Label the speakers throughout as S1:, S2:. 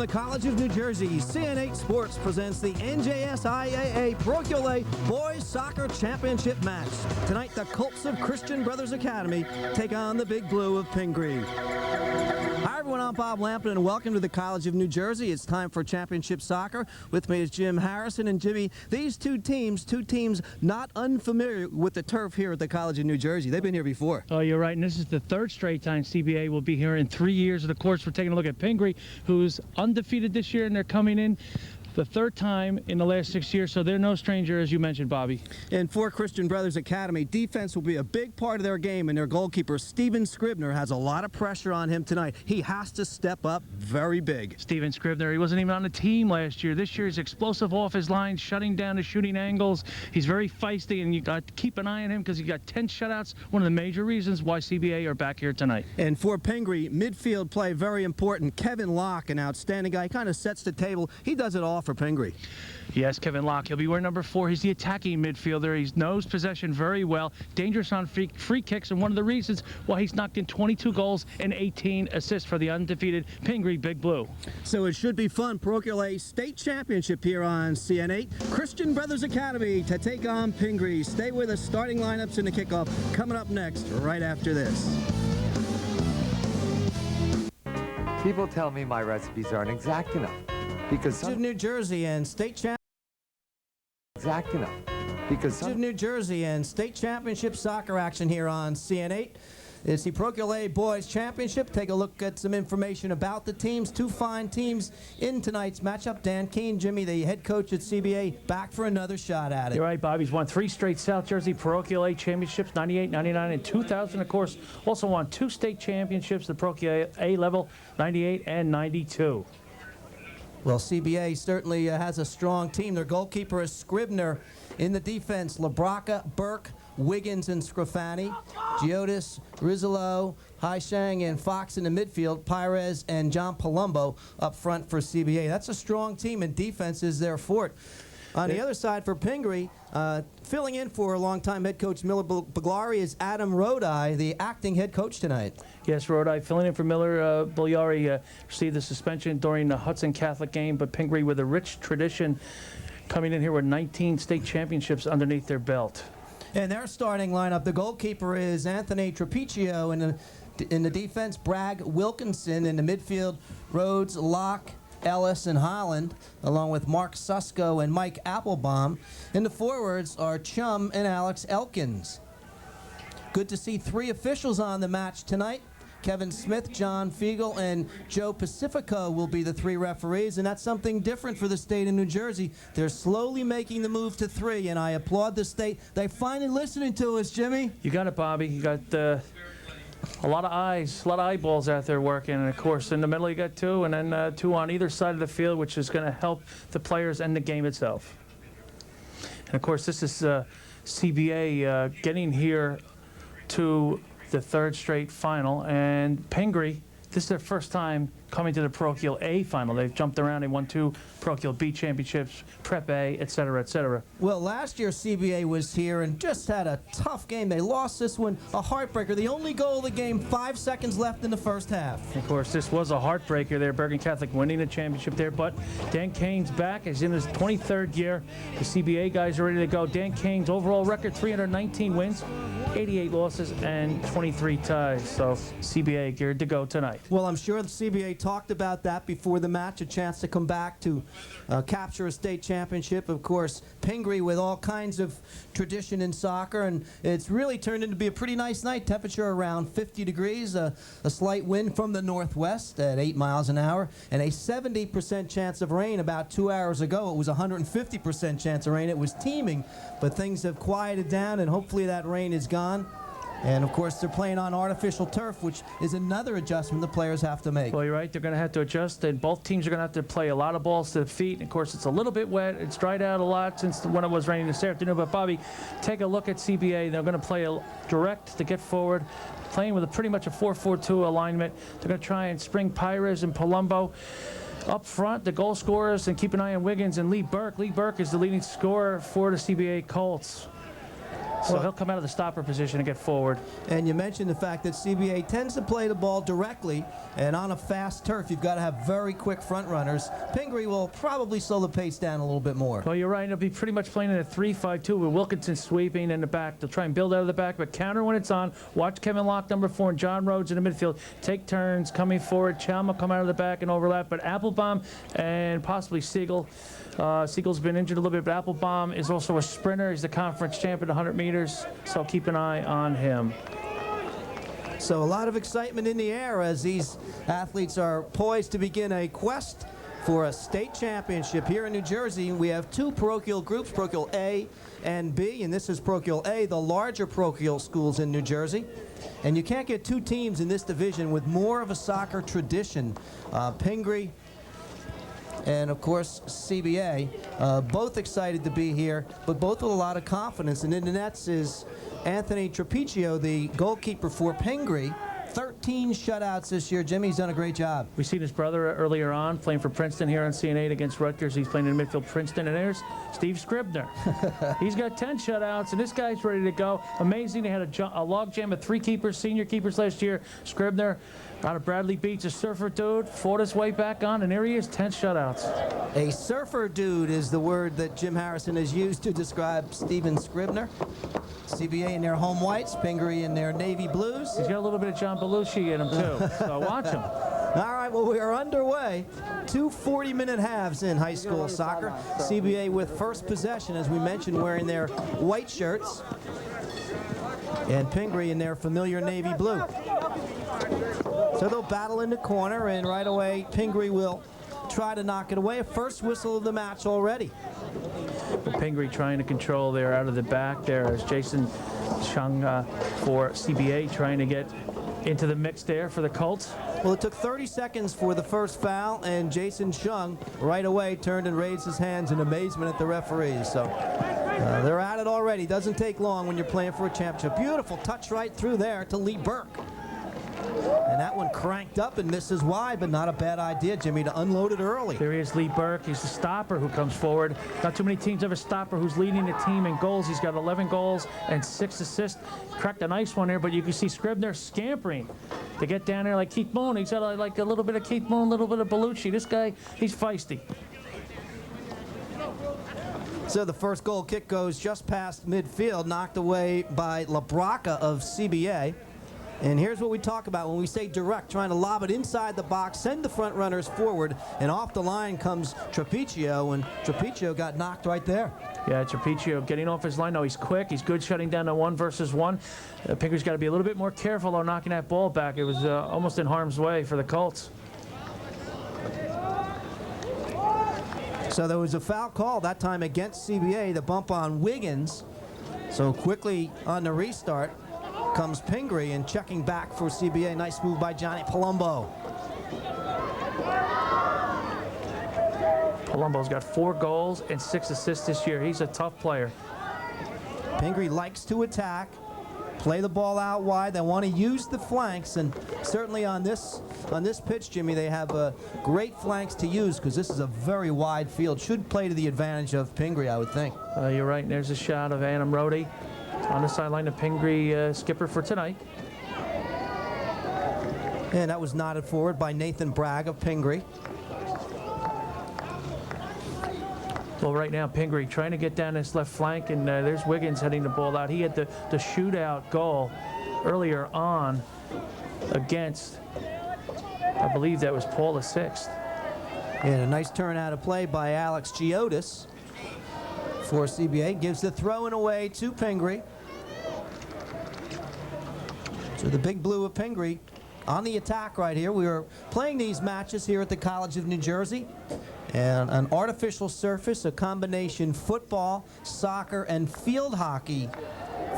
S1: the College of New Jersey, CN8 Sports presents the NJSIAA Parochial A Boys Soccer Championship match. Tonight, the Colts of Christian Brothers Academy take on the Big Blue of Pingry. Hi everyone, I'm Bob Lampton and welcome to the College of New Jersey. It's time for championship soccer. With me is Jim Harrison. And Jimmy, these two teams not unfamiliar with the turf here at the College of New Jersey. They've been here before.
S2: Oh, you're right, and this is the third straight time CBA will be here in 3 years. And of course, we're taking a look at Pingry, who's undefeated this year, and they're coming in the third time in the last 6 years, so they're no stranger, as you mentioned, Bobby.
S1: And for Christian Brothers Academy, defense will be a big part of their game, and their goalkeeper, Steven Scribner, has a lot of pressure on him tonight. He has to step up very big.
S2: Steven Scribner, he wasn't even on the team last year. This year, he's explosive off his line, shutting down the shooting angles. He's very feisty, and you got to keep an eye on him because he got 10 shutouts, one of the major reasons why CBA are back here tonight.
S1: And for Pingry, midfield play, very important. Kevin Locke, an outstanding guy, kind of sets the table. He does it all for Pingry.
S2: Yes, Kevin Locke. He'll be wearing number 4. He's the attacking midfielder. He knows possession very well. Dangerous on free kicks, and one of the reasons why he's knocked in 22 goals and 18 assists for the undefeated Pingry Big Blue.
S1: So it should be fun. Parochial A State Championship here on CN8. Christian Brothers Academy to take on Pingry. Stay with us. Starting lineups in the kickoff coming up next, right after this.
S3: People tell me my recipes aren't exact enough. Because some
S1: New Jersey and state New Jersey and state championship soccer action here on CN8. It's the Parochial A Boys Championship. Take a look at some information about the teams. Two fine teams in tonight's matchup. Dan Keene, Jimmy, the head coach at CBA, back for another shot at it.
S2: You're right, Bob. He's won 3 straight South Jersey Parochial A championships, 98, 99, and 2000, of course. Also won 2 state championships, the Parochial A level, 98 and 92.
S1: Well, CBA certainly has a strong team. Their goalkeeper is Scribner. In the defense, Labraca, Burke, Wiggins, and Scrofani. Giotis, Rizzolo, Haishang, and Fox in the midfield. Pires and John Palumbo up front for CBA. That's a strong team, and defense is their fort. On the other side for Pingry, filling in for longtime head coach Miller Baglari is Adam Rodai, the acting head coach tonight.
S2: Yes, Rodai filling in for Miller. Baglari received the suspension during the Hudson Catholic game, but Pingry with a rich tradition coming in here with 19 state championships underneath their belt.
S1: And their starting lineup, the goalkeeper is Anthony Trapicio. In the defense, Bragg Wilkinson. In the midfield, Rhodes, Locke, Ellis, and Holland, along with Mark Susko and Mike Applebaum. In the forwards are Chum and Alex Elkins. Good to see 3 officials on the match tonight. Kevin Smith, John Fiegel, and Joe Pacifico will be the 3 referees, and that's something different for the state of New Jersey. They're slowly making the move to 3, and I applaud the state. They're finally listening to us, Jimmy.
S2: You got it, Bobby. You got a lot of eyes, a lot of eyeballs out there working, and of course in the middle you got 2, and then 2 on either side of the field, which is going to help the players and the game itself. And of course this is CBA getting here to the 3rd straight final, and Pingry, this is their first time coming to the Parochial A final. They've jumped around. They won 2 Parochial B championships, Prep A, etc., etc.
S1: Well, last year CBA was here and just had a tough game. They lost this one, a heartbreaker. The only goal of the game, 5 seconds left in the first half.
S2: Of course, this was a heartbreaker there. Bergen Catholic winning the championship there, but Dan Kane's back. He's in his 23rd year. The CBA guys are ready to go. Dan Kane's overall record, 319 wins, 88 losses, and 23 ties. So CBA geared to go tonight.
S1: Well, I'm sure the CBA talked about that before the match, a chance to come back to capture a state championship. Of course, Pingry with all kinds of tradition in soccer, and it's really turned into be a pretty nice night. Temperature around 50 degrees, a slight wind from the northwest at 8 miles an hour, and a 70% chance of rain. About 2 hours ago, it was 150% chance of rain. It was teeming, but things have quieted down, and hopefully that rain is gone. And, of course, they're playing on artificial turf, which is another adjustment the players have to make.
S2: Well, you're right. They're going to have to adjust, and both teams are going to have to play a lot of balls to the feet. And, of course, it's a little bit wet. It's dried out a lot since when it was raining this afternoon. But, Bobby, take a look at CBA. They're going to play a direct to get forward, playing with pretty much a 4-4-2 alignment. They're going to try and spring Pires and Palumbo up front, the goal scorers, and keep an eye on Wiggins and Lee Burke. Lee Burke is the leading scorer for the CBA Colts. So he'll come out of the stopper position and get forward.
S1: And you mentioned the fact that CBA tends to play the ball directly, and on a fast turf, you've got to have very quick front runners. Pingry will probably slow the pace down a little bit more.
S2: Well, you're right. They'll be pretty much playing in a 3-5-2 with Wilkinson sweeping in the back. They'll try and build out of the back, but counter when it's on. Watch Kevin Locke, number 4, and John Rhodes in the midfield. Take turns coming forward. Chalma will come out of the back and overlap, but Applebaum and possibly Siegel. Siegel's been injured a little bit, but Applebaum is also a sprinter. He's the conference champion, 100 meters, so keep an eye on him.
S1: So a lot of excitement in the air as these athletes are poised to begin a quest for a state championship here in New Jersey. We have 2 parochial groups, parochial A and B, and this is parochial A, the larger parochial schools in New Jersey. And you can't get 2 teams in this division with more of a soccer tradition. Pingry and, of course, CBA, both excited to be here, but both with a lot of confidence. And in the nets is Anthony Trapicio, the goalkeeper for Pingry. 13 shutouts this year. Jimmy's done a great job.
S2: We've seen his brother earlier on playing for Princeton here on CN8 against Rutgers. He's playing in midfield Princeton, and there's Steve Scribner. He's got 10 shutouts, and this guy's ready to go. Amazing. They had a log jam of 3 keepers, senior keepers last year. Scribner out of Bradley Beach, a surfer dude, fought his way back on, and here he is, 10 shutouts.
S1: A surfer dude is the word that Jim Harrison has used to describe Steven Scribner. CBA in their home whites, Pingry in their navy blues.
S2: He's got a little bit of John Belushi in him, too, so watch him.
S1: All right, well, we are underway. 2 40-minute halves in high school soccer. CBA with first possession, as we mentioned, wearing their white shirts. And Pingry in their familiar navy blue. So they'll battle in the corner, and right away, Pingry will try to knock it away. A first whistle of the match already.
S2: Pingry trying to control there out of the back there as Jason Chung for CBA trying to get into the mix there for the Colts.
S1: Well, it took 30 seconds for the first foul, and Jason Chung right away turned and raised his hands in amazement at the referees. So they're at it already. Doesn't take long when you're playing for a championship. Beautiful touch right through there to Lee Burke. And that one cranked up and misses wide, but not a bad idea, Jimmy, to unload it early.
S2: There he is, Lee Burke. He's the stopper who comes forward. Not too many teams have a stopper who's leading the team in goals. He's got 11 goals and 6 assists. Cracked a nice one there, but you can see Scribner scampering to get down there like Keith Moon. He's got like a little bit of Keith Moon, a little bit of Belushi. This guy, he's feisty.
S1: So the first goal kick goes just past midfield, knocked away by LaBraca of CBA. And here's what we talk about when we say direct, trying to lob it inside the box, send the front runners forward, and off the line comes Trapicio, and Trapicio got knocked right there.
S2: Yeah, Trapicio getting off his line. No, he's quick. He's good shutting down the 1-versus-1. Pingry's got to be a little bit more careful on knocking that ball back. It was almost in harm's way for the Colts.
S1: So there was a foul call that time against CBA, the bump on Wiggins. So quickly on the restart comes Pingry and checking back for CBA. Nice move by Johnny Palumbo.
S2: Palumbo's got 4 goals and 6 assists this year. He's a tough player.
S1: Pingry likes to attack, play the ball out wide. They want to use the flanks, and certainly on this pitch, Jimmy, they have great flanks to use because this is a very wide field. Should play to the advantage of Pingry, I would think.
S2: You're right. And there's a shot of Adam Rody on the sideline of Pingry, skipper for tonight.
S1: And that was nodded forward by Nathan Bragg of Pingry.
S2: Well, right now, Pingry trying to get down his left flank, and there's Wiggins heading the ball out. He had the shootout goal earlier on against, I believe that was Paul VI.
S1: And a nice turn out of play by Alex Giotis for CBA. Gives the throw-in away to Pingry. So the big blue of Pingry on the attack right here. We are playing these matches here at the College of New Jersey. And an artificial surface, a combination football, soccer, and field hockey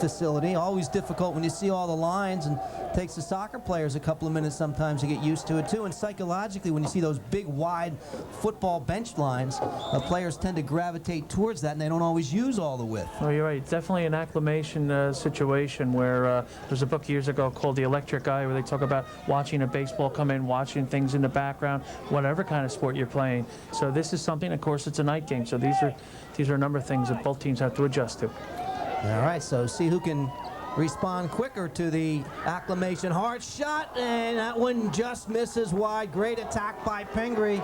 S1: facility. Always difficult when you see all the lines, and takes the soccer players a couple of minutes sometimes to get used to it too. And psychologically, when you see those big, wide football bench lines, players tend to gravitate towards that, and they don't always use all the width.
S2: Oh, you're right. Definitely an acclimation situation where there's a book years ago called The Electric Eye, where they talk about watching a baseball come in, watching things in the background, whatever kind of sport you're playing. So this is something, of course, it's a night game. So these are a number of things that both teams have to adjust to.
S1: All right, so see who can respond quicker to the acclamation. Hard shot, and that one just misses wide. Great attack by Pingry.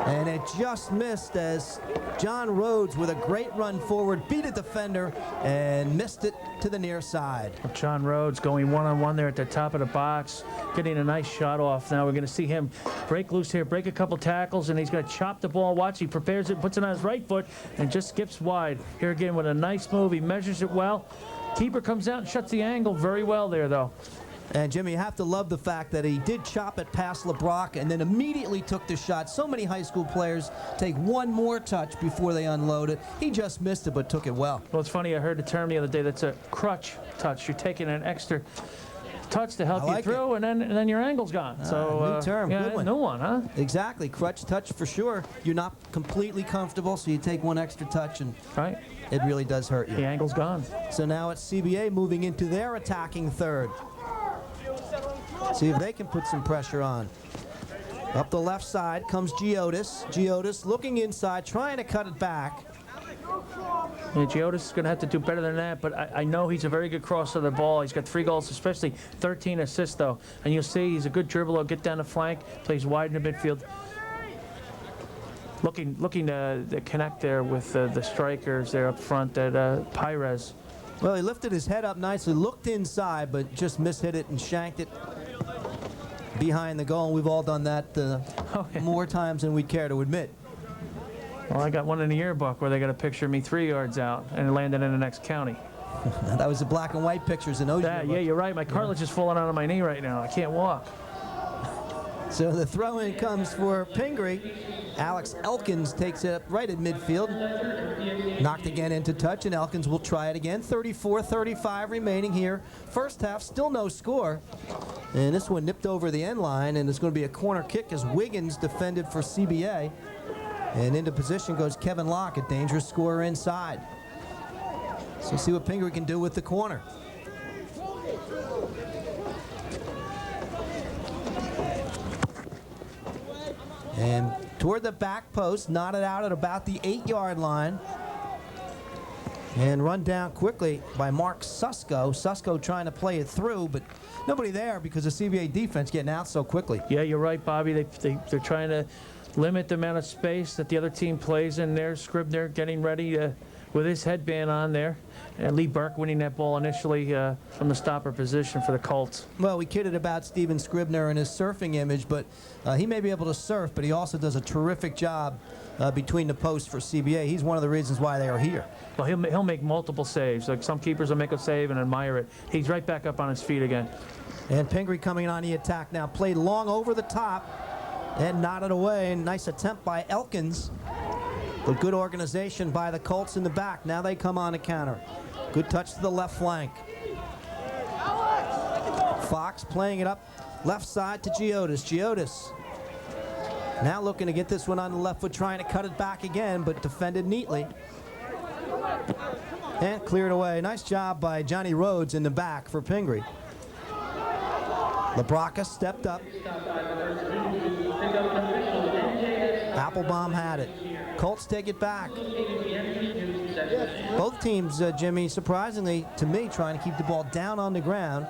S1: And it just missed as John Rhodes, with a great run forward, beat a defender and missed it to the near side.
S2: John Rhodes going one-on-one there at the top of the box, getting a nice shot off. Now we're going to see him break loose here, break a couple tackles, and he's going to chop the ball. Watch, he prepares it, puts it on his right foot, and just skips wide. Here again with a nice move. He measures it well. Keeper comes out and shuts the angle very well there, though.
S1: And, Jimmy, you have to love the fact that he did chop it past LeBrock and then immediately took the shot. So many high school players take one more touch before they unload it. He just missed it, but took it well.
S2: Well, it's funny. I heard the term the other day. That's a crutch touch. You're taking an extra touch to help you through, and then your angle's gone. So
S1: new term,
S2: yeah,
S1: good one.
S2: New one, huh?
S1: Exactly, crutch touch for sure. You're not completely comfortable, so you take one extra touch, and
S2: Right.
S1: it really does hurt you.
S2: The angle's gone.
S1: So now it's CBA moving into their attacking third. See if they can put some pressure on. Up the left side comes Giotis. Giotis looking inside, trying to cut it back.
S2: Yeah, Giotis is going to have to do better than that, but I know he's a very good crosser of the ball. He's got 3 goals, especially 13 assists, though. And you'll see he's a good dribbler, get down the flank, plays wide in the midfield. Looking to connect there with the strikers there up front at Pires.
S1: Well, he lifted his head up nicely, looked inside, but just mishit it and shanked it behind the goal. And we've all done that more times than we care to admit.
S2: Well, I got one in the yearbook where they got a picture of me 3 yards out and it landed in the next county.
S1: That was the black and white pictures in those.
S2: Yeah, you're right. My cartilage is falling out of my knee right now. I can't walk.
S1: So the throw-in comes for Pingry. Alex Elkins takes it up right at midfield. Knocked again into touch, and Elkins will try it again. 34-35 remaining here. First half, still no score. And this one nipped over the end line, and it's going to be a corner kick as Wiggins defended for CBA. And into position goes Kevin Locke, a dangerous scorer inside. So we'll see what Pingry can do with the corner. And toward the back post, knotted out at about the 8-yard line. And run down quickly by Mark Susko. Susko trying to play it through, but nobody there because the CBA defense getting out so quickly.
S2: Yeah, you're right, Bobby. They're trying to limit the amount of space that the other team plays in there. Scribner getting ready with his headband on there. And Lee Burke winning that ball initially from the stopper position for the Colts.
S1: Well, we kidded about Steven Scribner and his surfing image, but he may be able to surf, but he also does a terrific job between the posts for CBA. He's one of the reasons why they are here.
S2: Well, he'll make multiple saves. Like some keepers will make a save and admire it. He's right back up on his feet again.
S1: And Pingry coming on the attack now. Played long over the top and nodded away. Nice attempt by Elkins. But good organization by the Colts in the back. Now they come on to counter. Good touch to the left flank. Fox playing it up left side to Giotis. Giotis now looking to get this one on the left foot, trying to cut it back again, but defended neatly. And cleared away. Nice job by Johnny Rhodes in the back for Pingry. LeBroca stepped up. Applebaum had it. Colts take it back. Both teams, Jimmy, surprisingly to me, trying to keep the ball down on the ground,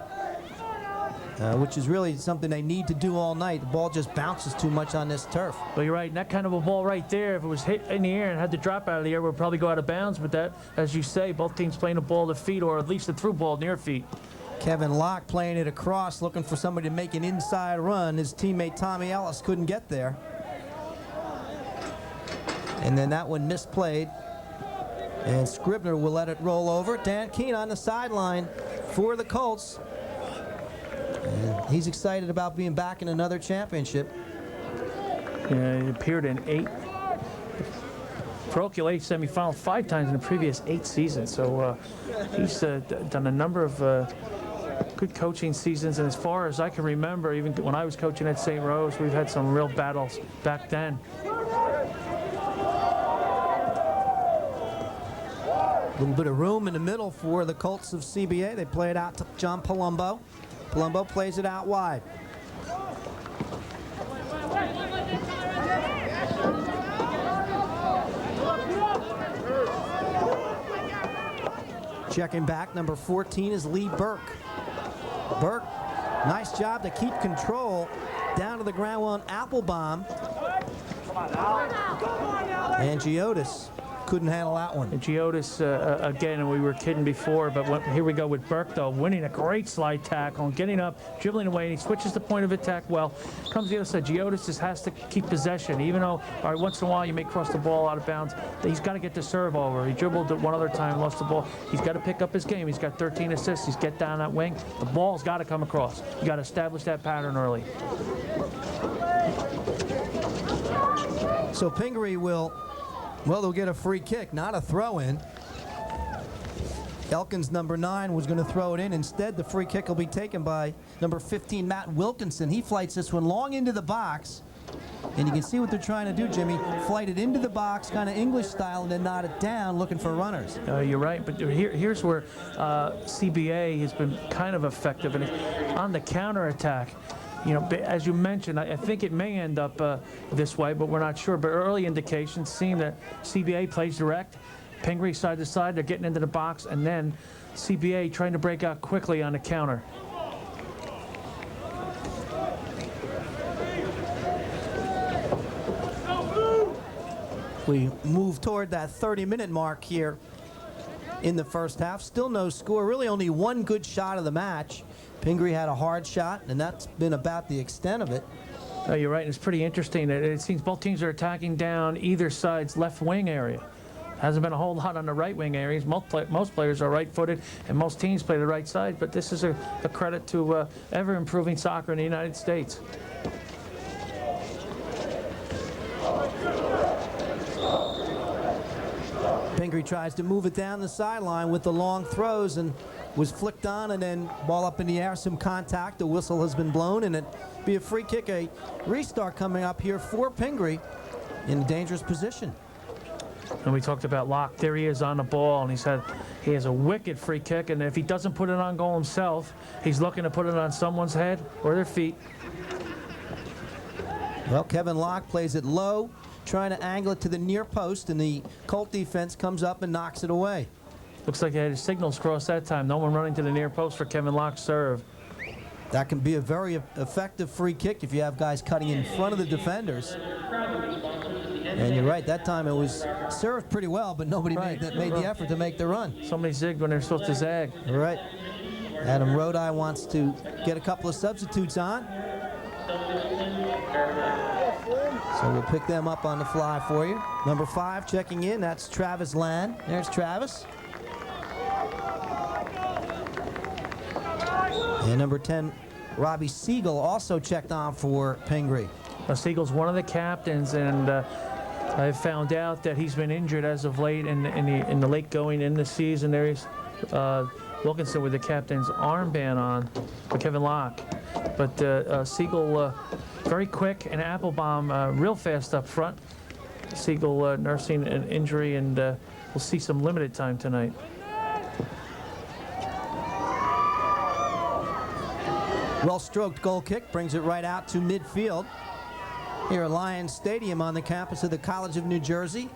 S1: which is really something they need to do all night. The ball just bounces too much on this turf.
S2: Well, you're right. And that kind of a ball right there, if it was hit in the air and had to drop out of the air, would probably go out of bounds. But that, as you say, both teams playing the ball to feet, or at least a through ball near feet.
S1: Kevin Locke playing it across, looking for somebody to make an inside run. His teammate Tommy Ellis couldn't get there. And then that one misplayed. And Scribner will let it roll over. Dan Keene on the sideline for the Colts. And he's excited about being back in another championship.
S2: Yeah, he appeared in 8 parochial 8 semifinal 5 times in the previous 8 seasons. So he's done a number of good coaching seasons. And as far as I can remember, even when I was coaching at St. Rose, we've had some real battles back then.
S1: A little bit of room in the middle for the Colts of CBA. They play it out to John Palumbo. Palumbo plays it out wide. Checking back, number 14 is Lee Burke. Burke, nice job to keep control. Down to the ground on Applebaum. And Giotis couldn't handle that one.
S2: And Giotis, again, and we were kidding before, but here we go with Burke, though, winning a great slide tackle and getting up, dribbling away, and he switches the point of attack well. Comes the other side. Giotis just has to keep possession, even though, all right, once in a while you may cross the ball out of bounds. He's got to get the serve over. He dribbled it one other time, lost the ball. He's got to pick up his game. He's got 13 assists. He's get down that wing. The ball's got to come across. You got to establish that pattern early.
S1: So Pingry will, well, they'll get a free kick, not a throw-in. Elkins, number 9, was going to throw it in. Instead, the free kick will be taken by number 15, Matt Wilkinson. He flights this one long into the box. And you can see what they're trying to do, Jimmy. Flight it into the box, kind of English style, and then knot it down, looking for runners.
S2: You're right, but here's where CBA has been kind of effective. And on the counterattack, you know, as you mentioned, I think it may end up this way, but we're not sure. But early indications seem that CBA plays direct, Pingry side to side, they're getting into the box, and then CBA trying to break out quickly on the counter.
S1: We move toward that 30-minute mark here in the first half. Still no score, really only one good shot of the match. Pingry had a hard shot, and that's been about the extent of it.
S2: Oh, you're right. It's pretty interesting. It seems both teams are attacking down either side's left wing area. Hasn't been a whole lot on the right wing areas. Most players are right-footed, and most teams play the right side. But this is a credit to ever-improving soccer in the United States.
S1: Pingry tries to move it down the sideline with the long throws and was flicked on, and then ball up in the air, some contact. The whistle has been blown, and it'd be a free kick, a restart coming up here for Pingry in a dangerous position.
S2: And we talked about Locke. There he is on the ball, and he has a wicked free kick, and if he doesn't put it on goal himself, he's looking to put it on someone's head or their feet.
S1: Well, Kevin Locke plays it low, trying to angle it to the near post, and the Colt defense comes up and knocks it away.
S2: Looks like he had his signals crossed that time. No one running to the near post for Kevin Locke's serve.
S1: That can be a very effective free kick if you have guys cutting in front of the defenders. And you're right, that time it was served pretty well, but nobody made the effort to make the run.
S2: Somebody zigged when they're supposed to zag.
S1: All right. Adam Rodi wants to get a couple of substitutes on. So we'll pick them up on the fly for you. Number 5 checking in, that's Travis Land. There's Travis. And number 10, Robbie Siegel, also checked on for Pingry.
S2: Siegel's one of the captains, and I found out that he's been injured as of late in the late going in the season. There's Wilkinson with the captain's armband on for Kevin Locke. But Siegel very quick, and Applebaum real fast up front. Siegel nursing an injury, and we'll see some limited time tonight.
S1: Well-stroked goal kick brings it right out to midfield here at Lions Stadium on the campus of the College of New Jersey.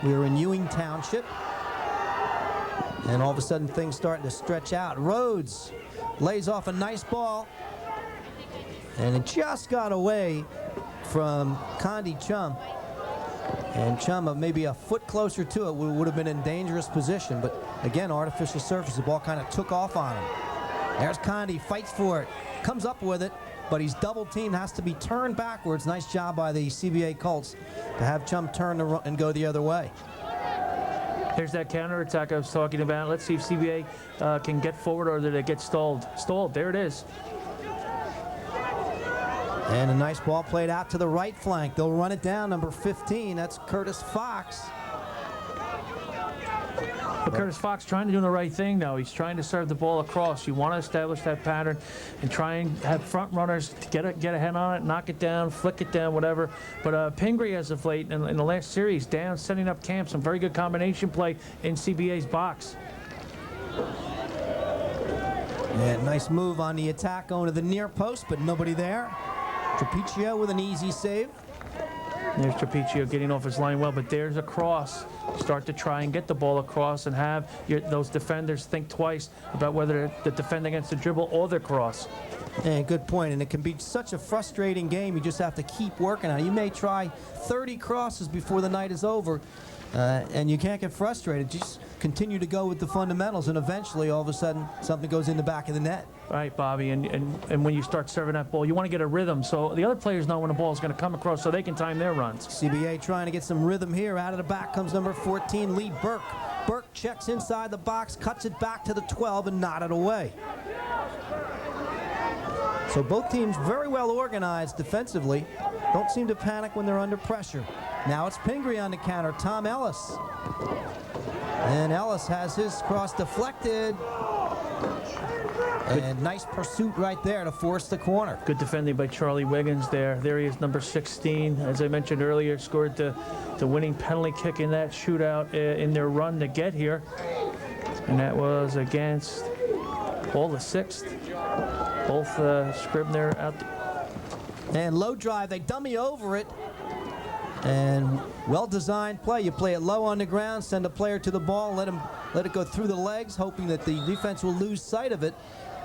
S1: We are in Ewing Township, and all of a sudden things starting to stretch out. Rhodes lays off a nice ball, and it just got away from Condi Chum, and Chum maybe a foot closer to it would have been in dangerous position, but again, artificial surface. The ball kind of took off on him. There's Condi, fights for it, comes up with it, but he's double teamed, has to be turned backwards. Nice job by the CBA Colts to have Chum turn and go the other way.
S2: There's that counterattack I was talking about. Let's see if CBA can get forward, or did it get stalled? Stalled, there it is.
S1: And a nice ball played out to the right flank. They'll run it down, number 15, that's Curtis Fox.
S2: But Curtis Fox trying to do the right thing, though. He's trying to serve the ball across. You want to establish that pattern and try and have front runners to get a head on it, knock it down, flick it down, whatever. But Pingry, as of late, in the last series, down, setting up camp, some very good combination play in CBA's box.
S1: Yeah, nice move on the attack, going to the near post, but nobody there. Trapiccio with an easy save.
S2: There's Trapiccio getting off his line well, but there's a cross. Start to try and get the ball across and have those defenders think twice about whether to defend against the dribble or the cross.
S1: And good point, and it can be such a frustrating game. You just have to keep working on it. You may try 30 crosses before the night is over, and you can't get frustrated. Just continue to go with the fundamentals, and eventually, all of a sudden, something goes in the back of the net.
S2: Right, Bobby, and when you start serving that ball, you want to get a rhythm, so the other players know when the ball is going to come across so they can time their runs.
S1: CBA trying to get some rhythm here. Out of the back comes number 14, Lee Burke. Burke checks inside the box, cuts it back to the 12, and knotted away. So both teams very well organized defensively. Don't seem to panic when they're under pressure. Now it's Pingry on the counter, Tom Ellis. And Ellis has his cross deflected. And nice pursuit right there to force the corner.
S2: Good defending by Charlie Wiggins there. There he is, number 16. As I mentioned earlier, scored the winning penalty kick in that shootout in their run to get here. And that was against Paul the 6th. Both Scribner out.
S1: And low drive, they dummy over it. And well-designed play. You play it low on the ground, send a player to the ball, let it go through the legs, hoping that the defense will lose sight of it.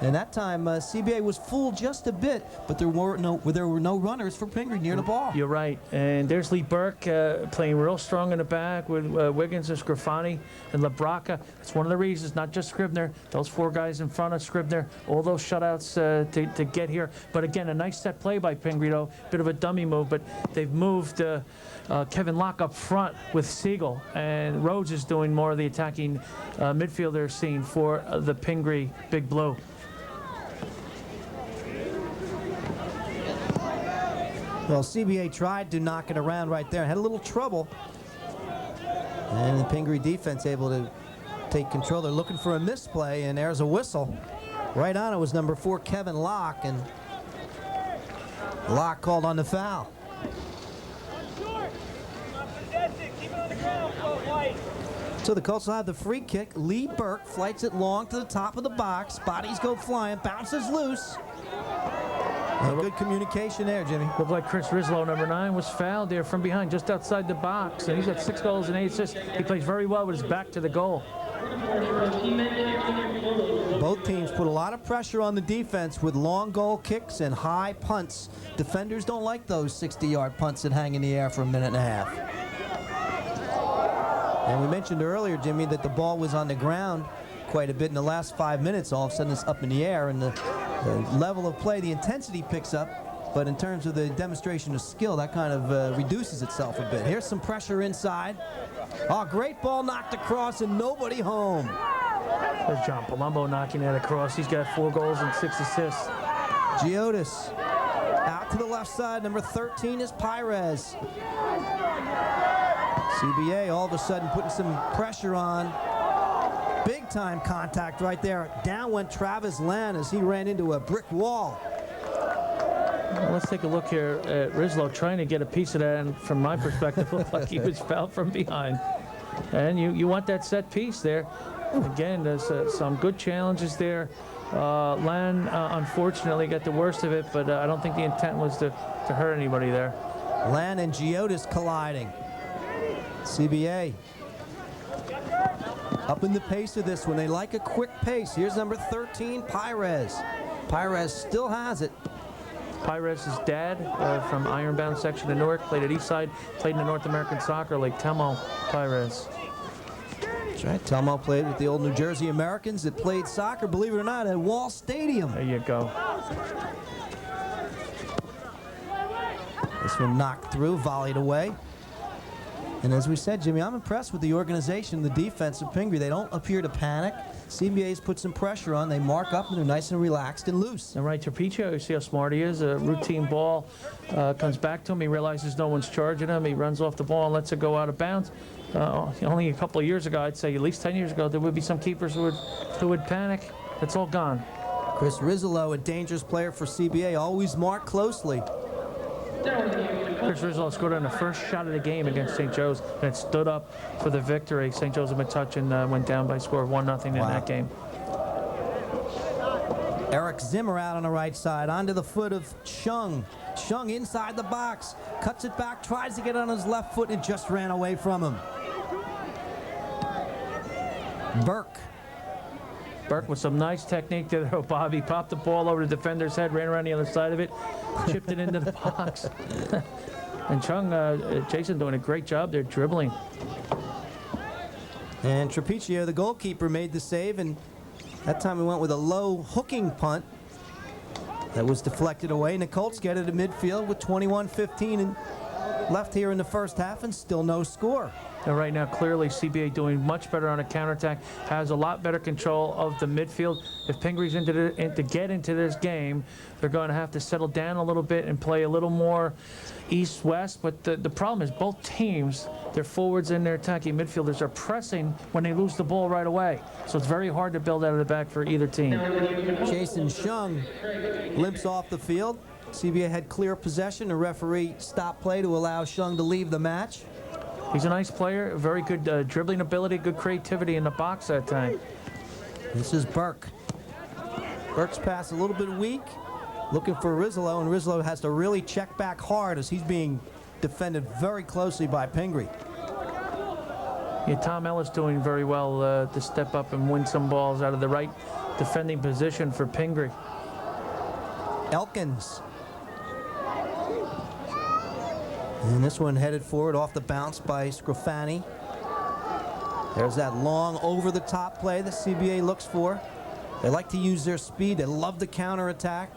S1: And that time, CBA was fooled just a bit, but there were no runners for Pingry near the ball.
S2: You're right. And there's Lee Burke playing real strong in the back with Wiggins and Scrofani and LaBracca. It's one of the reasons, not just Scribner, those four guys in front of Scribner, all those shutouts to get here. But again, a nice set play by Pingry, though. Bit of a dummy move, but they've moved Kevin Locke up front with Siegel, and Rhodes is doing more of the attacking midfielder scene for the Pingry Big Blue.
S1: Well, CBA tried to knock it around right there and had a little trouble. And the Pingry defense able to take control. They're looking for a misplay, and there's a whistle. Right on it was number 4, Kevin Locke, and Locke called on the foul. So the Colts will have the free kick. Lee Burke flights it long to the top of the box. Bodies go flying, bounces loose. And good communication there, Jimmy.
S2: Looked like Chris Rislow, number 9, was fouled there from behind, just outside the box. And he's got 6 goals and 8 assists. He plays very well with his back to the goal.
S1: Both teams put a lot of pressure on the defense with long goal kicks and high punts. Defenders don't like those 60-yard punts that hang in the air for a minute and a half. And we mentioned earlier, Jimmy, that the ball was on the ground quite a bit in the last 5 minutes. All of a sudden it's up in the air, and the level of play, the intensity picks up, but in terms of the demonstration of skill, that kind of reduces itself a bit. Here's some pressure inside. Oh, great ball knocked across and nobody home.
S2: There's John Palumbo knocking that across. He's got 4 goals and 6 assists.
S1: Giotis out to the left side. Number 13 is Pires. CBA all of a sudden putting some pressure on. Big time contact right there. Down went Travis Land as he ran into a brick wall.
S2: Well, let's take a look here at Rislow trying to get a piece of that, and from my perspective, looked like he was fouled from behind. And you want that set piece there. Again, there's some good challenges there. Land, unfortunately, got the worst of it, but I don't think the intent was to hurt anybody there.
S1: Land and Giotis colliding. CBA up in the pace of this one. They like a quick pace. Here's number 13, Pires. Pires still has it.
S2: Pires' dad from Ironbound section of Newark, played at Eastside, played in the North American Soccer League. Telmo Pires.
S1: That's right. Telmo played with the old New Jersey Americans that played soccer, believe it or not, at Wall Stadium.
S2: There you go.
S1: This one knocked through, volleyed away. And as we said, Jimmy, I'm impressed with the organization, the defense of Pingry. They don't appear to panic. CBA's put some pressure on. They mark up, and they're nice and relaxed and loose.
S2: All right, Trapiccio, you see how smart he is. A routine ball comes back to him. He realizes no one's charging him. He runs off the ball and lets it go out of bounds. Only a couple of years ago, I'd say at least 10 years ago, there would be some keepers who would panic. It's all gone.
S1: Chris Rislow, a dangerous player for CBA, always marked closely.
S2: Chris Rizzo scored on the first shot of the game against St. Joe's, and it stood up for the victory. St. Joe's had been touching, went down by a score of 1-0 in that game.
S1: Eric Zimmer out on the right side, onto the foot of Chung. Chung inside the box, cuts it back, tries to get on his left foot, and just ran away from him. Burke.
S2: Burke with some nice technique there, though, Bobby. Popped the ball over the defender's head, ran around the other side of it, chipped it into the box. And Chung, Jason doing a great job there dribbling.
S1: And Trapicio, the goalkeeper, made the save, and that time he went with a low hooking punt that was deflected away. And the Colts get it to midfield with 21-15 and left here in the first half, and still no score.
S2: And right now, clearly, CBA doing much better on a counterattack, has a lot better control of the midfield. If Pingry's to get into this game, they're going to have to settle down a little bit and play a little more east-west. But the problem is both teams, their forwards and their attacking midfielders are pressing when they lose the ball right away. So it's very hard to build out of the back for either team.
S1: Jason Chung limps off the field. CBA had clear possession. The referee stopped play to allow Chung to leave the match.
S2: He's a nice player, very good dribbling ability, good creativity in the box that time.
S1: This is Burke. Burke's pass a little bit weak, looking for Rizzo, and Rizzo has to really check back hard as he's being defended very closely by Pingry.
S2: Yeah, Tom Ellis doing very well to step up and win some balls out of the right defending position for Pingry.
S1: Elkins. And this one headed forward off the bounce by Scrofani. There's that long over-the-top play that CBA looks for. They like to use their speed. They love the counterattack.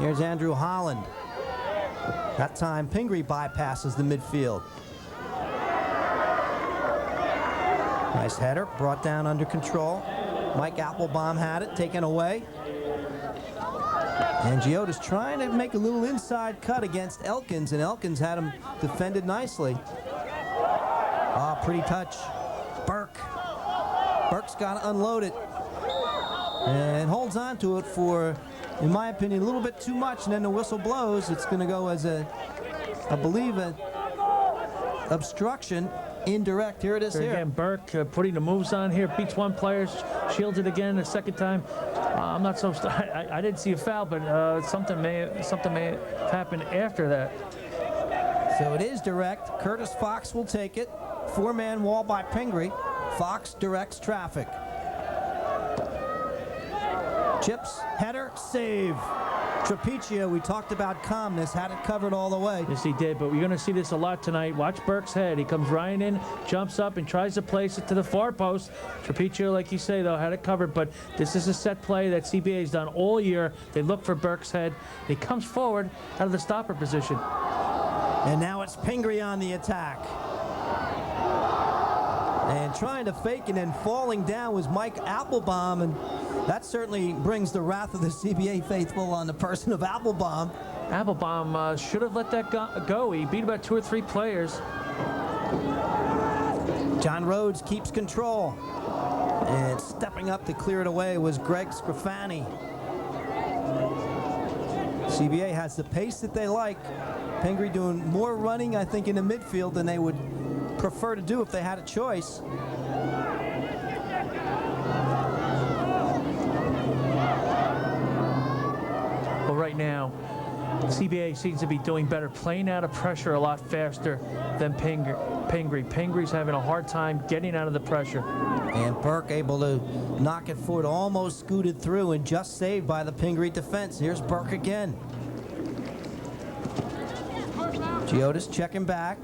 S1: Here's Andrew Holland. That time, Pingry bypasses the midfield. Nice header, brought down under control. Mike Applebaum had it, taken away. And Giotta's trying to make a little inside cut against Elkins, and Elkins had him defended nicely. Ah, pretty touch. Burke. Burke's got to unload it. And holds on to it for, in my opinion, a little bit too much, and then the whistle blows. It's going to go as a, I believe, an obstruction. Indirect. Here it is here.
S2: Again, Burke putting the moves on here, beats one player, shields it again the second time. I'm not so. I didn't see a foul, but something may have happened after that.
S1: So it is direct. Curtis Fox will take it. Four-man wall by Pingry. Fox directs traffic. Chips, header, save. Trapicio, we talked about calmness, had it covered all the way.
S2: Yes, he did, but we're going to see this a lot tonight. Watch Burke's head. He comes right in, jumps up, and tries to place it to the far post. Trapicio, like you say, though, had it covered, but this is a set play that CBA has done all year. They look for Burke's head. He comes forward out of the stopper position.
S1: And now it's Pingry on the attack. And trying to fake and then falling down was Mike Applebaum, and that certainly brings the wrath of the CBA faithful on the person of Applebaum.
S2: Applebaum should have let that go. He beat about 2 or 3 players.
S1: John Rhodes keeps control. And stepping up to clear it away was Greg Scrofani. CBA has the pace that they like. Pingry doing more running, I think, in the midfield than they would prefer to do if they had a choice.
S2: Well, right now, CBA seems to be doing better, playing out of pressure a lot faster than Pingry. Pingry's having a hard time getting out of the pressure.
S1: And Burke able to knock it forward, almost scooted through and just saved by the Pingry defense. Here's Burke again. Giotta's checking back.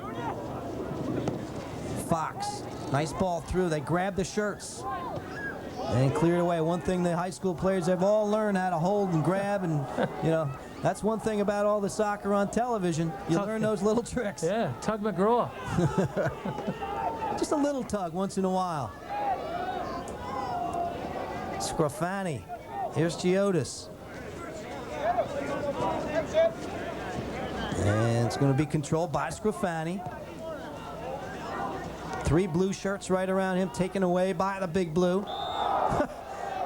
S1: Fox, nice ball through. They grab the shirts and cleared away. One thing the high school players have all learned how to hold and grab, and you know, that's one thing about all the soccer on television. You learn those little tricks.
S2: Yeah, Tug McGraw.
S1: Just a little tug once in a while. Scrofani. Here's Giotta's. And it's going to be controlled by Scrofani. 3 blue shirts right around him, taken away by the big blue.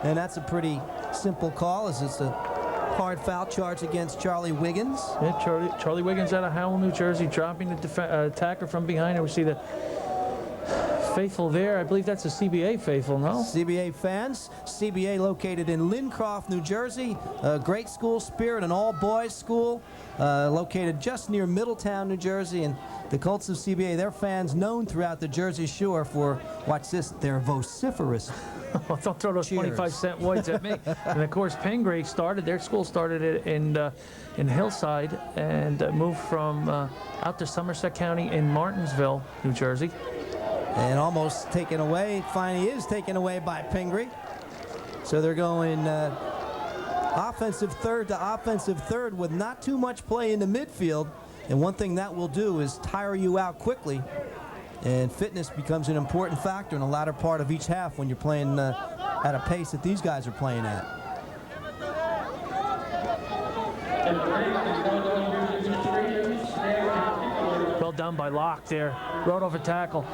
S1: And that's a pretty simple call, as it's a hard foul charge against Charlie Wiggins.
S2: Yeah, Charlie Wiggins out of Howell, New Jersey, dropping the attacker from behind. And we see the faithful there. I believe that's a CBA faithful, no?
S1: CBA fans. CBA located in Lincroft, New Jersey. A great school spirit, an all-boys school located just near Middletown, New Jersey. And the Colts of CBA, their fans known throughout the Jersey Shore for, watch this, their vociferous.
S2: Don't throw those 25-cent words at me. And of course, Pingry started, their school started in Hillside and moved from out to Somerset County in Martinsville, New Jersey.
S1: And almost taken away, finally is taken away by Pingry. So they're going offensive third to offensive third with not too much play in the midfield. And one thing that will do is tire you out quickly. And fitness becomes an important factor in the latter part of each half when you're playing at a pace that these guys are playing at.
S2: Well done by Locke there. Rode over tackle.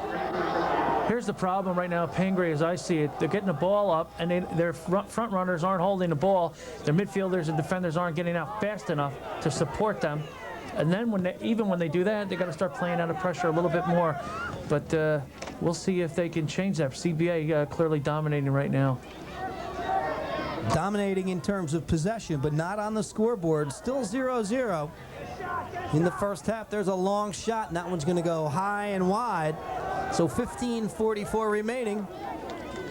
S2: Here's the problem right now, Pingry, as I see it. They're getting the ball up, and their front runners aren't holding the ball. Their midfielders and defenders aren't getting out fast enough to support them. And then even when they do that, they got to start playing under pressure a little bit more. But we'll see if they can change that. CBA clearly dominating right now.
S1: Dominating in terms of possession, but not on the scoreboard. Still 0-0 in the first half. There's a long shot, and that one's going to go high and wide. So 15:44 remaining.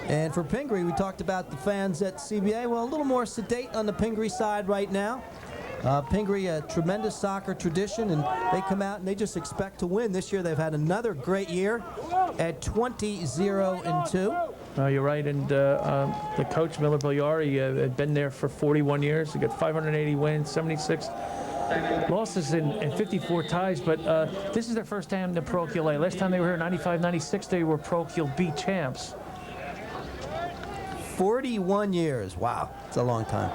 S1: And for Pingry, we talked about the fans at CBA. Well, a little more sedate on the Pingry side right now. Pingry, a tremendous soccer tradition, and they come out and they just expect to win. This year they've had another great year at 20-0-2.
S2: You're right, and the coach, Miller Bigliari, had been there for 41 years. He got 580 wins, 76 losses, and 54 ties, but this is their first time in the parochial A. Last time they were here, 95-96, they were parochial B champs.
S1: 41 years. Wow, it's a long time.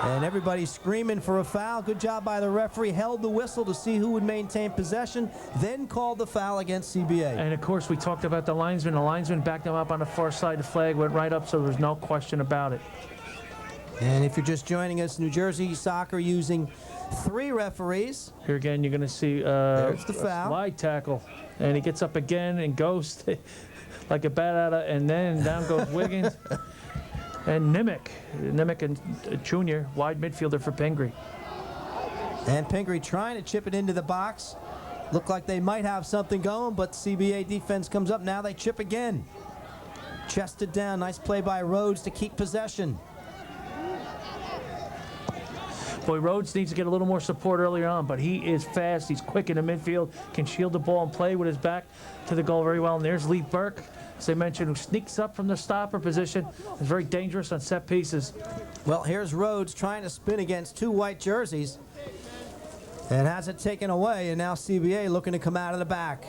S1: And everybody's screaming for a foul. Good job by the referee. Held the whistle to see who would maintain possession, then called the foul against CBA.
S2: And of course, we talked about the linesman. The linesman backed them up on the far side. The flag went right up, so there's no question about it.
S1: And if you're just joining us, New Jersey Soccer using 3 referees.
S2: Here again, you're going to see
S1: there's the foul.
S2: A slide tackle. And he gets up again and goes like a bat out of, and then down goes Wiggins. And Nimick and Junior, wide midfielder for Pingry.
S1: And Pingry trying to chip it into the box. Look like they might have something going, but CBA defense comes up. Now they chip again. Chested down. Nice play by Rhodes to keep possession.
S2: Boy, Rhodes needs to get a little more support earlier on, but he is fast. He's quick in the midfield, can shield the ball and play with his back to the goal very well. And there's Lee Burke, as I mentioned, who sneaks up from the stopper position. Is very dangerous on set pieces.
S1: Well, here's Rhodes trying to spin against 2 white jerseys and has it taken away, and now CBA looking to come out of the back.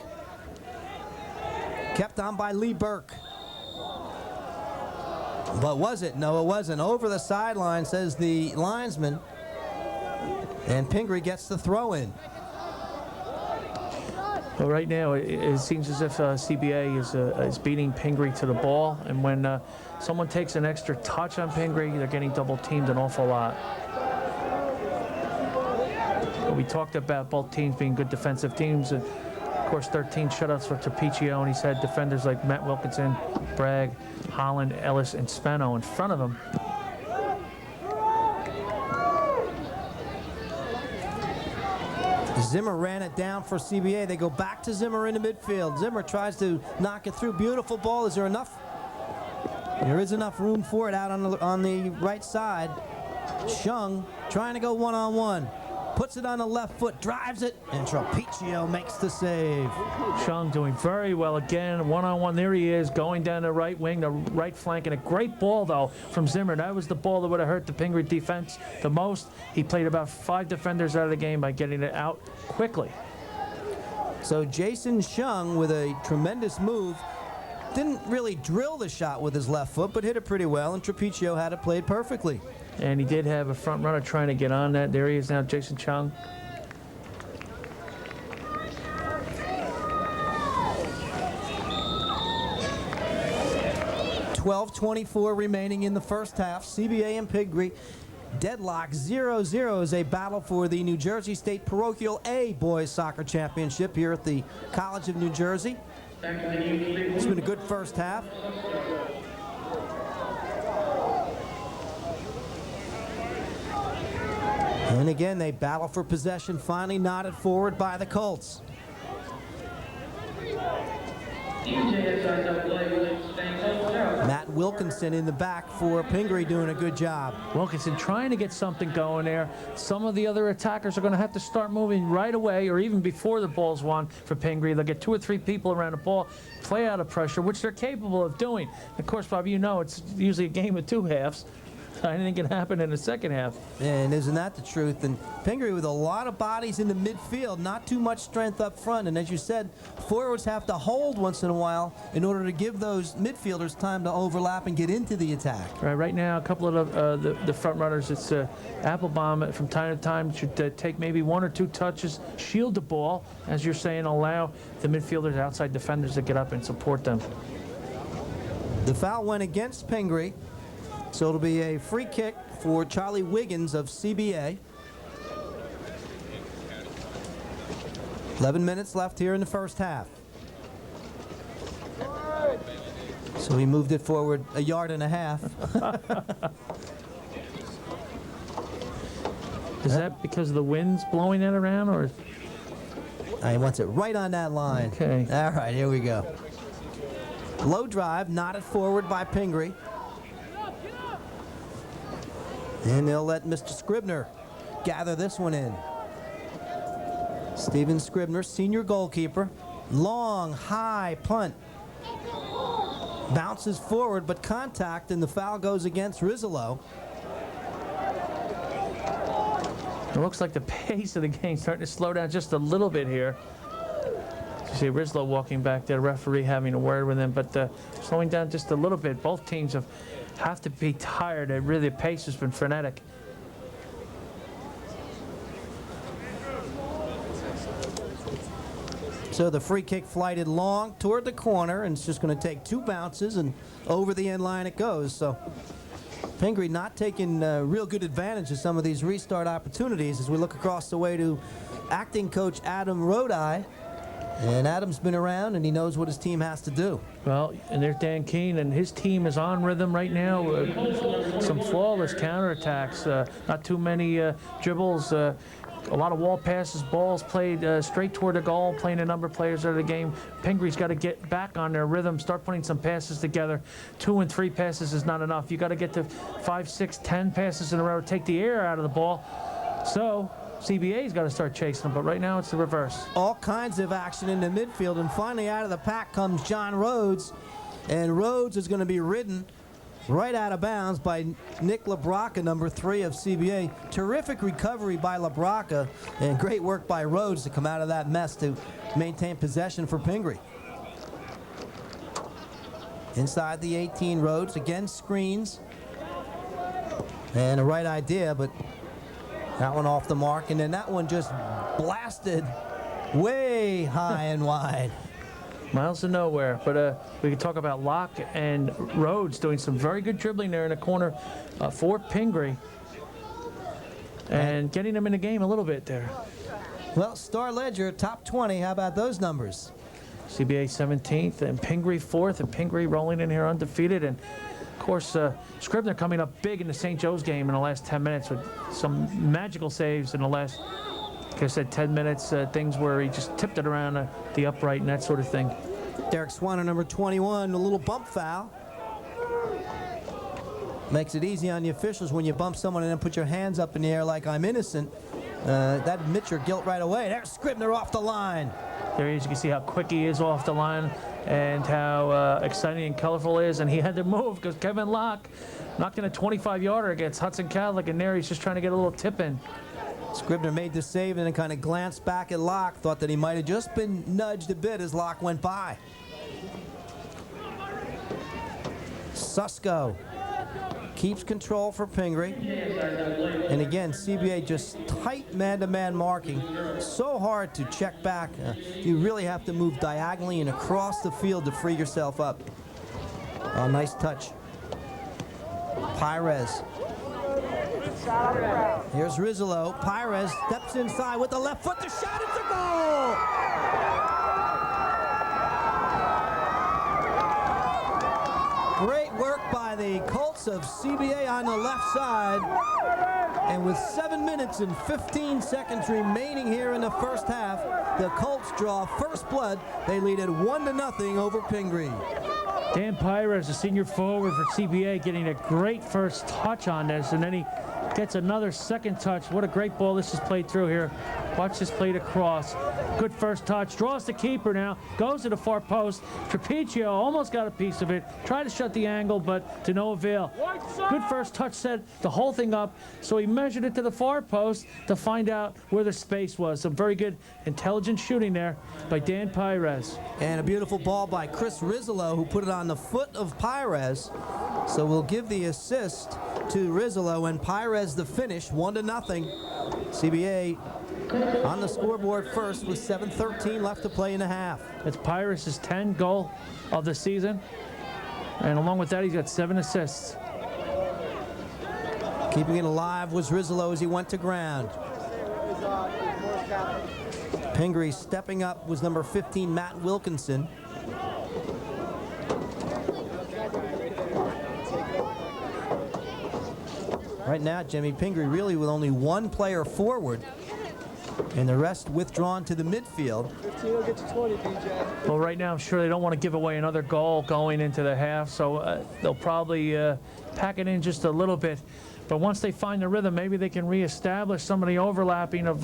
S1: Kept on by Lee Burke. But was it? No, it wasn't. Over the sideline, says the linesman. And Pingry gets the throw in.
S2: Well, right now, it seems as if CBA is beating Pingry to the ball. And when someone takes an extra touch on Pingry, they're getting double teamed an awful lot. We talked about both teams being good defensive teams. And of course, 13 shutouts for Trapiccio, and he's had defenders like Matt Wilkinson, Bragg, Holland, Ellis, and Spano in front of him.
S1: Zimmer ran it down for CBA. They go back to Zimmer in the midfield. Zimmer tries to knock it through. Beautiful ball. Is there enough? There is enough room for it out on the right side. Shung trying to go one-on-one. Puts it on the left foot, drives it, and Trapiccio makes the save.
S2: Shung doing very well again, one-on-one. There he is, going down the right wing, the right flank, and a great ball, though, from Zimmer. That was the ball that would have hurt the Pingry defense the most. He played about 5 defenders out of the game by getting it out quickly.
S1: So Jason Shung, with a tremendous move, didn't really drill the shot with his left foot, but hit it pretty well, and Trapiccio had it played perfectly.
S2: And he did have a front runner trying to get on that. There he is now, Jason Chung. .24 remaining in the first half. CBA and Pingry
S1: Deadlock 0-0 as a battle for the New Jersey State Parochial A Boys Soccer Championship here at the College of New Jersey. It's been a good first half. And again, they battle for possession, finally knotted forward by the Colts. Matt Wilkinson in the back for Pingry doing a good job.
S2: Wilkinson trying to get something going there. Some of the other attackers are going to have to start moving right away or even before the ball's won for Pingry. They'll get 2 or 3 people around the ball, play out of pressure, which they're capable of doing. Of course, Bob, you know it's usually a game of 2 halves. Anything can happen in the second half.
S1: And isn't that the truth? And Pingry with a lot of bodies in the midfield, not too much strength up front. And as you said, forwards have to hold once in a while in order to give those midfielders time to overlap and get into the attack.
S2: Right now, a couple of the front runners, it's Applebaum from time to time should take maybe 1 or 2 touches, shield the ball, as you're saying, allow the midfielders, outside defenders to get up and support them.
S1: The foul went against Pingry. So it'll be a free kick for Charlie Wiggins of CBA. 11 minutes left here in the first half. So he moved it forward 1.5 yards.
S2: Is that because of the wind's blowing it around, or?
S1: He wants it right on that line.
S2: Okay.
S1: All right, here we go. Low drive, knotted forward by Pingry. And they'll let Mr. Scribner gather this one in. Steven Scribner, senior goalkeeper. Long, high punt. Bounces forward, but contact, and the foul goes against Rizzolo.
S2: It looks like the pace of the game starting to slow down just a little bit here. You see Rizzolo walking back there, referee having a word with him, but slowing down just a little bit. Both teams have to be tired. Really, the pace has been frenetic.
S1: So the free kick flighted long toward the corner, and it's just going to take 2 bounces, and over the end line it goes. So Pingry not taking real good advantage of some of these restart opportunities as we look across the way to acting coach Adam Rodeye. And Adam's been around, and he knows what his team has to do.
S2: Well, and there's Dan Keene, and his team is on rhythm right now. Some flawless counterattacks, not too many dribbles, a lot of wall passes, balls played straight toward the goal, playing a number of players out of the game. Pingry's got to get back on their rhythm, start putting some passes together. 2 and 3 passes is not enough. You got to get to 5, 6, 10 passes in a row, take the air out of the ball. So CBA's got to start chasing them, but right now it's the reverse.
S1: All kinds of action in the midfield, and finally out of the pack comes John Rhodes, and Rhodes is going to be ridden right out of bounds by Nick LaBraca, number 3 of CBA. Terrific recovery by LaBraca, and great work by Rhodes to come out of that mess to maintain possession for Pingry. Inside the 18, Rhodes again screens, and a right idea, but that one off the mark, and then that one just blasted way high and wide.
S2: Miles of nowhere, but we can talk about Locke and Rhodes doing some very good dribbling there in the corner for Pingry, and getting them in the game a little bit there.
S1: Well, Star Ledger, top 20, how about those numbers?
S2: CBA 17th and Pingry 4th, and Pingry rolling in here undefeated. And of course, Scribner coming up big in the St. Joe's game in the last 10 minutes with some magical saves in the last, like I said, 10 minutes, things where he just tipped it around the upright and that sort of thing.
S1: Derek Swanner, number 21, a little bump foul. Makes it easy on the officials when you bump someone and then put your hands up in the air like I'm innocent. That admits your guilt right away. There's Scribner off the line.
S2: There he is. You can see how quick he is off the line and how exciting and colorful it is. And he had to move because Kevin Locke knocked in a 25-yarder against Hudson Catholic, and there he's just trying to get a little tip in.
S1: Scribner made the save and then kind of glanced back at Locke, thought that he might have just been nudged a bit as Locke went by. Susko keeps control for Pingry. And again, CBA just tight man-to-man marking. So hard to check back. You really have to move diagonally and across the field to free yourself up. Oh, nice touch. Pires Here's Rizzolo. Pires steps inside with the left foot. The shot, it's a goal! Great work by the Colts of CBA on the left side. And with 7 minutes and 15 seconds remaining here in the first half, the Colts draw first blood. They lead it 1-0 over Pingry.
S2: Dan Pires, a senior forward for CBA, getting a great first touch on this, and then he gets another second touch. What a great ball this is played through here. Watch this played across. Good first touch. Draws the keeper now. Goes to the far post. Trapiccio almost got a piece of it. Tried to shut the angle, but to no avail. Good first touch, set the whole thing up. So he measured it to the far post to find out where the space was. Some very good, intelligent shooting there by Dan Pires.
S1: And a beautiful ball by Chris Rizzolo, who put it on the foot of Pires. So we'll give the assist to Rizzolo, and Pires the finish, 1-0. CBA on the scoreboard first with 7:13 left to play in the half.
S2: It's Pires' 10th goal of the season. And along with that, he's got 7 assists.
S1: Keeping it alive was Rizzolo as he went to ground. Pingry stepping up was number 15, Matt Wilkinson. Right now, Jimmy, Pingry really with only one player forward and the rest withdrawn to the midfield.
S4: 15 will get you 20, PJ.
S2: Well, right now, I'm sure they don't want to give away another goal going into the half, so they'll probably pack it in just a little bit. But once they find the rhythm, maybe they can reestablish some of the overlapping of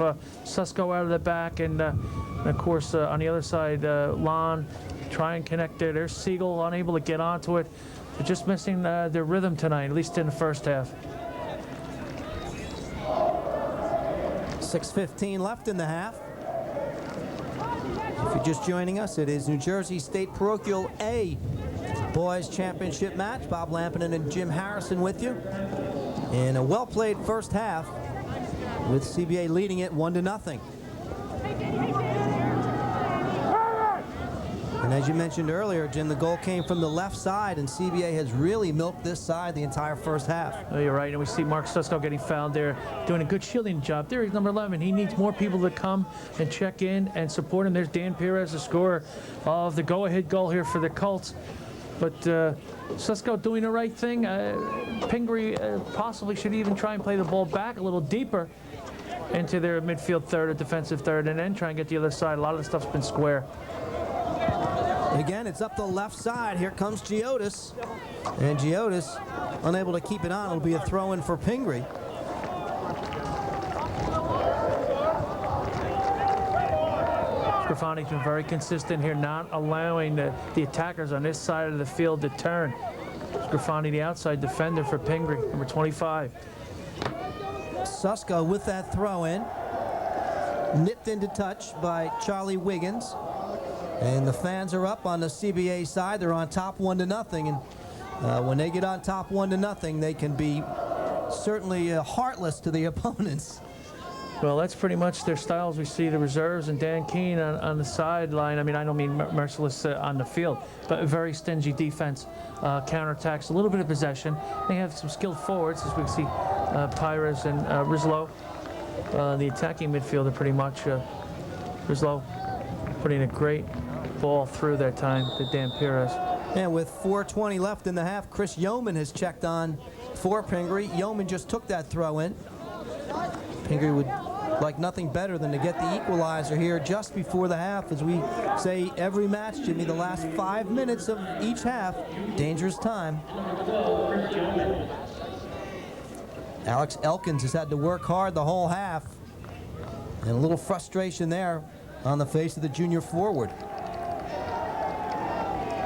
S2: Susko out of the back, and of course, on the other side, Lon try and connect there. There's Siegel unable to get onto it. They're just missing their rhythm tonight, at least in the first half.
S1: 6:15 left in the half. If you're just joining us, it is New Jersey State Parochial A Boys Championship match. Bob Lampinen and Jim Harrison with you. In a well-played first half with CBA leading it 1-0. And as you mentioned earlier, Jim, the goal came from the left side, and CBA has really milked this side the entire first half.
S2: Oh, you're right, and we see Mark Susko getting fouled there, doing a good shielding job. There he's number 11. He needs more people to come and check in and support him. There's Dan Pires, the scorer of the go-ahead goal here for the Colts. But Susko doing the right thing. Pingry possibly should even try and play the ball back a little deeper into their midfield third or defensive third, and then try and get the other side. A lot of the stuff's been square.
S1: Again, it's up the left side. Here comes Giotis. And Giotis, unable to keep it on. It'll be a throw-in for Pingry.
S2: Grafani's been very consistent here, not allowing the attackers on this side of the field to turn. Grafani, the outside defender for Pingry, number 25.
S1: Susko with that throw-in. Nipped into touch by Charlie Wiggins. And the fans are up on the CBA side. They're on top 1-0. And when they get on top 1-0, they can be certainly heartless to the opponents.
S2: Well, that's pretty much their styles. We see the reserves and Dan Keene on the sideline. I mean, I don't mean merciless on the field, but a very stingy defense, counterattacks, a little bit of possession. They have some skilled forwards, as we see Pires and Rizzolo. The attacking midfielder pretty much. Rizzolo putting a great ball through that time to Dan Pires.
S1: And with 4:20 left in the half, Chris Yeoman has checked on for Pingry. Yeoman just took that throw in. Pingry would like nothing better than to get the equalizer here just before the half. As we say every match, Jimmy, the last 5 minutes of each half, dangerous time. Alex Elkins has had to work hard the whole half. And a little frustration there on the face of the junior forward.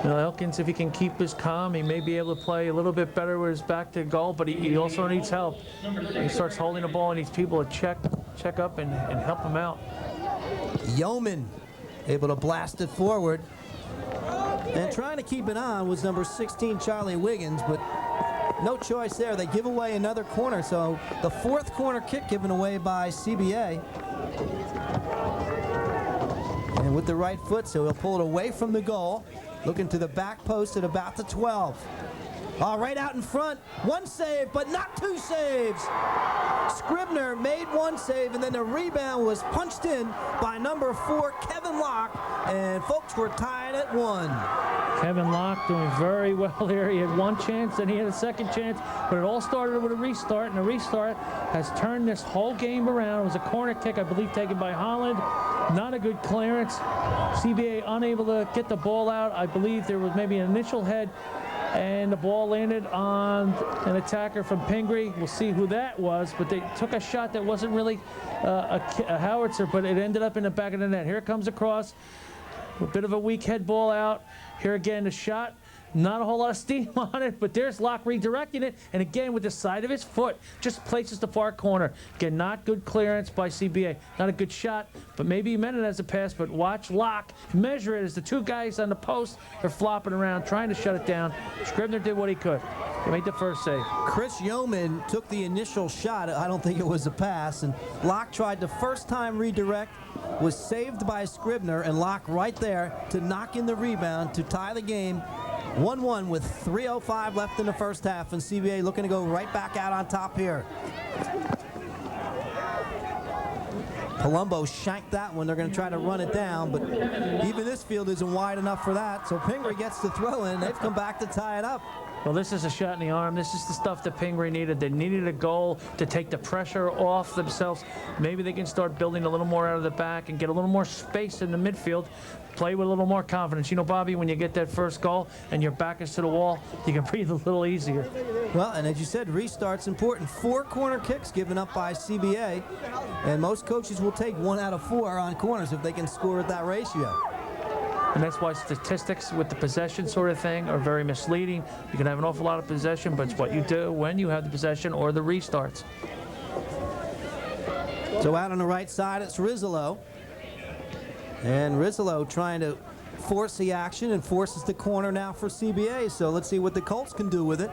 S2: Well, Elkins, if he can keep his calm, he may be able to play a little bit better with his back to goal, but he also needs help. He starts holding the ball and needs people to check up and help him out.
S1: Yeoman able to blast it forward. And trying to keep it on was number 16, Charlie Wiggins, but no choice there. They give away another corner, so the fourth corner kick given away by CBA. And with the right foot, so he'll pull it away from the goal. Looking to the back post at about the 12. Right out in front. One save, but not two saves. Scribner made one save, and then the rebound was punched in by number 4, Kevin Locke, and folks were tied at 1.
S2: Kevin Locke doing very well here. He had one chance, then he had a second chance, but it all started with a restart, and the restart has turned this whole game around. It was a corner kick, I believe, taken by Holland. Not a good clearance. CBA unable to get the ball out. I believe there was maybe an initial head, and the ball landed on an attacker from Pingry. We'll see who that was, but they took a shot that wasn't really a howitzer, but it ended up in the back of the net. Here comes across. A bit of a weak head ball out. Here again, the shot. Not a whole lot of steam on it, but there's Locke redirecting it, and again with the side of his foot, just places the far corner. Again, not good clearance by CBA. Not a good shot, but maybe he meant it as a pass, but watch Locke measure it as the two guys on the post are flopping around, trying to shut it down. Scribner did what he could. He made the first save.
S1: Chris Yeoman took the initial shot. I don't think it was a pass, and Locke tried the first time redirect, was saved by Scribner, and Locke right there to knock in the rebound to tie the game 1-1 with 3:05 left in the first half, and CBA looking to go right back out on top here. Palumbo shanked that one. They're going to try to run it down, but even this field isn't wide enough for that, so Pingry gets the throw in. They've come back to tie it up.
S2: Well, this is a shot in the arm. This is the stuff that Pingry needed. They needed a goal to take the pressure off themselves. Maybe they can start building a little more out of the back and get a little more space in the midfield. Play with a little more confidence. You know, Bobby, when you get that first goal and your back is to the wall, you can breathe a little easier.
S1: Well, and as you said, restart's important. 4 corner kicks given up by CBA, and most coaches will take 1 out of 4 on corners if they can score at that ratio.
S2: And that's why statistics with the possession sort of thing are very misleading. You can have an awful lot of possession, but it's what you do when you have the possession or the restarts.
S1: So out on the right side, it's Rizzolo. And Rizzolo trying to force the action and forces the corner now for CBA. So let's see what the Colts can do with it.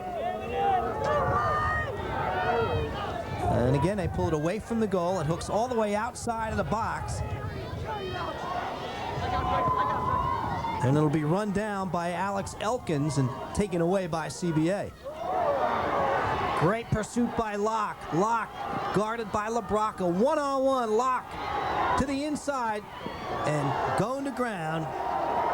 S1: And again, they pull it away from the goal. It hooks all the way outside of the box. And it'll be run down by Alex Elkins and taken away by CBA. Great pursuit by Locke. Locke guarded by LaBrocca. One-on-one, Locke to the inside and going to ground.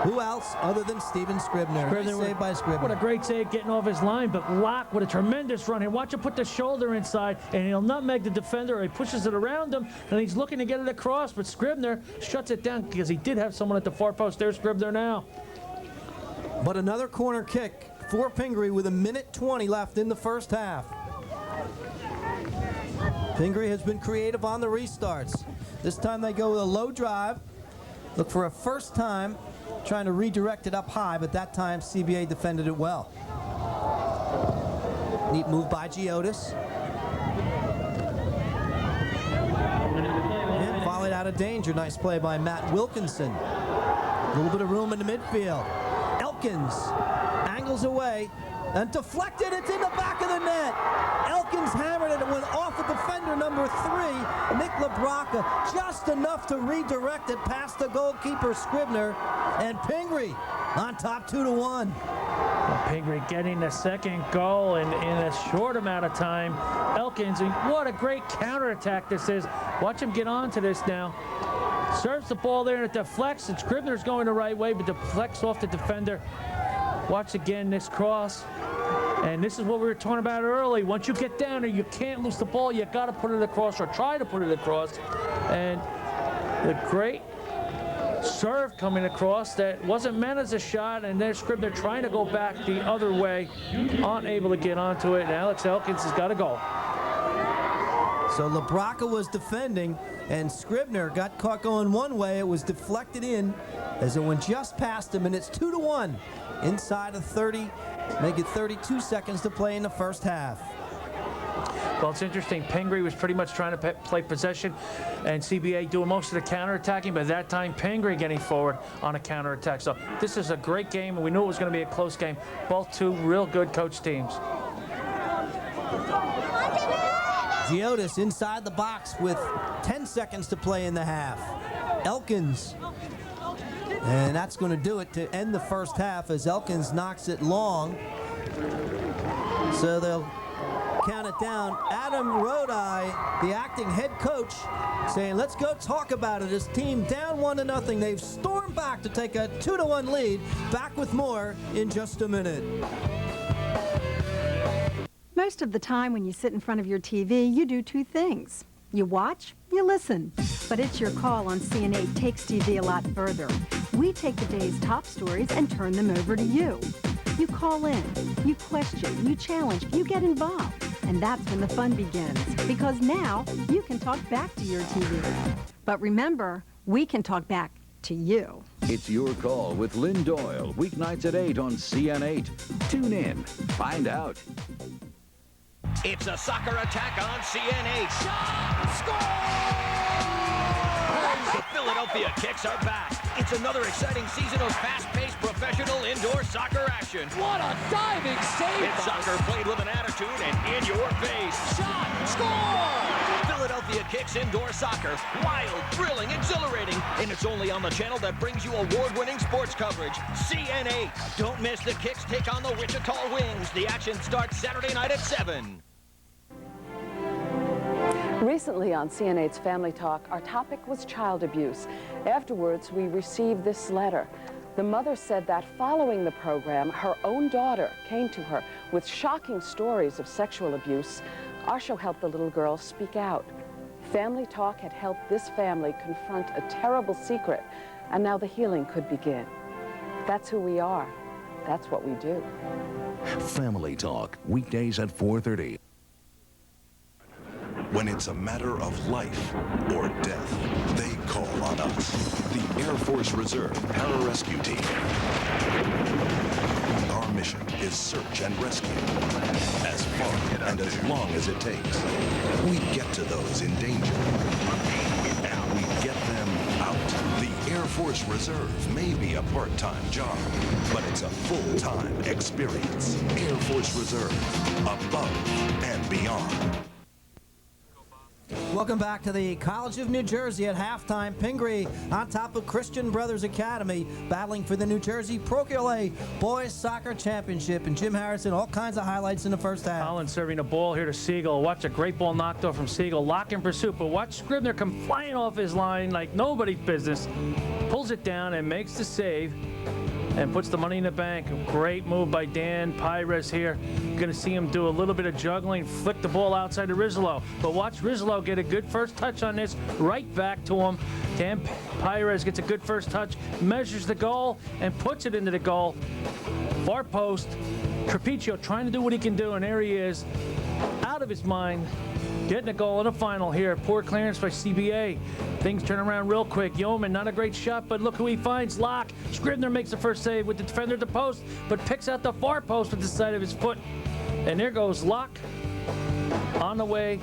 S1: Who else other than Steven Scribner? Saved by Scribner.
S2: What a great save getting off his line, but Locke with a tremendous run here. Watch him put the shoulder inside, and he'll nutmeg the defender, or he pushes it around him, and he's looking to get it across, but Scribner shuts it down because he did have someone at the far post. There's Scribner now.
S1: But another corner kick for Pingry with 1:20 left in the first half. Pingry has been creative on the restarts. This time they go with a low drive. Look for a first time, trying to redirect it up high, but that time CBA defended it well. Neat move by Giotis. And volleyed out of danger. Nice play by Matt Wilkinson. A little bit of room in the midfield. Elkins angles away and deflected. It's in the back of the net. Elkins hammered it. It went off of defender number 3, Nick LaBrocca. Just enough to redirect it past the goalkeeper Scribner, and Pingry on top 2-1.
S2: Well, Pingry getting the second goal in a short amount of time. Elkins, what a great counterattack this is. Watch him get onto this now. Serves the ball there and it deflects, and Scribner's going the right way, but deflects off the defender. Watch again this cross. And this is what we were talking about early. Once you get down there, you can't lose the ball. You got to put it across or try to put it across. And the great serve coming across that wasn't meant as a shot, and there's Scribner trying to go back the other way, unable to get onto it, and Alex Elkins has got a goal.
S1: So LaBrocca was defending, and Scribner got caught going one way. It was deflected in as it went just past him, and it's 2-1 inside of 30. Make it 32 seconds to play in the first half.
S2: Well, it's interesting. Pingry was pretty much trying to play possession, and CBA doing most of the counterattacking, but at that time, Pingry getting forward on a counterattack. So this is a great game, and we knew it was going to be a close game. Both two real good coach teams.
S1: Giotis inside the box with 10 seconds to play in the half. Elkins. And that's going to do it to end the first half as Elkins knocks it long. So they'll count it down. Adam Rodai, the acting head coach, saying, let's go talk about it. His team down 1-0. They've stormed back to take a 2-1 lead. Back with more in just a minute.
S5: Most of the time when you sit in front of your TV, you do two things. You watch, you listen. But It's Your Call on CN8 takes TV a lot further. We take the day's top stories and turn them over to you. You call in, you question, you challenge, you get involved. And that's when the fun begins, because now you can talk back to your TV. But remember, we can talk back to you.
S6: It's Your Call with Lynn Doyle, weeknights at 8 on CN8. Tune in. Find out.
S7: It's a soccer attack on CN8. Shot! Score! The Philadelphia Kicks are back. It's another exciting season of fast-paced professional indoor soccer action.
S8: What a diving save!
S7: It's soccer played with an attitude and in your face.
S8: Shot! Score!
S7: Philadelphia Kicks indoor soccer. Wild, thrilling, exhilarating. And it's only on the channel that brings you award-winning sports coverage. CN8. Don't miss the Kicks take on the Wichita Wings. The action starts Saturday night at 7.
S9: Recently on CN8's Family Talk, our topic was child abuse. Afterwards, we received this letter. The mother said that following the program, her own daughter came to her with shocking stories of sexual abuse. Our show helped the little girl speak out. Family Talk had helped this family confront a terrible secret, and now the healing could begin. That's who we are. That's what we do.
S10: Family Talk, weekdays at 4:30. When it's a matter of life or death, they call on us. The Air Force Reserve Pararescue Team. Our mission is search and rescue. As far and as long as it takes. We get to those in danger. And we get them out. The Air Force Reserve may be a part-time job, but it's a full-time experience. Air Force Reserve, above and beyond.
S1: Welcome back to the College of New Jersey at halftime. Pingry on top of Christian Brothers Academy, battling for the New Jersey Procure Boys Soccer Championship. And Jim Harrison, all kinds of highlights in the first half.
S2: Holland serving a ball here to Siegel. Watch a great ball knocked off from Siegel. Lock in pursuit, but watch Scribner come flying off his line like nobody's business. Pulls it down and makes the save and puts the money in the bank. Great move by Dan Pires here. Going to see him do a little bit of juggling, flick the ball outside to Rizzo. But watch Rizzo get a good first touch on this, right back to him. Dan Pires gets a good first touch, measures the goal, and puts it into the goal. Far post. Trapiccio trying to do what he can do, and there he is, out of his mind. Getting a goal in the final here. Poor clearance by CBA. Things turn around real quick. Yeoman, not a great shot, but look who he finds. Locke. Scribner makes the first save with the defender at the post, but picks out the far post with the side of his foot. And there goes Locke on the way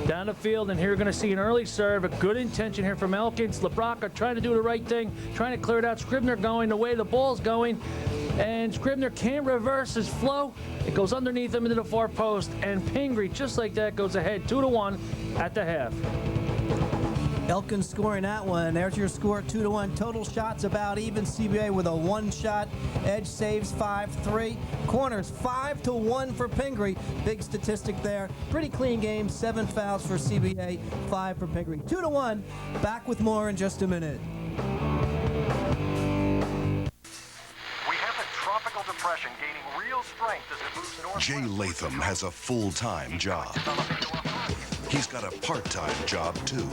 S2: down the field. And here we're going to see an early serve. A good intention here from Elkins. LaBrocca trying to do the right thing, trying to clear it out. Scribner going the way the ball's going. And Scribner can't reverse his flow. It goes underneath him into the far post. And Pingry, just like that, goes ahead 2-1 at the half.
S1: Elkins scoring that one. There's your score, 2-1. Total shots about even. CBA with a one-shot edge, saves 5-3. Corners 5-1 for Pingry. Big statistic there. Pretty clean game. 7 fouls for CBA, 5 for Pingry. 2-1. Back with more in just a minute.
S11: Depression gaining real strength as it moves north.
S10: Jay Latham has a full-time job. He's got a part-time job too.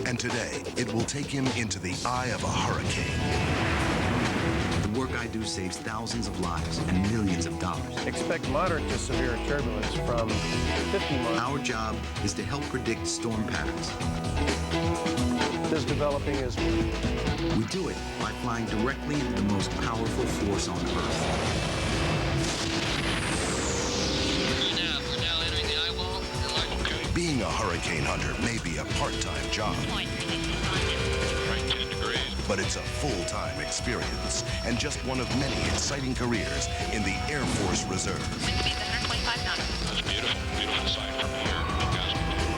S10: And today, it will take him into the eye of a hurricane.
S12: The work I do saves thousands of lives and millions of dollars.
S4: Expect moderate to severe turbulence from 50 miles.
S12: Our job is to help predict storm patterns.
S4: Is developing as
S12: we do it by flying directly into the most powerful force on Earth.
S13: We're now entering the eye wall.
S10: Being a hurricane hunter may be a part-time job, but it's a full-time experience and just one of many exciting careers in the Air Force Reserve.
S13: That's beautiful. Beautiful sight from here.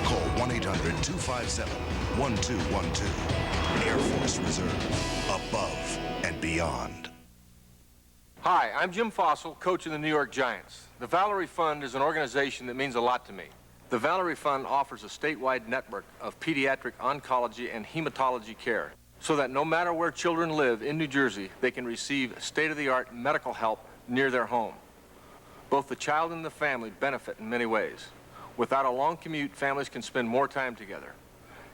S10: Call 1-800-257-1212. Air Force Reserve, above and beyond.
S14: Hi, I'm Jim Fossil, coach of the New York Giants. The Valerie Fund is an organization that means a lot to me. The Valerie Fund offers a statewide network of pediatric oncology and hematology care so that no matter where children live in New Jersey, they can receive state-of-the-art medical help near their home. Both the child and the family benefit in many ways. Without a long commute, families can spend more time together.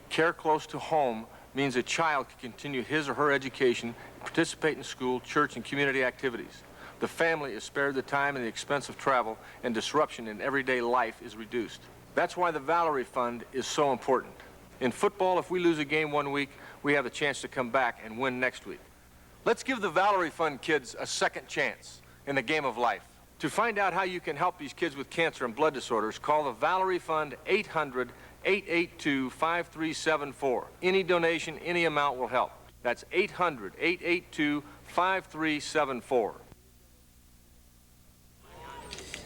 S14: Care close to home means a child can continue his or her education, participate in school, church, and community activities. The family is spared the time and the expense of travel, and disruption in everyday life is reduced. That's why the Valerie Fund is so important. In football, if we lose a game one week, we have a chance to come back and win next week. Let's give the Valerie Fund kids a second chance in the game of life. To find out how you can help these kids with cancer and blood disorders, call the Valerie Fund 800-882-5374. Any donation, any amount will help. That's 800-882-5374.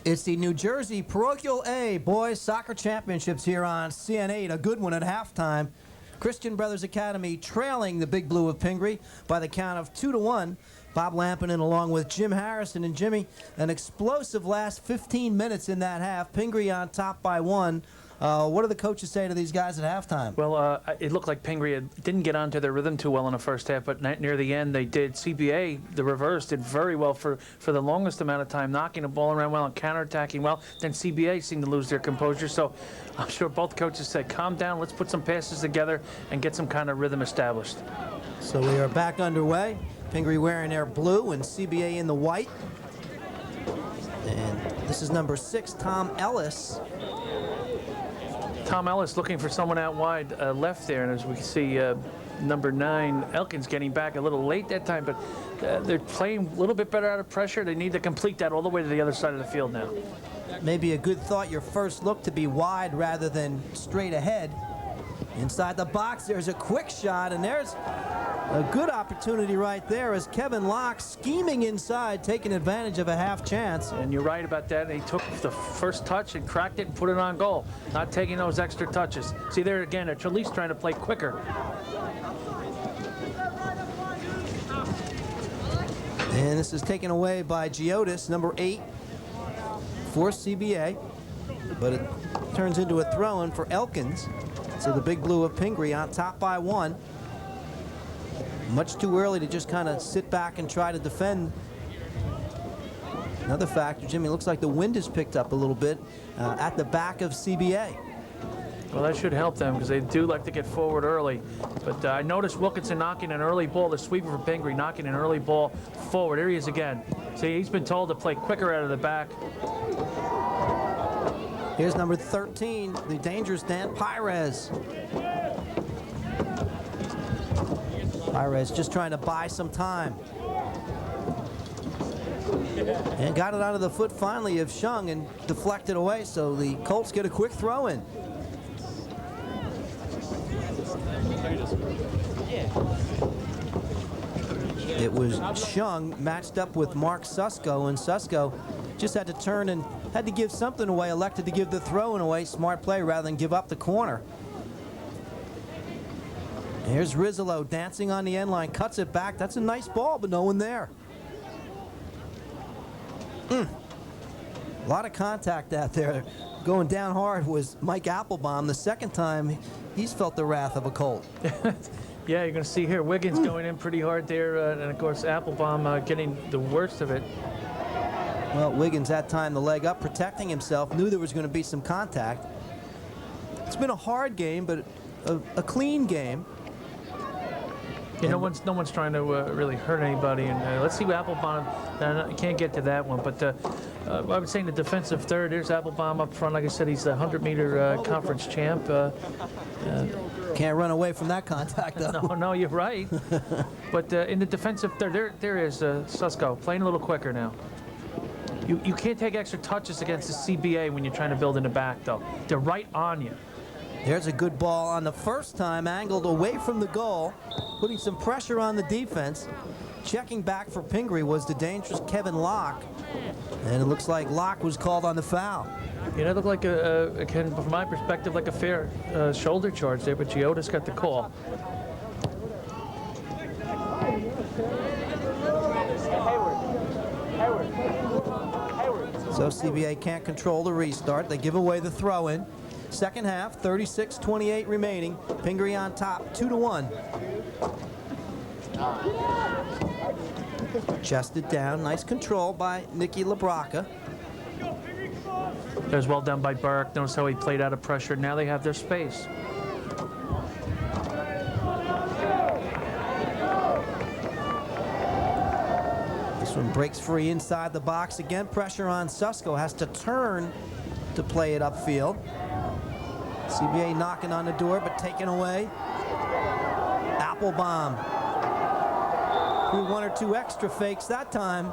S1: It's the New Jersey Parochial A Boys Soccer Championships here on CN8. A good one at halftime. Christian Brothers Academy trailing the Big Blue of Pingry by the count of 2-1. Bob Lampinen along with Jim Harrison. And Jimmy, an explosive last 15 minutes in that half. Pingry on top by 1. What do the coaches say to these guys at halftime?
S2: Well, it looked like Pingry didn't get onto their rhythm too well in the first half, but near the end they did. CBA, the reverse, did very well for the longest amount of time, knocking the ball around well and counterattacking well. Then CBA seemed to lose their composure, so I'm sure both coaches said, calm down, let's put some passes together and get some kind of rhythm established.
S1: So we are back underway. Pingry wearing their blue and CBA in the white. And this is number 6, Tom Ellis.
S2: Tom Ellis looking for someone out wide left there, and as we can see, number 9, Elkins, getting back a little late that time, but they're playing a little bit better out of pressure. They need to complete that all the way to the other side of the field now.
S1: Maybe a good thought, your first look to be wide rather than straight ahead. Inside the box, there's a quick shot, and there's a good opportunity right there as Kevin Locke scheming inside, taking advantage of a half chance.
S2: And you're right about that. He took the first touch and cracked it and put it on goal, not taking those extra touches. See there again, they're at least trying to play quicker.
S1: And this is taken away by Giotis, number 8, for CBA. But it turns into a throw-in for Elkins. So the Big Blue of Pingry on top by 1. Much too early to just kind of sit back and try to defend. Another factor, Jimmy, looks like the wind has picked up a little bit at the back of CBA.
S2: Well, that should help them because they do like to get forward early. But I noticed Wilkinson knocking an early ball, the sweeper for Pingry knocking an early ball forward. Here he is again. See, he's been told to play quicker out of the back.
S1: Here's number 13, the dangerous Dan Pires. Pires just trying to buy some time. And got it out of the foot finally of Shung and deflected away, so the Colts get a quick throw in. It was Shung matched up with Mark Susko, and Susko just had to turn and had to give something away, elected to give the throw in away. Smart play rather than give up the corner. Here's Rizzolo dancing on the end line, cuts it back. That's a nice ball, but no one there. A lot of contact out there. Going down hard was Mike Applebaum. The second time, he's felt the wrath of a Colt.
S2: Yeah, you're going to see here Wiggins going in pretty hard there, and of course Applebaum getting the worst of it.
S1: Well, Wiggins that time the leg up, protecting himself, knew there was going to be some contact. It's been a hard game, but a clean game.
S2: Yeah, no one's trying to really hurt anybody, and let's see what Applebaum. You can't get to that one, but I would say in the defensive third, there's Applebaum up front. Like I said, he's the 100-meter conference champ.
S1: Can't run away from that contact, though.
S2: No, you're right. But in the defensive third, there is Susko playing a little quicker now. You can't take extra touches against the CBA when you're trying to build in the back, though. They're right on you.
S1: There's a good ball on the first time, angled away from the goal, putting some pressure on the defense. Checking back for Pingry was the dangerous Kevin Locke. And it looks like Locke was called on the foul.
S2: You know, it looked like, again, from my perspective, like a fair shoulder charge there, but Giotis got the call.
S1: So CBA can't control the restart. They give away the throw-in. Second half, 36-28 remaining. Pingry on top, 2-1. Chested down, nice control by Nicky LaBrocca.
S2: That was well done by Burke. Notice how he played out of pressure. Now they have their space.
S1: This one breaks free inside the box. Again, pressure on Susko. Has to turn to play it upfield. CBA knocking on the door, but taken away. Applebaum. Threw one or two extra fakes that time.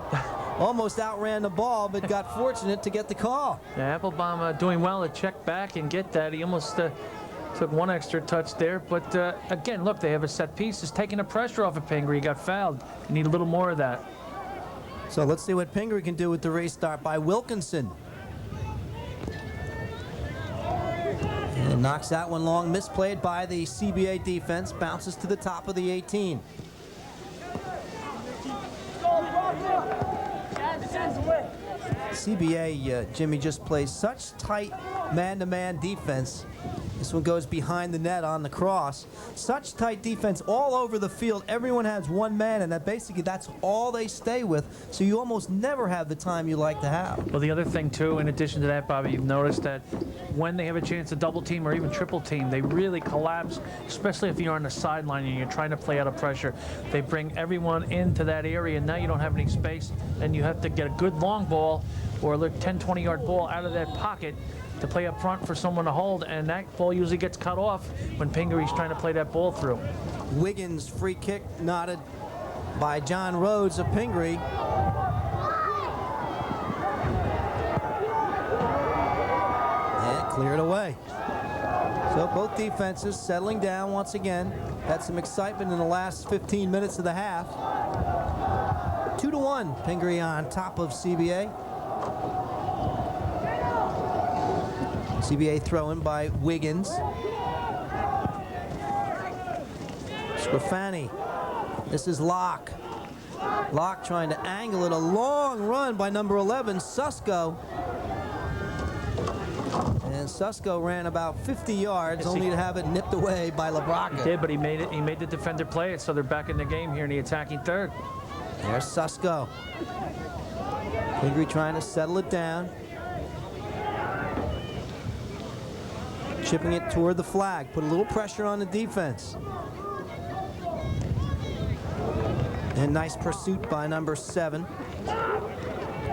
S1: Almost outran the ball, but got fortunate to get the call.
S2: Yeah, Applebaum doing well to check back and get that. He almost took one extra touch there. But again, look, they have a set piece. It's taking the pressure off of Pingry. He got fouled. You need a little more of that.
S1: So let's see what Pingry can do with the restart by Wilkinson. And knocks that one long, misplayed by the CBA defense, bounces to the top of the 18. CBA, Jimmy, just plays such tight man-to-man defense. This one goes behind the net on the cross. Such tight defense all over the field. Everyone has one man, and basically that's all they stay with. So you almost never have the time you like to have.
S2: Well, the other thing, too, in addition to that, Bobby, you've noticed that when they have a chance to double team or even triple team, they really collapse, especially if you're on the sideline and you're trying to play out of pressure. They bring everyone into that area, and now you don't have any space, and you have to get a good long ball or a 10, 20-yard ball out of that pocket to play up front for someone to hold, and that ball usually gets cut off when Pingry's trying to play that ball through.
S1: Wiggins free kick knotted by John Rhodes of Pingry. And cleared away. So both defenses settling down once again. Had some excitement in the last 15 minutes of the half. 2-1, Pingry on top of CBA. CBA throw-in by Wiggins. Scrofani. This is Locke. Locke trying to angle it. A long run by number 11, Susko. And Susko ran about 50 yards, only to have it nipped away by LaBrocca.
S2: He did, but he made it. He made the defender play it, so they're back in the game here in the attacking third.
S1: There's Susko. Pingry trying to settle it down. Chipping it toward the flag. Put a little pressure on the defense. And nice pursuit by number 7,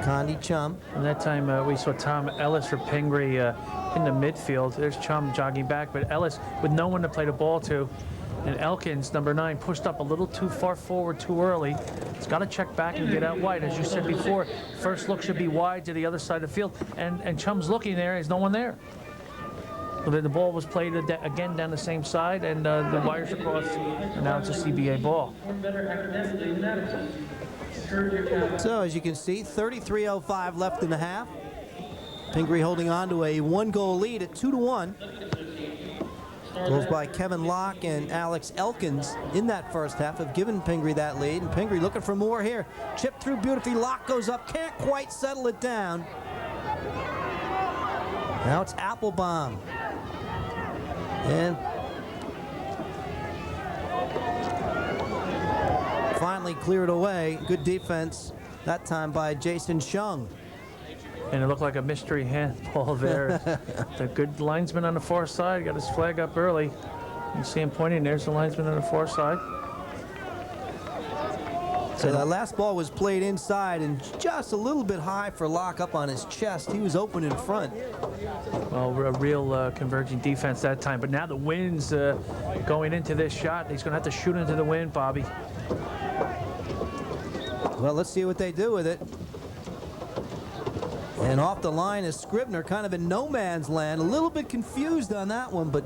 S1: Condi Chum.
S2: And that time we saw Tom Ellis for Pingry in the midfield. There's Chum jogging back, but Ellis with no one to play the ball to. And Elkins, number 9, pushed up a little too far forward too early. He's got to check back and get out wide. As you said before, first look should be wide to the other side of the field. And Chum's looking there. There's no one there. The ball was played again down the same side, and the wires across, and now it's a CBA ball.
S1: So as you can see, 33:05 left in the half. Pingry holding on to a 1-goal lead at 2-1. Goals by Kevin Locke and Alex Elkins in that first half have given Pingry that lead, and Pingry looking for more here. Chip through beautifully. Locke goes up, can't quite settle it down. Now it's Applebaum. And finally cleared away. Good defense that time by Jason Shung.
S2: And it looked like a mystery handball there. The good linesman on the far side got his flag up early. You see him pointing. There's the linesman on the far side.
S1: So that last ball was played inside and just a little bit high for Locke up on his chest. He was open in front.
S2: Well, a real converging defense that time. But now the wind's going into this shot. He's going to have to shoot into the wind, Bobby.
S1: Well, let's see what they do with it. And off the line is Scribner, kind of in no man's land. A little bit confused on that one, but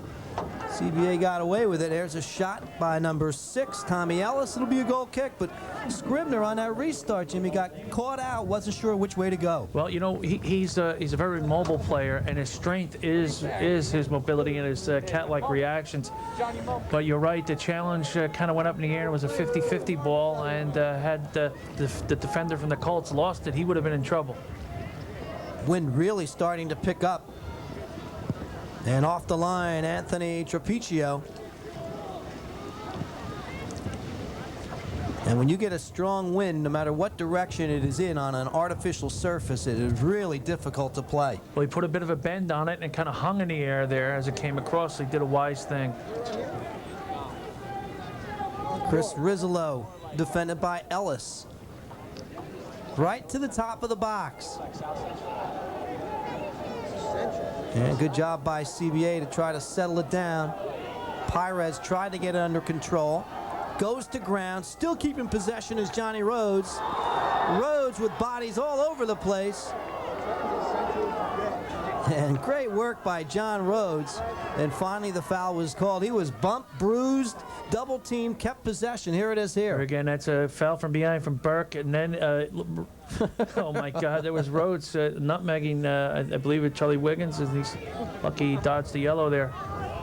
S1: CBA got away with it. There's a shot by number 6, Tommy Ellis. It'll be a goal kick, but Scribner on that restart, Jimmy, got caught out. Wasn't sure which way to go.
S2: Well, you know, he's a very mobile player, and his strength is his mobility and his cat-like reactions. But you're right, the challenge kind of went up in the air. It was a 50-50 ball, and had the defender from the Colts lost it, he would have been in trouble.
S1: Wind really starting to pick up. And off the line, Anthony Trapiccio. And when you get a strong wind, no matter what direction it is in on an artificial surface, it is really difficult to play.
S2: Well, he put a bit of a bend on it and it kind of hung in the air there as it came across. So he did a wise thing.
S1: Chris Rizzolo, defended by Ellis. Right to the top of the box. And good job by CBA to try to settle it down. Pires tried to get it under control. Goes to ground, still keeping possession is Johnny Rhodes. Rhodes with bodies all over the place. And great work by John Rhodes. And finally the foul was called. He was bumped, bruised, double team, kept possession. Here it is here.
S2: Again, that's a foul from behind from Burke. And then, oh my God, there was Rhodes nutmegging, I believe it's Charlie Wiggins. And he's lucky he dodged the yellow there.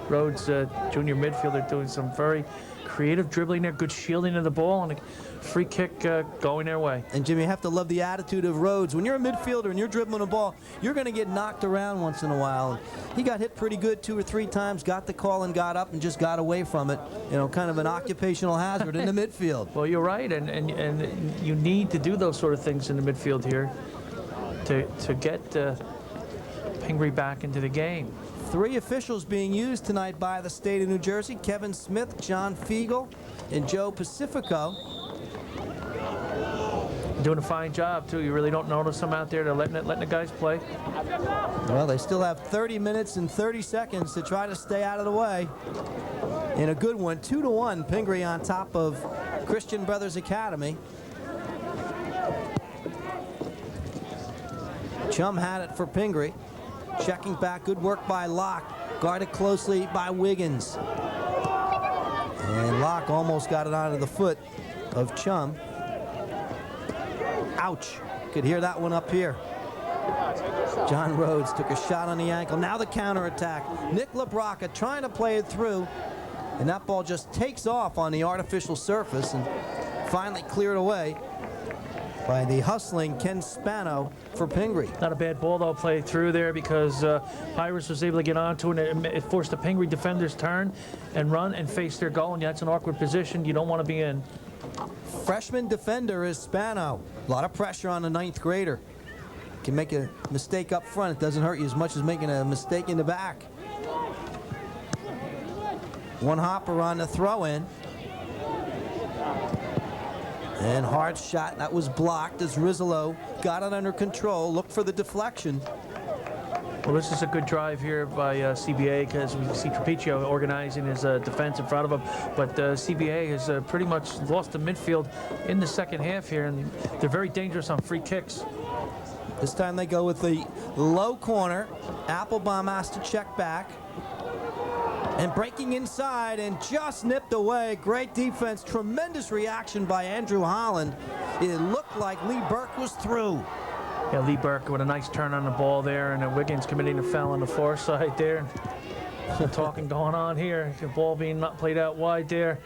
S2: Rhodes, junior midfielder, doing some very creative dribbling there, good shielding of the ball, and a free kick going their way.
S1: And Jimmy, you have to love the attitude of Rhodes. When you're a midfielder and you're dribbling a ball, you're going to get knocked around once in a while. And he got hit pretty good 2 or 3 times, got the call and got up and just got away from it. You know, kind of an occupational hazard in the midfield.
S2: Well, you're right, and you need to do those sort of things in the midfield here to get Pingry back into the game.
S1: 3 officials being used tonight by the state of New Jersey: Kevin Smith, John Fiegel, and Joe Pacifico.
S2: Doing a fine job, too. You really don't notice them out there. They're letting the guys play.
S1: Well, they still have 30 minutes and 30 seconds to try to stay out of the way. In a good one, 2-1, Pingry on top of Christian Brothers Academy. Chum had it for Pingry. Checking back, good work by Locke. Guarded closely by Wiggins. And Locke almost got it onto the foot of Chum. Ouch. Could hear that one up here. John Rhodes took a shot on the ankle. Now the counterattack. Nick LaBrocca trying to play it through. And that ball just takes off on the artificial surface and finally cleared away by the hustling Ken Spano for Pingry.
S2: Not a bad ball, though, played through there because Pires was able to get onto it, and it forced the Pingry defenders turn and run and face their goal, and that's an awkward position you don't want to be in.
S1: Freshman defender is Spano. A lot of pressure on the 9th grader. Can make a mistake up front. It doesn't hurt you as much as making a mistake in the back. One hopper on the throw-in. And hard shot, that was blocked as Rizzolo got it under control, looked for the deflection.
S2: Well, this is a good drive here by CBA because we see Trapiccio organizing his defense in front of him. But CBA has pretty much lost the midfield in the second half here, and they're very dangerous on free kicks.
S1: This time they go with the low corner. Applebaum has to check back. And breaking inside and just nipped away. Great defense. Tremendous reaction by Andrew Holland. It looked like Lee Burke was through.
S2: Yeah, Lee Burke with a nice turn on the ball there, and Wiggins committing a foul on the far side there. Some talking going on here. The ball being not played out wide there.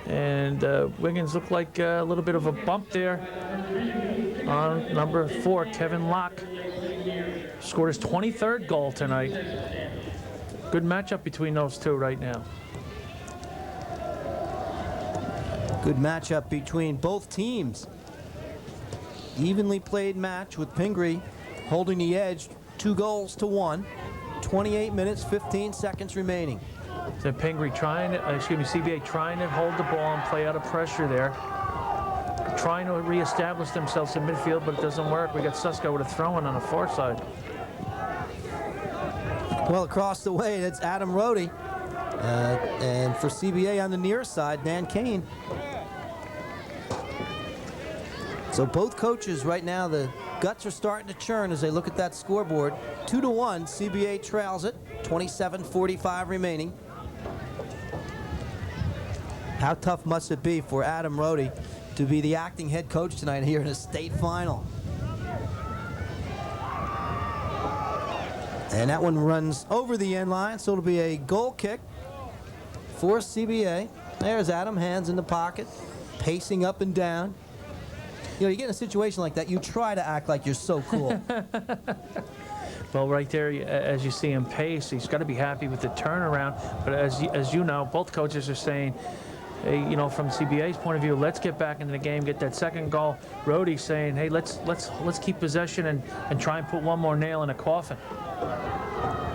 S2: And Wiggins looked like a little bit of a bump there on number 4, Kevin Locke. Scored his 23rd goal tonight. Good matchup between those two right now.
S1: Good matchup between both teams. Evenly played match with Pingry holding the edge 2-1. 28 minutes, 15 seconds remaining.
S2: So Pingry trying to, CBA trying to hold the ball and play out of pressure there. Trying to reestablish themselves in midfield, but it doesn't work. We got Susko with a throw-in on the far side.
S1: Well, across the way, that's Adam Rohde. And for CBA on the near side, Dan Kane. So both coaches right now, the guts are starting to churn as they look at that scoreboard. 2-1, CBA trails it, 27:45 remaining. How tough must it be for Adam Rohde to be the acting head coach tonight here in a state final? And that one runs over the end line, so it'll be a goal kick for CBA. There's Adam, hands in the pocket, pacing up and down. You know, you get in a situation like that, you try to act like you're so cool.
S2: Well, right there, as you see him pace, he's got to be happy with the turnaround. But as you know, both coaches are saying, hey, you know, from CBA's point of view, let's get back into the game, get that second goal. Rohde's saying, hey, let's keep possession and try and put one more nail in a coffin.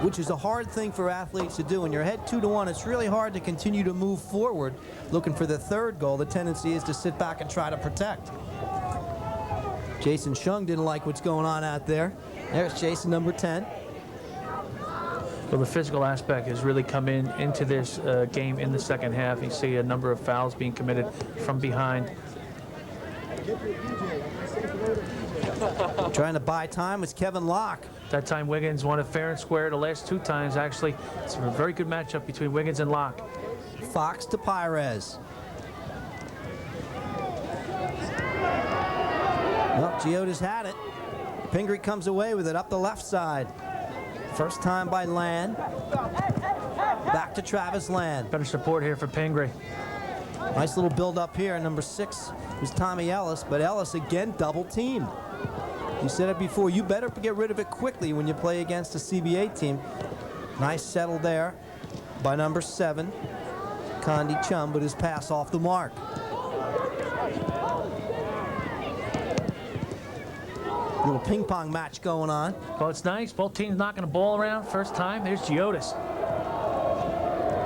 S1: Which is a hard thing for athletes to do. When you're ahead 2-1, it's really hard to continue to move forward looking for the third goal. The tendency is to sit back and try to protect. Jason Shung didn't like what's going on out there. There's Jason, number 10.
S2: Well, the physical aspect has really come into this game in the second half. You see a number of fouls being committed from behind.
S1: Trying to buy time was Kevin Locke.
S2: That time Wiggins won it fair and square. The last two times, actually, it's a very good matchup between Wiggins and Locke.
S1: Fox to Pires. Well, Giota's had it. Pingry comes away with it up the left side. First time by Land. Back to Travis Land.
S2: Better support here for Pingry.
S1: Nice little build up here. Number 6 was Tommy Ellis, but Ellis again double teamed. You said it before, you better get rid of it quickly when you play against a CBA team. Nice settle there by number 7, Condi Chum, but his pass off the mark. Little ping pong match going on.
S2: Well, it's nice. Both teams knocking the ball around. First time. Here's Giotis.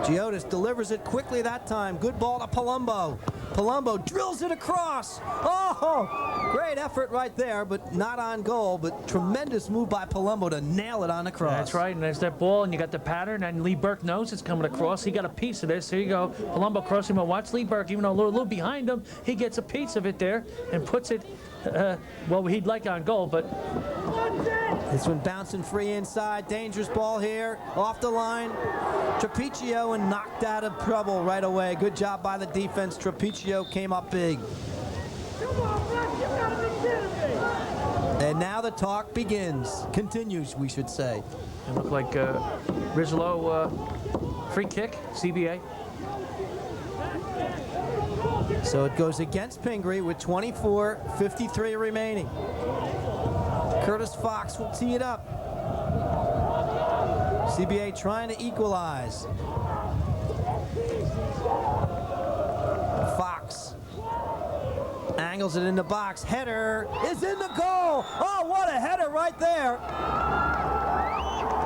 S1: Giotis delivers it quickly that time. Good ball to Palumbo. Palumbo drills it across. Oh, great effort right there, but not on goal. But tremendous move by Palumbo to nail it on the cross.
S2: That's right, and there's that ball, and you got the pattern, and Lee Burke knows it's coming across. He got a piece of this. Here you go. Palumbo crossing, but watch Lee Burke, even though a little behind him, he gets a piece of it there and puts it, well, he'd like on goal, but...
S1: This one bouncing free inside. Dangerous ball here. Off the line. Trapiccio and knocked out of trouble right away. Good job by the defense. Trapiccio came up big. And now the talk begins. Continues, we should say.
S2: It looked like Rizzo free kick, CBA.
S1: So it goes against Pingry with 24:53 remaining. Curtis Fox will tee it up. CBA trying to equalize. Fox angles it in the box. Header is in the goal. Oh, what a header right there.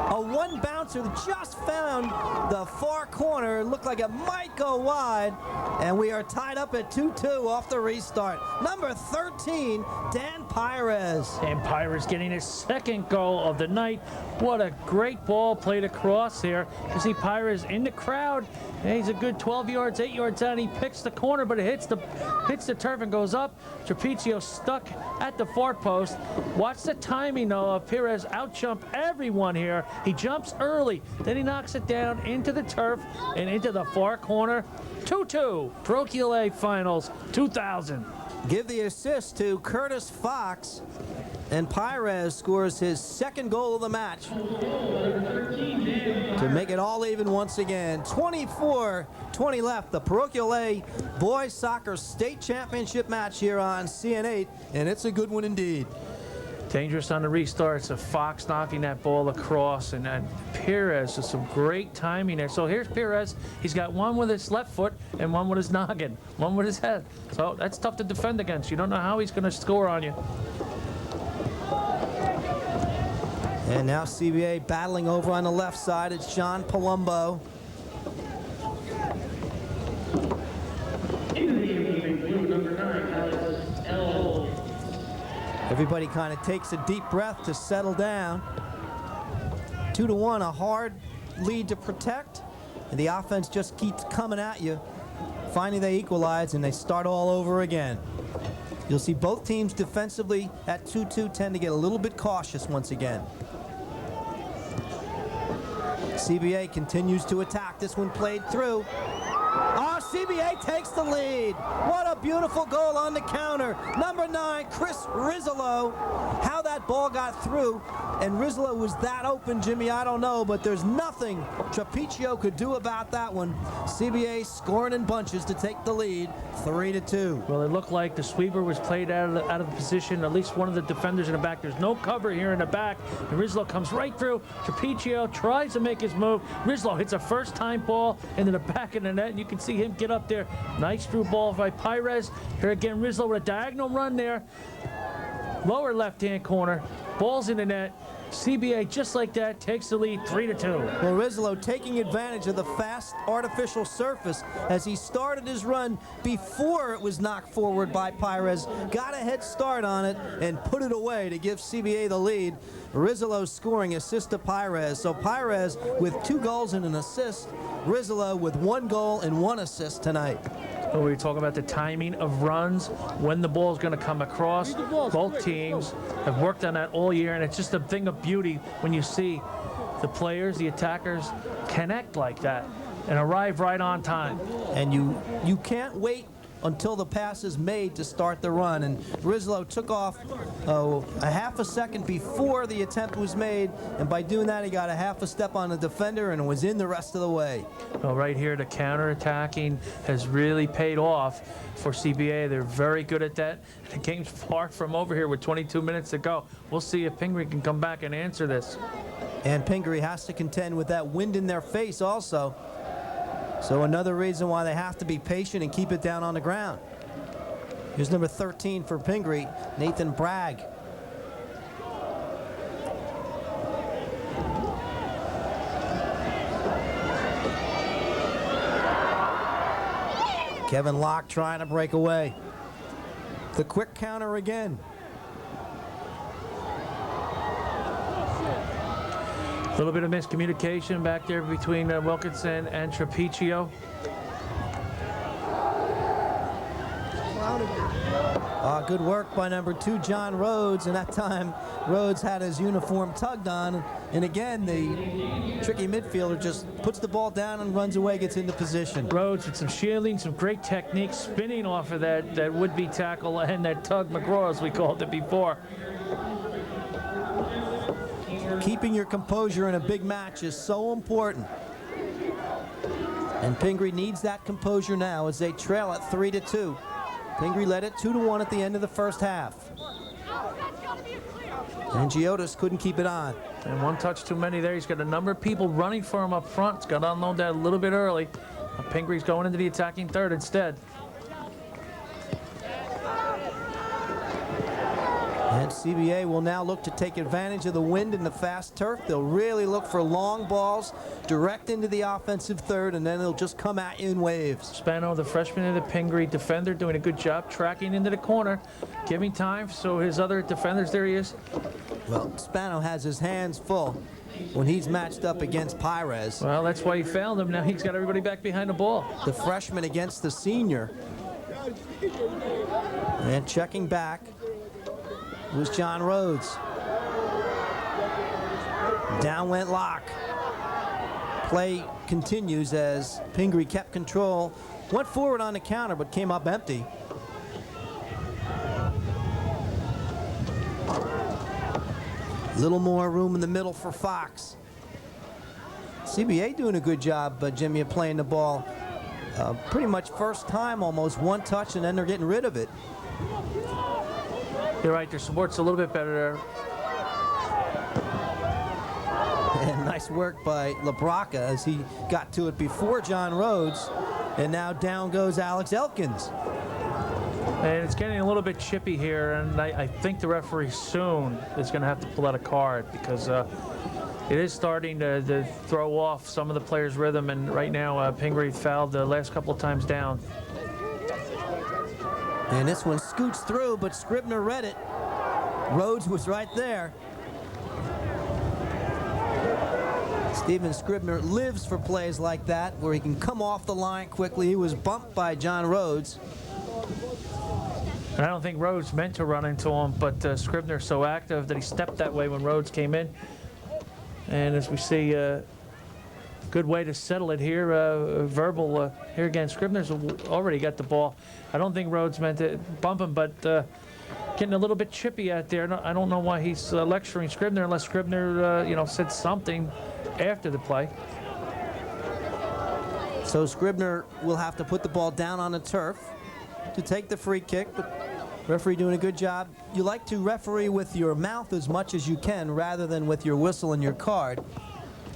S1: A one bouncer that just found the far corner. It looked like it might go wide. And we are tied up at 2-2 off the restart. Number 13, Dan Pires.
S2: Dan Pires getting his second goal of the night. What a great ball played across here. You see Pires in the crowd. And he's a good 12 yards, 8 yards out. He picks the corner, but it hits the turf and goes up. Trapiccio stuck at the far post. Watch the timing, though, of Pires out-jump everyone here. He jumps early, then he knocks it down into the turf and into the far corner. 2-2, Parochial A Finals 2000.
S1: Give the assist to Curtis Fox, and Pires scores his second goal of the match to make it all even once again. 24-20 left. The Parochial A Boys Soccer State Championship match here on CN8, and it's a good one indeed.
S2: Dangerous on the restarts of Fox knocking that ball across, and then Pires with some great timing there. So here's Pires. He's got one with his left foot and one with his noggin, one with his head. So that's tough to defend against. You don't know how he's going to score on you.
S1: And now CBA battling over on the left side. It's John Palumbo. Everybody kind of takes a deep breath to settle down. 2-1, a hard lead to protect. And the offense just keeps coming at you. Finally, they equalize, and they start all over again. You'll see both teams defensively at 2-2 tend to get a little bit cautious once again. CBA continues to attack. This one played through. Oh, CBA takes the lead. What a beautiful goal on the counter. Number 9, Chris Rizzolo. How that ball got through, and Rizzolo was that open, Jimmy, I don't know, but there's nothing Trapicio could do about that one. CBA scoring in bunches to take the lead, 3-2.
S2: Well, it looked like the sweeper was played out of the position. At least one of the defenders in the back. There's no cover here in the back. And Rizzolo comes right through. Trapicio tries to make his move. Rizzolo hits a first-time ball into the back of the net, and you can see him get up there. Nice through ball by Pires. Here again, Rizzolo with a diagonal run there. Lower left-hand corner. Ball's in the net. CBA, just like that, takes the lead 3-2.
S1: Well, Rizzolo taking advantage of the fast artificial surface as he started his run before it was knocked forward by Pires. Got a head start on it and put it away to give CBA the lead. Rizzolo scoring assist to Pires. So Pires with 2 goals and an assist. Rizzolo with 1 goal and 1 assist tonight.
S2: We were talking about the timing of runs, when the ball is going to come across. Both teams have worked on that all year, and it's just a thing of beauty when you see the players, the attackers, connect like that and arrive right on time.
S1: And you can't wait until the pass is made to start the run. And Rizzolo took off a half a second before the attempt was made, and by doing that, he got a half a step on the defender and was in the rest of the way.
S2: Well, right here, the counter-attacking has really paid off for CBA. They're very good at that. The game's far from over here with 22 minutes to go. We'll see if Pingry can come back and answer this.
S1: And Pingry has to contend with that wind in their face also. So another reason why they have to be patient and keep it down on the ground. Here's number 13 for Pingry, Nathan Bragg. Kevin Locke trying to break away. The quick counter again.
S2: A little bit of miscommunication back there between Wilkinson and Trapicio.
S1: Good work by number 2, John Rhodes, and that time Rhodes had his uniform tugged on, and again the tricky midfielder just puts the ball down and runs away, gets into position.
S2: Rhodes with some shielding, some great technique, spinning off of that would-be tackle and that tug McGraw, as we called it before.
S1: Keeping your composure in a big match is so important. And Pingry needs that composure now as they trail at 3-2. Pingry led it 2-1 at the end of the first half. And Giotis couldn't keep it on.
S2: And one touch too many there. He's got a number of people running for him up front. He's got to unload that a little bit early. Pingry's going into the attacking third instead.
S1: And CBA will now look to take advantage of the wind and the fast turf. They'll really look for long balls direct into the offensive third, and then they'll just come at you in waves.
S2: Spano, the freshman of the Pingry defender, doing a good job tracking into the corner, giving time so his other defenders, there he is.
S1: Well, Spano has his hands full when he's matched up against Pires.
S2: Well, that's why he fouled him. Now he's got everybody back behind the ball.
S1: The freshman against the senior. And checking back was John Rhodes. Down went Locke. Play continues as Pingry kept control. Went forward on the counter, but came up empty. Little more room in the middle for Fox. CBA doing a good job, Jimmy, of playing the ball. Pretty much first time, almost one touch, and then they're getting rid of it.
S2: You're right, their support's a little bit better there.
S1: And nice work by LaBraca as he got to it before John Rhodes. And now down goes Alex Elkins.
S2: And it's getting a little bit chippy here, and I think the referee soon is going to have to pull out a card because it is starting to throw off some of the players' rhythm, and right now Pingry fouled the last couple of times down.
S1: And this one scoots through, but Scribner read it. Rhodes was right there. Steven Scribner lives for plays like that, where he can come off the line quickly. He was bumped by John Rhodes.
S2: And I don't think Rhodes meant to run into him, but Scribner's so active that he stepped that way when Rhodes came in. And as we see, good way to settle it here. Verbal here again. Scribner's already got the ball. I don't think Rhodes meant to bump him, but getting a little bit chippy out there. I don't know why he's lecturing Scribner unless Scribner, said something after the play.
S1: So Scribner will have to put the ball down on the turf to take the free kick, but referee doing a good job. You like to referee with your mouth as much as you can rather than with your whistle and your card.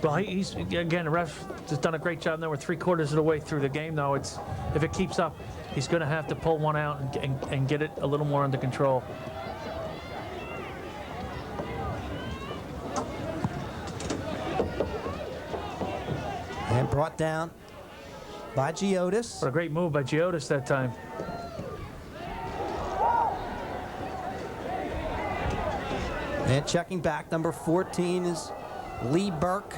S2: Well, he's again, the ref has done a great job now. We're 3/4 of the way through the game, though. If it keeps up, he's going to have to pull one out and get it a little more under control.
S1: And brought down by Giotis.
S2: What a great move by Giotis that time.
S1: And checking back, number 14 is Lee Burke.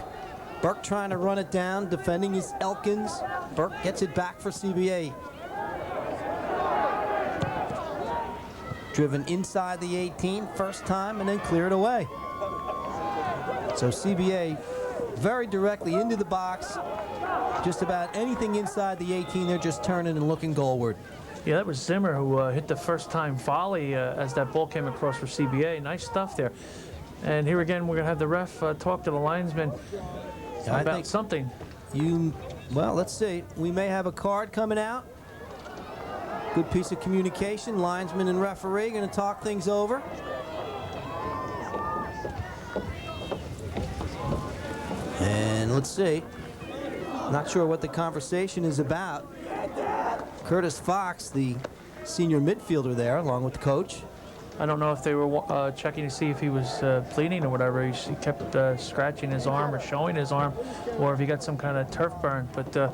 S1: Burke trying to run it down, defending his Elkins. Burke gets it back for CBA. Driven inside the 18 first time and then cleared away. So CBA very directly into the box. Just about anything inside the 18, they're just turning and looking goalward.
S2: Yeah, that was Zimmer who hit the first-time volley as that ball came across for CBA. Nice stuff there. And here again, we're going to have the ref talk to the linesman about something.
S1: Well, let's see. We may have a card coming out. Good piece of communication. Linesman and referee going to talk things over. And let's see. Not sure what the conversation is about. Curtis Fox, the senior midfielder there, along with the coach.
S2: I don't know if they were checking to see if he was bleeding or whatever. He kept scratching his arm or showing his arm, or if he got some kind of turf burn. But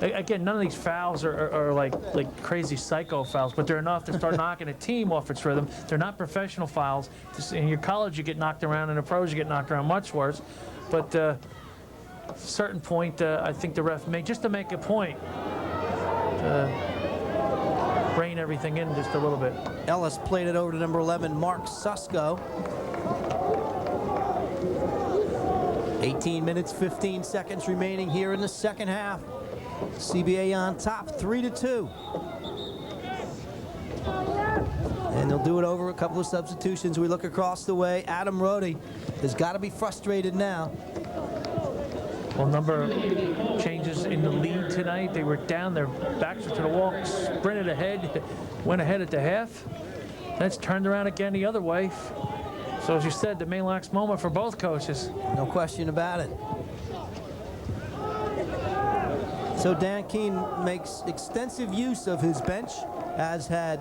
S2: again, none of these fouls are like crazy psycho fouls, but they're enough to start knocking a team off its rhythm. They're not professional fouls. In your college, you get knocked around. In the pros, you get knocked around much worse. But at a certain point, I think the ref made, just to make a point, rein everything in just a little bit.
S1: Ellis played it over to number 11, Mark Susko. 18 minutes, 15 seconds remaining here in the second half. CBA on top, 3-2. And they'll do it over a couple of substitutions. We look across the way. Adam Rody has got to be frustrated now.
S2: Well, number of changes in the lead tonight. They were down, their backs were to the wall, sprinted ahead, went ahead at the half. That's turned around again the other way. So as you said, the Malox moment for both coaches.
S1: No question about it. So Dan Keene makes extensive use of his bench, as has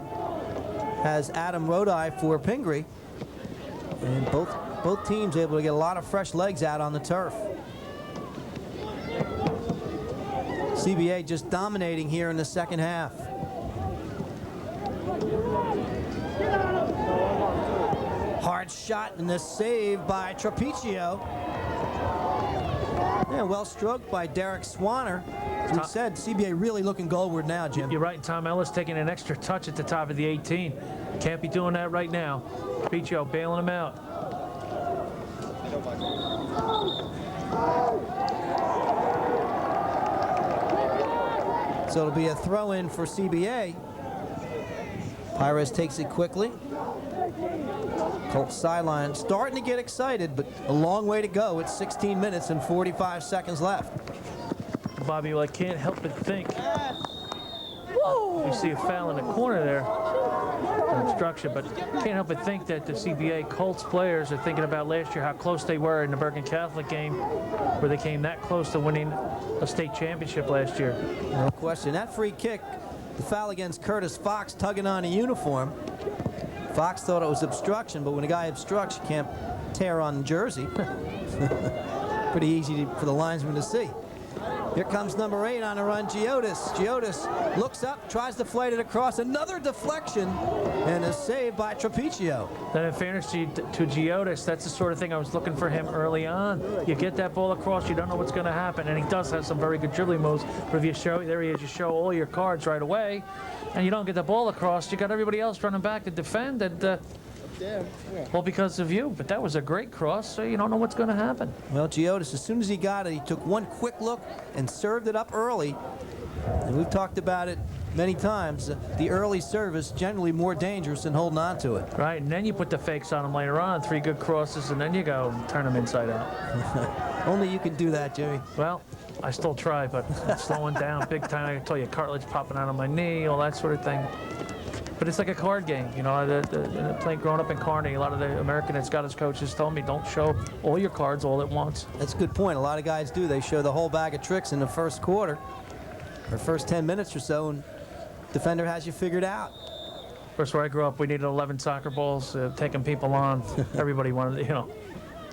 S1: Adam Rodi for Pingry. And both teams able to get a lot of fresh legs out on the turf. CBA just dominating here in the second half. Hard shot and the save by Trapicio. Yeah, well stroked by Derek Swanner. As we said, CBA really looking goalward now, Jim.
S2: You're right, Tom Ellis taking an extra touch at the top of the 18. Can't be doing that right now. Trapicio bailing him out.
S1: So it'll be a throw-in for CBA. Pires takes it quickly. Colts sideline starting to get excited, but a long way to go. It's 16 minutes and 45 seconds left.
S2: Bobby, well, I can't help but think. You see a foul in the corner there. Obstruction, but can't help but think that the CBA Colts players are thinking about last year, how close they were in the Bergen Catholic game, where they came that close to winning a state championship last year.
S1: No question. That free kick, the foul against Curtis Fox, tugging on a uniform. Fox thought it was obstruction, but when a guy obstructs, you can't tear on the jersey. Pretty easy for the linesman to see. Here comes number 8 on the run, Giotis. Giotis looks up, tries to flight it across. Another deflection and a save by Trapicio.
S2: Then in fairness to Giotis, that's the sort of thing I was looking for him early on. You get that ball across, you don't know what's going to happen, and he does have some very good dribbling moves. But if you show, there he is, you show all your cards right away, and you don't get the ball across, you got everybody else running back to defend, and Well, because of you, but that was a great cross, so you don't know what's going to happen.
S1: Well, Giotis, as soon as he got it, he took one quick look and served it up early. And we've talked about it many times. The early service generally more dangerous than holding on to it.
S2: Right, and then you put the fakes on them later on, 3 good crosses, and then you go and turn them inside out.
S1: Only you can do that, Jimmy.
S2: Well, I still try, but it's slowing down big time. I can tell you, cartilage popping out of my knee, all that sort of thing. But it's like a card game, you know. Playing growing up in Kearney, a lot of the American and Scottish coaches told me, don't show all your cards all at once.
S1: That's a good point. A lot of guys do. They show the whole bag of tricks in the first quarter, or first 10 minutes or so, and defender has you figured out.
S2: First, where I grew up, we needed 11 soccer balls, taking people on. Everybody wanted, you know.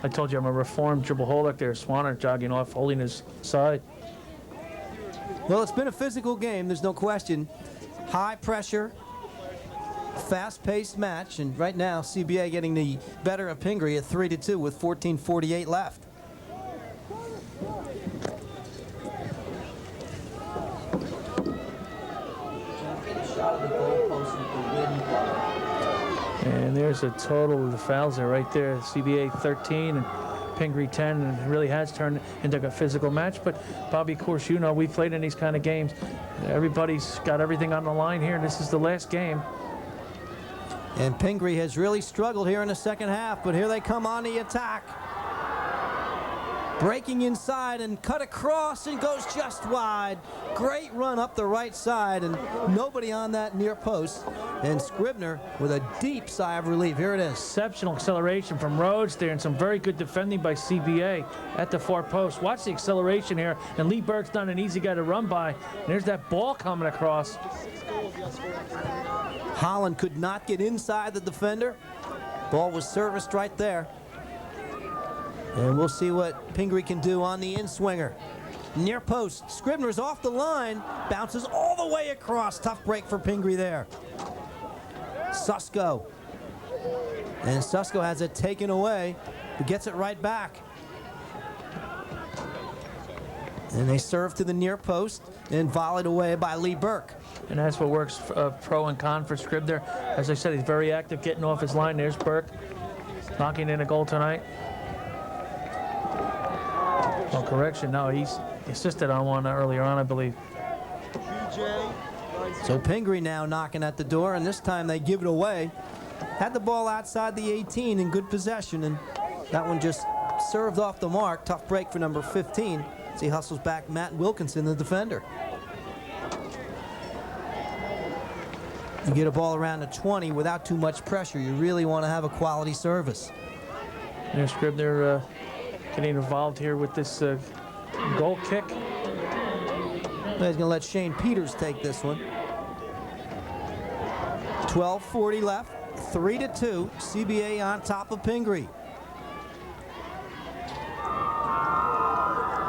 S2: I told you I'm a reformed dribbleholic there. Swanner jogging off, holding his side.
S1: Well, it's been a physical game, there's no question. High pressure, fast-paced match, and right now CBA getting the better of Pingry at 3-2 with 14:48 left.
S2: And there's a total of the fouls there right there. CBA 13 and Pingry 10, and it really has turned into a physical match. But Bobby, of course, you know, we've played in these kind of games. Everybody's got everything on the line here, and this is the last game.
S1: And Pingry has really struggled here in the second half, but here they come on the attack. Breaking inside and cut across and goes just wide. Great run up the right side and nobody on that near post. And Scribner with a deep sigh of relief. Here it is.
S2: Exceptional acceleration from Rhodes there and some very good defending by CBA at the far post. Watch the acceleration here, and Lee Burke's not an easy guy to run by. And there's that ball coming across.
S1: Holland could not get inside the defender. Ball was serviced right there. And we'll see what Pingry can do on the in-swinger. Near post, Scribner's off the line, bounces all the way across. Tough break for Pingry there. Susko. And Susko has it taken away, but gets it right back. And they serve to the near post and volleyed away by Lee Burke.
S2: And that's what works pro and con for Scribner. As I said, he's very active getting off his line. There's Burke knocking in a goal tonight. Oh, correction. No, he's assisted on one earlier on, I believe.
S1: So Pingry now knocking at the door, and this time they give it away. Had the ball outside the 18 in good possession, and that one just served off the mark. Tough break for number 15. As he hustles back Matt Wilkinson, the defender. You get a ball around the 20 without too much pressure. You really want to have a quality service.
S2: There's Scribner getting involved here with this goal kick.
S1: He's going to let Shane Peters take this one. 12:40 left, 3-2. CBA on top of Pingry.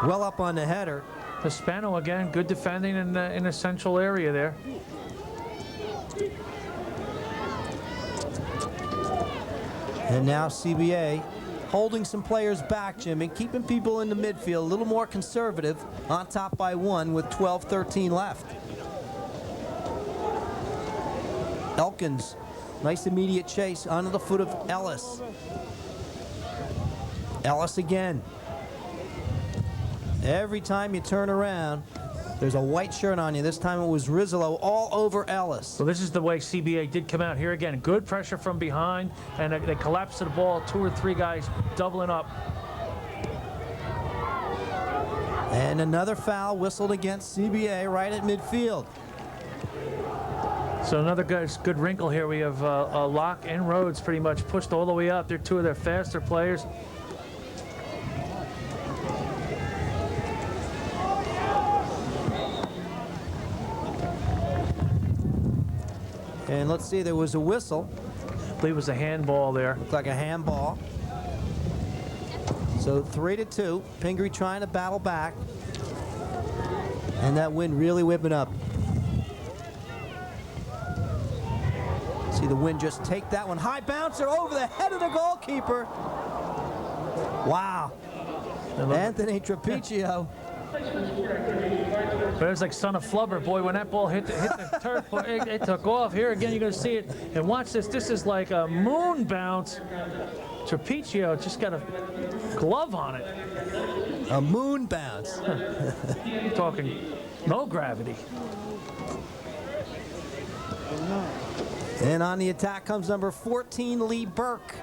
S1: Well up on the header.
S2: Hispano again, good defending in the central area there.
S1: And now CBA holding some players back, Jimmy, keeping people in the midfield a little more conservative, on top by 1 with 12:13 left. Elkins, nice immediate chase onto the foot of Ellis. Ellis again. Every time you turn around, there's a white shirt on you. This time it was Rizzolo all over Ellis.
S2: So this is the way CBA did come out here again. Good pressure from behind, and they collapsed the ball. 2 or 3 guys doubling up.
S1: And another foul whistled against CBA right at midfield.
S2: So another good wrinkle here. We have Locke and Rhodes pretty much pushed all the way up. They're 2 of their faster players.
S1: And let's see, there was a whistle.
S2: I believe it was a handball there.
S1: Looked like a handball. So 3-2. Pingry trying to battle back. And that wind really whipping up. See the wind just take that one. High bouncer over the head of the goalkeeper. Wow. Anthony Trapiccio
S2: But it was like son of flubber, boy. When that ball hit the turf, it took off. Here again, you're going to see it. And watch this. This is like a moon bounce. Trapiccio just got a glove on it.
S1: A moon bounce.
S2: Talking no gravity.
S1: And on the attack comes number 14, Lee Burke.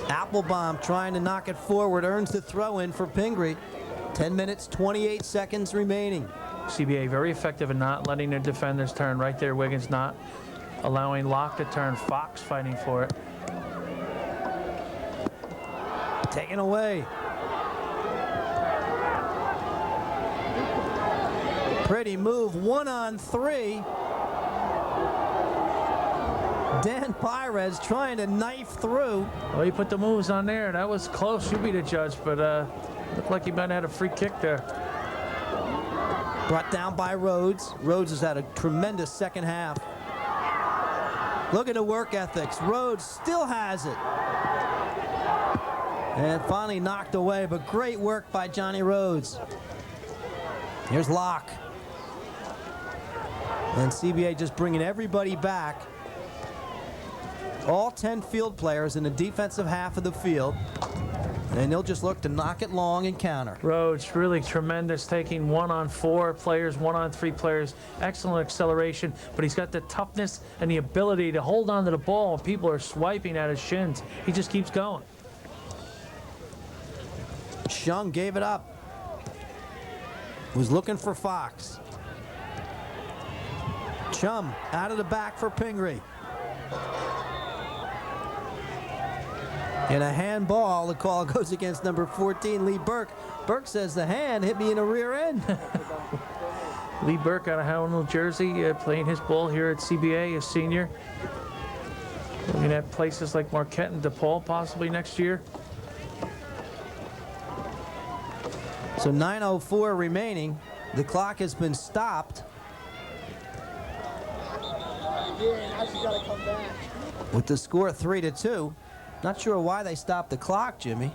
S1: Applebaum trying to knock it forward, earns the throw in for Pingry. 10 minutes, 28 seconds remaining.
S2: CBA very effective in not letting their defenders turn. Right there, Wiggins not allowing Locke to turn. Fox fighting for it.
S1: Taken away. Pretty move, 1-on-3. Dan Pires trying to knife through.
S2: Well, he put the moves on there. That was close. You be the judge, but looked like he might have had a free kick there.
S1: Brought down by Rhodes. Rhodes has had a tremendous second half. Look at the work ethics. Rhodes still has it. And finally knocked away, but great work by Johnny Rhodes. Here's Locke. And CBA just bringing everybody back. All 10 field players in the defensive half of the field. And they'll just look to knock it long and counter.
S2: Rhodes really tremendous, taking 1-on-4 players, 1-on-3 players. Excellent acceleration, but he's got the toughness and the ability to hold on to the ball. People are swiping at his shins. He just keeps going.
S1: Shung gave it up. Was looking for Fox. Chum out of the back for Pingry. And a handball, the call goes against number 14, Lee Burke. Burke says the hand hit me in the rear end.
S2: Lee Burke out of Howell, New Jersey, playing his ball here at CBA, a senior. Looking at places like Marquette and DePaul possibly next year.
S1: So 9:04 remaining. The clock has been stopped. With the score 3-2. Not sure why they stopped the clock, Jimmy.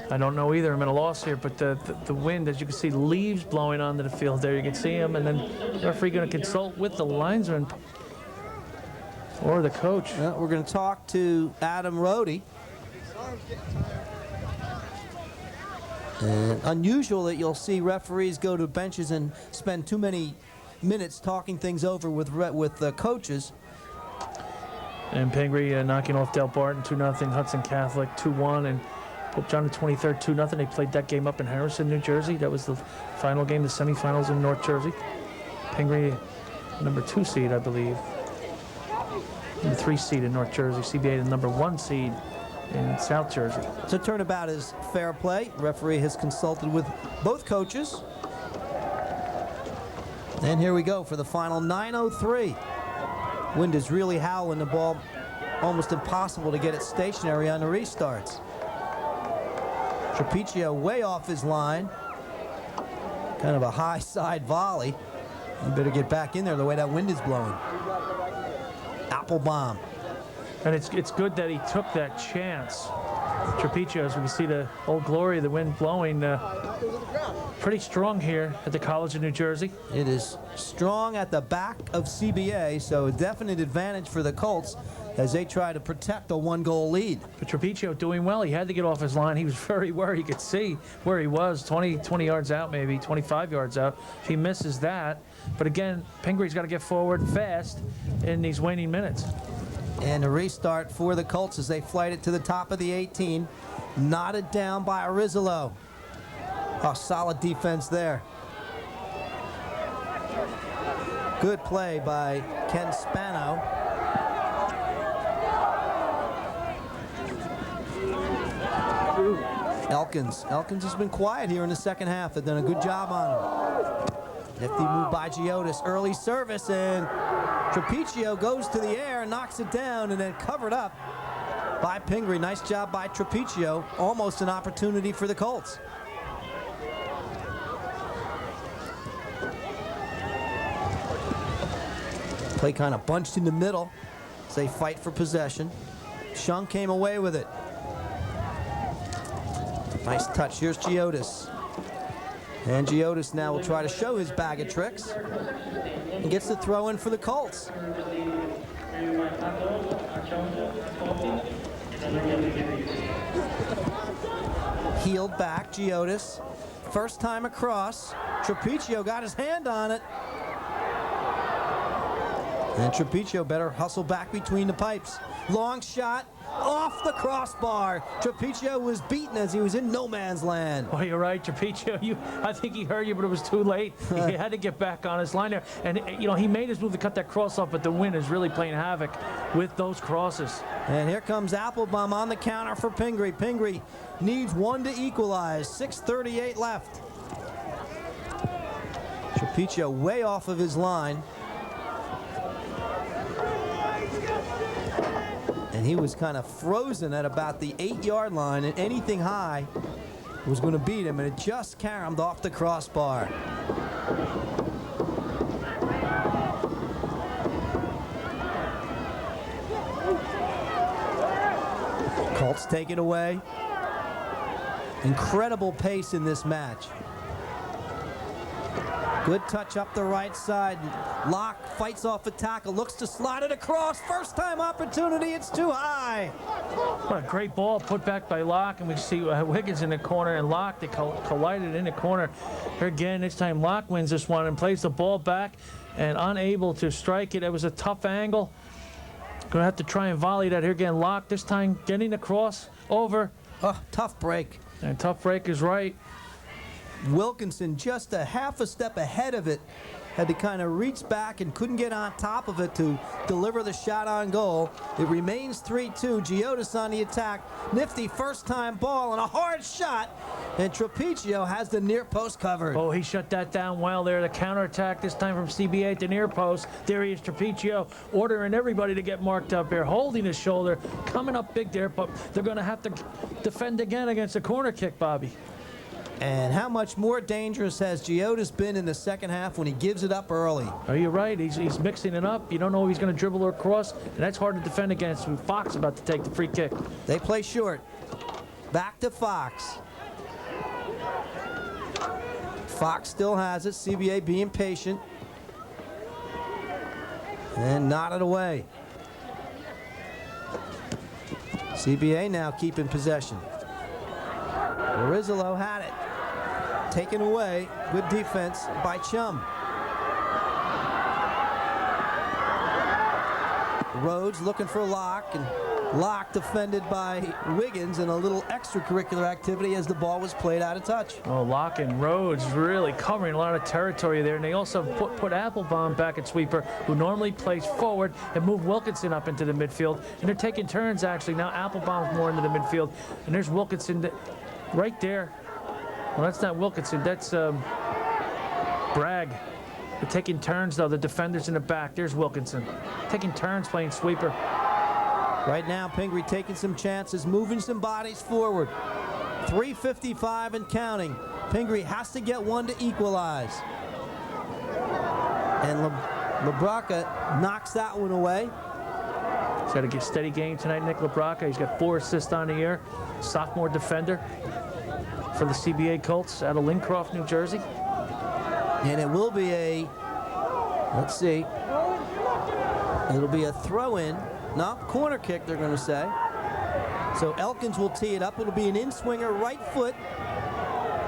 S2: I don't know either. I'm at a loss here, but the wind, as you can see, leaves blowing onto the field there. You can see them, and then the referee going to consult with the linesman or the coach.
S1: Well, we're going to talk to Adam Rohde. And unusual that you'll see referees go to benches and spend too many minutes talking things over with the coaches.
S2: And Pingry knocking off Del Barton 2-0, Hudson Catholic 2-1, and Pope John the 23rd 2-0. They played that game up in Harrison, New Jersey. That was the final game, the semifinals in North Jersey. Pingry, number 2 seed, I believe. Number 3 seed in North Jersey. CBA, the number 1 seed in South Jersey.
S1: So turnabout is fair play. Referee has consulted with both coaches. And here we go for the final 9:03. Wind is really howling. The ball almost impossible to get it stationary on the restarts. Trapiccio way off his line. Kind of a high side volley. You better get back in there the way that wind is blowing. Applebaum.
S2: And it's good that he took that chance. Trapiccio, as we can see the old glory of the wind blowing pretty strong here at the College of New Jersey.
S1: It is strong at the back of CBA, so a definite advantage for the Colts as they try to protect a 1-goal lead.
S2: But Trapiccio doing well. He had to get off his line. He was very worried. You could see where he was, 20 yards out maybe, 25 yards out. If he misses that. But again, Pingry's got to get forward fast in these waning minutes.
S1: And a restart for the Colts as they flight it to the top of the 18. Knotted down by Arizalo. Oh, solid defense there. Good play by Ken Spano. Elkins has been quiet here in the second half. They've done a good job on him. Nifty move by Giotis. Early service, and Trapiccio goes to the air, knocks it down, and then covered up by Pingry. Nice job by Trapiccio. Almost an opportunity for the Colts. Play kind of bunched in the middle as they fight for possession. Shung came away with it. Nice touch. Here's Giotis. And Giotis now will try to show his bag of tricks and gets the throw in for the Colts. Healed back, Giotis. First time across. Trapicio got his hand on it. And Trapicio better hustle back between the pipes. Long shot off the crossbar. Trapicio was beaten as he was in no man's land.
S2: Oh, you're right, Trapicio. I think he heard you, but it was too late. He had to get back on his line there. And, you know, he made his move to cut that cross off, but the wind is really playing havoc with those crosses.
S1: And here comes Applebaum on the counter for Pingry. Pingry needs one to equalize. 6:38 left. Trapicio way off of his line. And he was kind of frozen at about the 8-yard line, and anything high was going to beat him, and it just caromed off the crossbar. Colts take it away. Incredible pace in this match. Good touch up the right side. Locke fights off a tackle, looks to slide it across. First time opportunity, it's too high.
S2: What a great ball put back by Locke, and we see Wiggins in the corner, and Locke, they collided in the corner. Here again, this time Locke wins this one and plays the ball back and unable to strike it. It was a tough angle. Gonna have to try and volley that here again. Locke this time getting the cross over.
S1: Oh, tough break.
S2: And tough break is right.
S1: Wilkinson just a half a step ahead of it. Had to kind of reach back and couldn't get on top of it to deliver the shot on goal. It remains 3-2. Giotis on the attack. Nifty first time ball and a hard shot. And Trapicio has the near post covered.
S2: Oh, he shut that down well there. The counterattack this time from CBA at the near post. There he is, Trapicio, ordering everybody to get marked up here, holding his shoulder, coming up big there, but they're going to have to defend again against a corner kick, Bobby.
S1: And how much more dangerous has Giotis been in the second half when he gives it up early?
S2: Are you right? He's mixing it up. You don't know if he's going to dribble or cross, and that's hard to defend against when Fox about to take the free kick.
S1: They play short. Back to Fox. Fox still has it. CBA being patient. And nodded away. CBA now keeping possession. Rizzolo had it. Taken away. Good defense by Chum. Rhodes looking for Locke, and Locke defended by Wiggins in a little extracurricular activity as the ball was played out of touch.
S2: Oh, Locke and Rhodes really covering a lot of territory there, and they also put Applebaum back at sweeper, who normally plays forward, and move Wilkinson up into the midfield. And they're taking turns, actually. Now Applebaum's more into the midfield, and there's Wilkinson right there. Well, that's not Wilkinson, that's Bragg. They're taking turns, though. The defender's in the back. There's Wilkinson. Taking turns playing sweeper.
S1: Right now, Pingry taking some chances, moving some bodies forward. 3:55 and counting. Pingry has to get one to equalize. And LaBraca knocks that one away.
S2: He's got to get steady game tonight, Nick LaBraca. He's got 4 assists on the year. Sophomore defender for the CBA Colts out of Lincroft, New Jersey.
S1: And it will be a, let's see, it'll be a throw-in, not corner kick, they're going to say. So Elkins will tee it up. It'll be an in-swinger, right foot.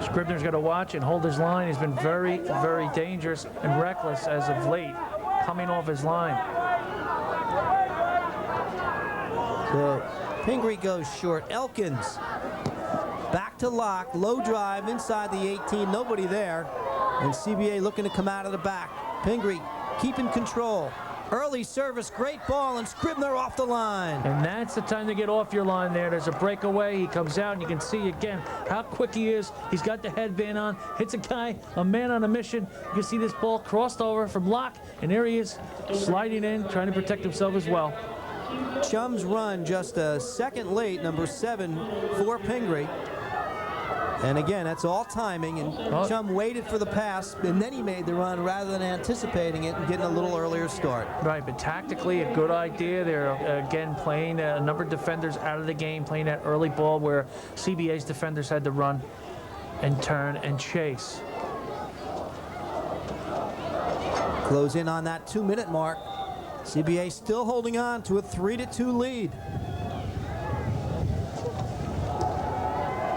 S2: Scribner's got to watch and hold his line. He's been very, very dangerous and reckless as of late, coming off his line.
S1: So Pingry goes short. Elkins back to Locke, low drive inside the 18, nobody there. And CBA looking to come out of the back. Pingry keeping control. Early service, great ball, and Scribner off the line.
S2: And that's the time to get off your line there. There's a breakaway. He comes out, and you can see again how quick he is. He's got the headband on, hits a guy, a man on a mission. You can see this ball crossed over from Locke, and there he is, sliding in, trying to protect himself as well.
S1: Chum's run just a second late, number 7 for Pingry. And again, that's all timing, and Chum waited for the pass, and then he made the run rather than anticipating it and getting a little earlier start.
S2: Right, but tactically a good idea. They're, again, playing a number of defenders out of the game, playing that early ball where CBA's defenders had to run and turn and chase.
S1: Close in on that 2-minute mark. CBA still holding on to a 3-2 lead.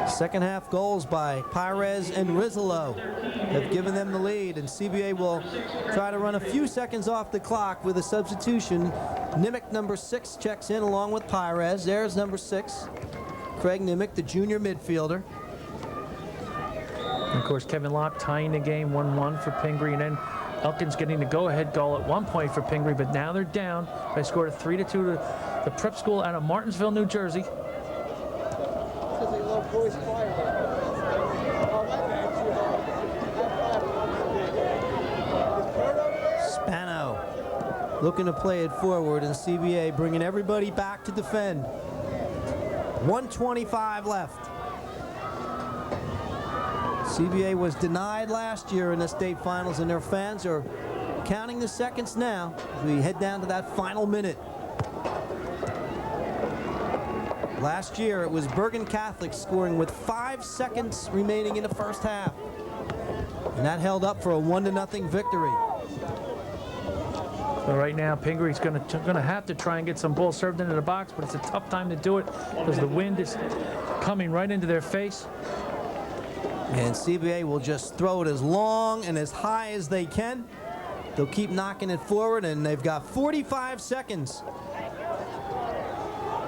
S1: Second half goals by Pires and Rizzolo have given them the lead, and CBA will try to run a few seconds off the clock with a substitution. Nimick, number 6, checks in along with Pires. There's number 6, Craig Nimick, the junior midfielder.
S2: And of course, Kevin Locke tying the game 1-1 for Pingry, and then Elkins getting the go-ahead goal at one point for Pingry, but now they're down. They scored a 3-2 to the prep school out of Martinsville, New Jersey.
S1: Spano looking to play it forward, and CBA bringing everybody back to defend. 1:25 left. CBA was denied last year in the state finals, and their fans are counting the seconds now as we head down to that final minute. Last year, it was Bergen Catholic scoring with 5 seconds remaining in the first half. And that held up for a 1-0 victory.
S2: So right now, Pingry's going to have to try and get some balls served into the box, but it's a tough time to do it because the wind is coming right into their face.
S1: And CBA will just throw it as long and as high as they can. They'll keep knocking it forward, and they've got 45 seconds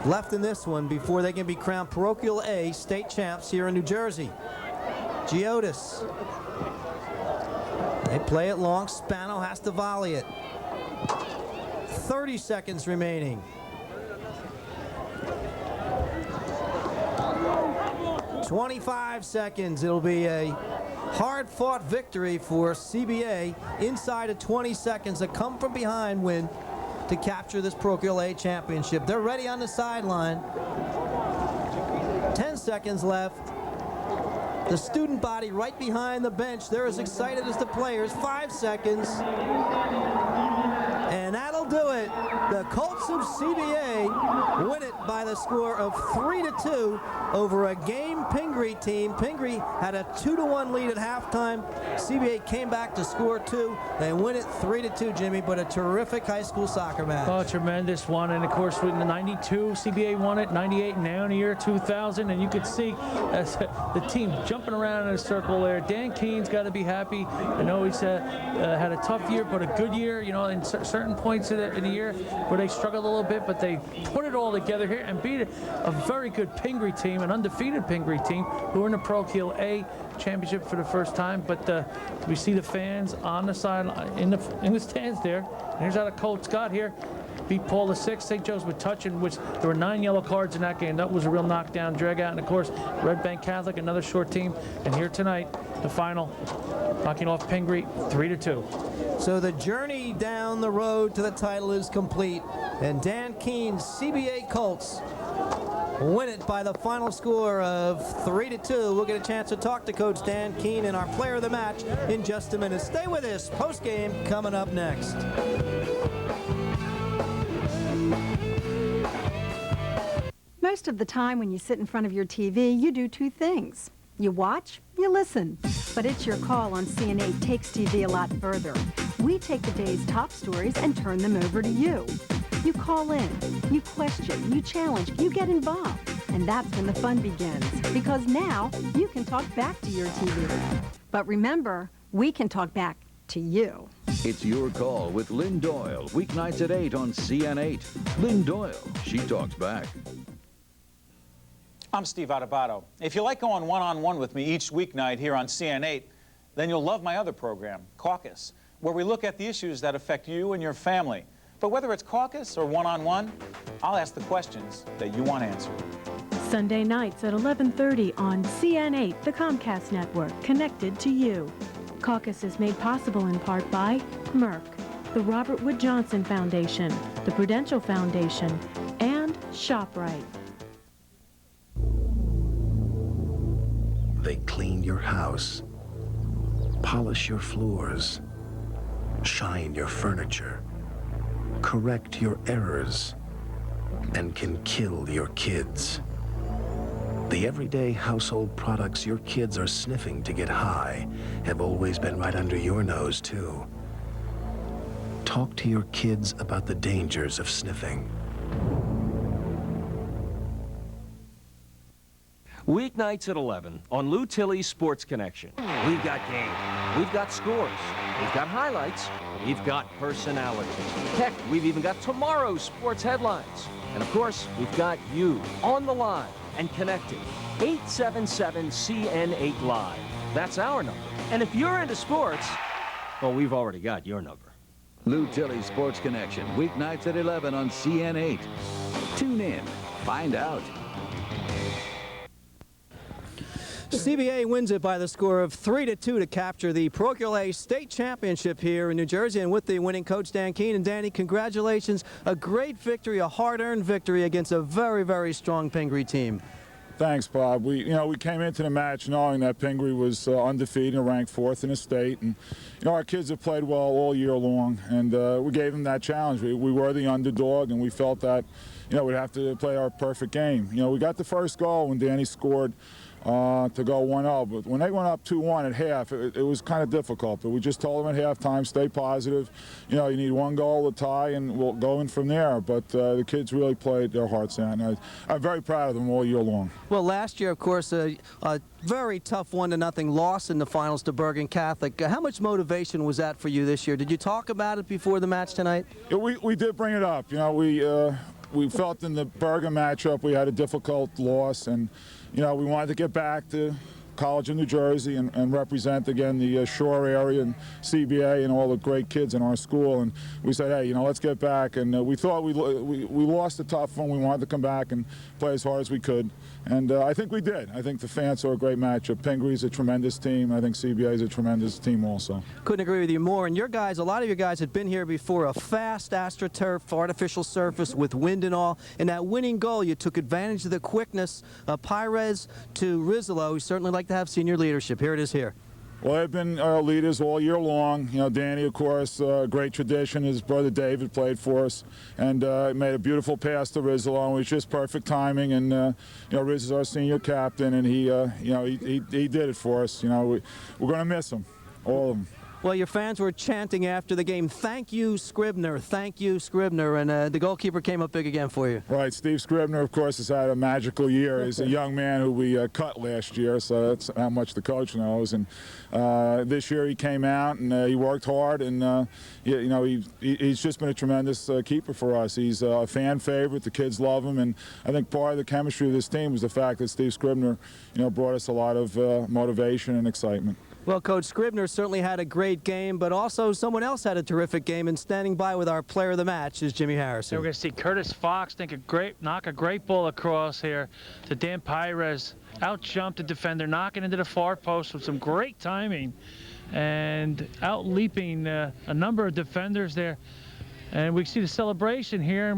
S1: left in this one before they can be crowned Parochial A state champs here in New Jersey. Giotis. They play it long. Spano has to volley it. 30 seconds remaining. "25 seconds. It'll be a hard-fought victory for CBA inside of 20 seconds. A come-from-behind win to capture this Parochial A championship. They're ready on the sideline. 10 seconds left. The student body right behind the bench. They're as excited as the players. 5 seconds. And that'll do it. The Colts of CBA win it by the score of 3-2 over a game Pingry team. Pingry had a 2-1 lead at halftime. CBA came back to score 2 and win it 3-2, Jimmy, but a terrific high school soccer match.
S2: Oh, tremendous one. And of course, in the 92, CBA won it, 98, now in the year 2000. And you could see as the team jumping around in a circle there. Dan Keene's got to be happy. I know he's had a tough year, but a good year, you know, in certain points in the year where they struggled a little bit, but they put it all together here and beat a very good Pingry team, an undefeated Pingry team, who are in the Parochial A championship for the first time. But we see the fans on the side, in the stands there. And here's how the Colts got here. Beat Paul VI. St. Joe's with touch, in which there were 9 yellow cards in that game. That was a real knockdown, drag out. And of course, Red Bank Catholic, another short team. And here tonight, the final, knocking off Pingry 3-2.
S1: So the journey down the road to the title is complete, and Dan Keene's CBA Colts win it by the final score of 3-2. We'll get a chance to talk to Coach Dan Keene and our player of the match in just a minute. Stay with us. Post-game coming up next.
S5: Most of the time when you sit in front of your TV, you do 2 things. You watch, you listen. But It's Your Call on CN8 takes TV a lot further. We take the day's top stories and turn them over to you. You call in, you question, you challenge, you get involved. And that's when the fun begins. Because now, you can talk back to your TV. But remember, we can talk back to you.
S6: It's Your Call with Lynn Doyle, weeknights at 8 on CN8. Lynn Doyle, she talks back.
S15: I'm Steve Adubato. If you like going one-on-one with me each weeknight here on CN8, then you'll love my other program, Caucus, where we look at the issues that affect you and your family. But whether it's caucus or one-on-one, I'll ask the questions that you want answered.
S16: Sunday nights at 11:30 on CN8, the Comcast network, connected to you. Caucus is made possible in part by Merck, the Robert Wood Johnson Foundation, the Prudential Foundation, and ShopRite.
S10: They clean your house, polish your floors, shine your furniture, correct your errors, and can kill your kids. The everyday household products your kids are sniffing to get high have always been right under your nose, too. Talk to your kids about the dangers of sniffing.
S7: Weeknights at 11 on Lou Tilley's Sports Connection. We've got games, we've got scores, we've got highlights, we've got personality. Heck, we've even got tomorrow's sports headlines. And of course, we've got you on the line and connected. 877-CN8 Live. That's our number. And if you're into sports, well, we've already got your number.
S6: Lou Tilley's Sports Connection, weeknights at 11 on CN8. Tune in, find out.
S1: CBA wins it by the score of 3-2 to capture the Parochial A State Championship here in New Jersey, and with the winning coach Dan Keene. And Danny, congratulations. A great victory, a hard-earned victory against a very, very strong Pingry team.
S17: Thanks, Bob. We came into the match knowing that Pingry was undefeated and ranked 4th in the state, and our kids have played well all year long, and we gave them that challenge. We were the underdog, and we felt that we'd have to play our perfect game. We got the first goal when Danny scored to go 1-0, but when they went up 2-1 at half, it was kind of difficult. But we just told them at halftime, stay positive. You need one goal to tie, and we'll go in from there. But the kids really played their hearts out, and I'm very proud of them all year long.
S1: Well, last year, of course, a very tough 1-0 loss in the finals to Bergen Catholic. How much motivation was that for you this year? Did you talk about it before the match tonight?
S17: Yeah, we did bring it up. We felt in the Bergen matchup we had a difficult loss, and we wanted to get back to College of New Jersey and represent again the Shore area and CBA and all the great kids in our school. And we said, hey, let's get back. And we thought we lost a tough one. We wanted to come back and play as hard as we could. And I think we did. I think the fans saw a great matchup. Pingry's a tremendous team. I think CBA is a tremendous team also.
S1: Couldn't agree with you more. And your guys, a lot of your guys had been here before. A fast AstroTurf, artificial surface with wind and all. And that winning goal, you took advantage of the quickness of Pires to Rizolo. We certainly like to have senior leadership. Here it is here.
S17: Well, they've been our leaders all year long. Danny, of course, great tradition. His brother David played for us and made a beautiful pass to Rizzo. It was just perfect timing. And Riz is our senior captain, and he did it for us. We're going to miss him, all of them.
S1: Well, your fans were chanting after the game, "Thank you, Scribner. Thank you, Scribner." And the goalkeeper came up big again for you.
S17: Right. Steve Scribner, of course, has had a magical year. He's a young man who we cut last year, so that's how much the coach knows. And this year he came out and he worked hard, and he's just been a tremendous keeper for us. He's a fan favorite. The kids love him, and I think part of the chemistry of this team was the fact that Steve Scribner, brought us a lot of motivation and excitement.
S1: Well, Coach Scribner certainly had a great game, but also someone else had a terrific game, and standing by with our player of the match is Jimmy Harrison.
S2: We're going to see Curtis Fox knock a great ball across here to Dan Pires. Out-jumped the defender, knocking into the far post with some great timing, and out-leaping a number of defenders there. And we see the celebration here.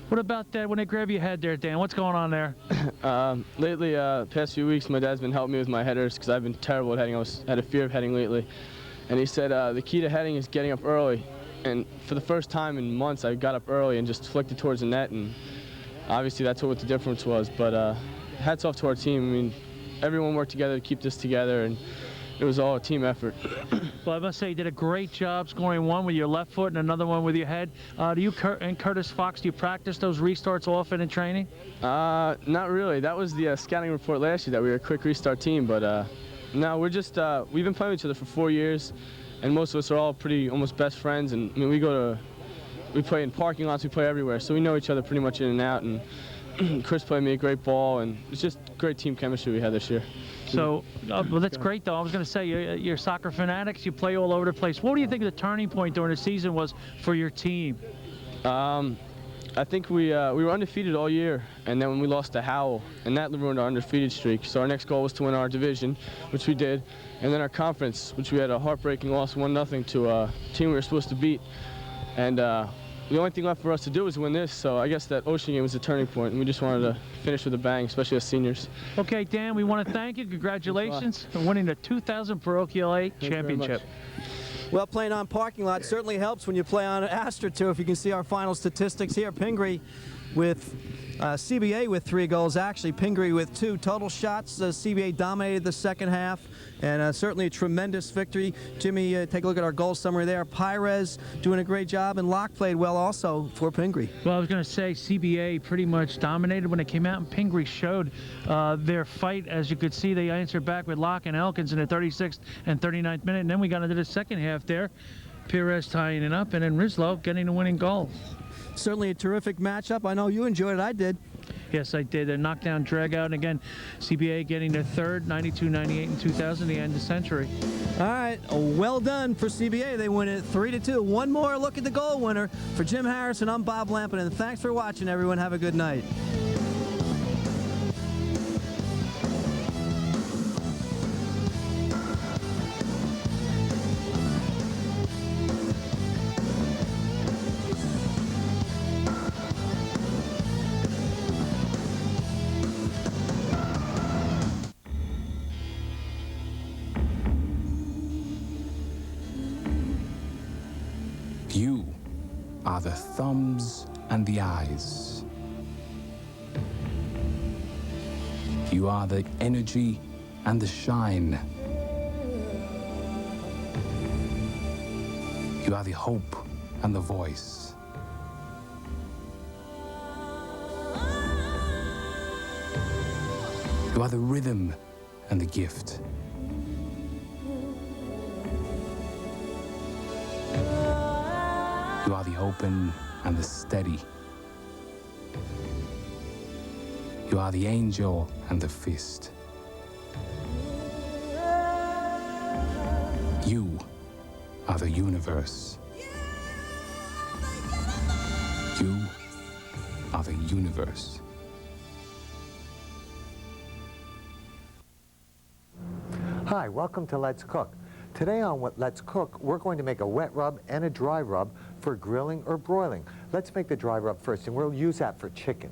S2: What about that when they grab your head there, Dan? What's going on there?
S18: Lately, past few weeks, my dad's been helping me with my headers because I've been terrible at heading. I had a fear of heading lately. And he said the key to heading is getting up early. And for the first time in months, I got up early and just flicked it towards the net. And obviously, that's what the difference was. But hats off to our team. I mean, everyone worked together to keep this together. And it was all a team effort.
S2: Well, I must say you did a great job scoring one with your left foot and another one with your head. Do you and Curtis Fox, do you practice those restarts often in training?
S18: Not really. That was the scouting report last year that we were a quick restart team. But no, we're just we've been playing with each other for 4 years, and most of us are all almost best friends. And I mean, we play in parking lots, we play everywhere, so we know each other pretty much in and out. And Chris played me a great ball, and it's just great team chemistry we had this year.
S2: So, well, that's great, though. I was going to say, you're soccer fanatics. You play all over the place. What do you think the turning point during the season was for your team?
S18: I think we were undefeated all year, and then when we lost to Howell, and that ruined our undefeated streak. So our next goal was to win our division, which we did, and then our conference, which we had a heartbreaking loss 1-0 to a team we were supposed to beat. And the only thing left for us to do is win this, so I guess that Ocean game was a turning point, and we just wanted to finish with a bang, especially as seniors.
S2: Okay, Dan, we want to thank you. Congratulations on winning the 2000 Parochial A Championship.
S1: Well, playing on parking lot certainly helps when you play on AstroTurf. You can see our final statistics here. Pingry with CBA with 3 goals, actually. Pingry with 2 total shots. CBA dominated the second half, and certainly a tremendous victory. Jimmy, take a look at our goal summary there. Pires doing a great job, and Locke played well also for Pingry.
S2: Well, I was going to say CBA pretty much dominated when it came out, and Pingry showed their fight. As you could see, they answered back with Locke and Elkins in the 36th and 39th minute, and then we got into the second half there. Pires tying it up, and then Rislow getting the winning goal.
S1: Certainly a terrific matchup. I know you enjoyed it. I did.
S2: Yes, I did. A knockdown, drag out. And again, CBA getting their third, 92, 98, and 2000, the end of the century.
S1: All right. Well done for CBA. They win it 3-2. One more look at the goal winner. For Jim Harrison, I'm Bob Lampin, and thanks for watching, everyone. Have a good night.
S19: You are the thumbs and the eyes. You are the energy and the shine. You are the hope and the voice. You are the rhythm and the gift. You are the open and the steady. You are the angel and the fist. You are the universe. You are the universe.
S3: Hi, welcome to Let's Cook. Today on Let's Cook, we're going to make a wet rub and a dry rub for grilling or broiling. Let's make the dry rub first, and we'll use that for chicken.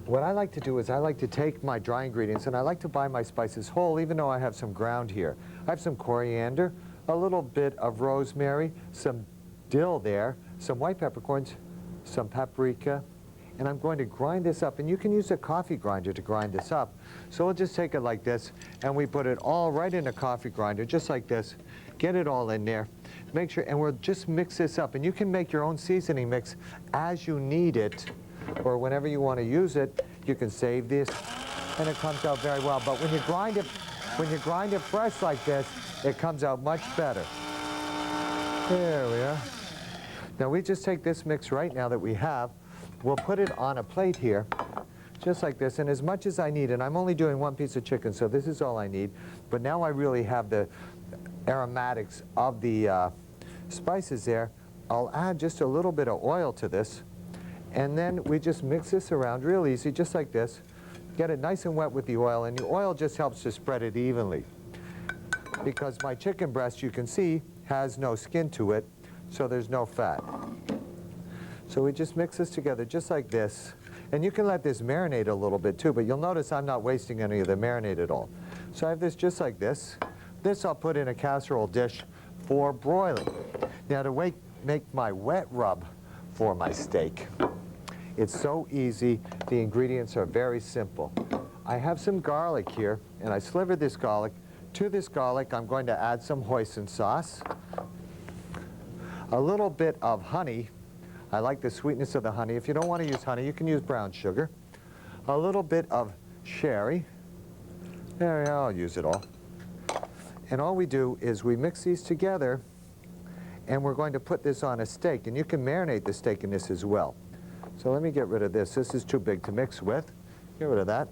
S3: What I like to do is I like to take my dry ingredients, and I like to buy my spices whole, even though I have some ground here. I have some coriander, a little bit of rosemary, some dill there, some white peppercorns, some paprika, and I'm going to grind this up. And you can use a coffee grinder to grind this up. So we'll just take it like this, and we put it all right in a coffee grinder, just like this. Get it all in there. Make sure, and we'll just mix this up. And you can make your own seasoning mix as you need it, or whenever you want to use it. You can save this, and it comes out very well. But when you grind it fresh like this, it comes out much better. There we are. Now we just take this mix right now that we have. We'll put it on a plate here, just like this, and as much as I need, and I'm only doing 1 piece of chicken, so this is all I need, but now I really have the aromatics of the spices there. I'll add just a little bit of oil to this, and then we just mix this around real easy, just like this. Get it nice and wet with the oil, and the oil just helps to spread it evenly. Because my chicken breast, you can see, has no skin to it, so there's no fat. So we just mix this together just like this. And you can let this marinate a little bit too, but you'll notice I'm not wasting any of the marinade at all. So I have this just like this. This I'll put in a casserole dish for broiling. Now to make my wet rub for my steak, it's so easy. The ingredients are very simple. I have some garlic here, and I slivered this garlic. To this garlic, I'm going to add some hoisin sauce, a little bit of honey. I like the sweetness of the honey. If you don't want to use honey, you can use brown sugar. A little bit of sherry. There, I'll use it all. And all we do is we mix these together, and we're going to put this on a steak. And you can marinate the steak in this as well. So let me get rid of this. This is too big to mix with. Get rid of that.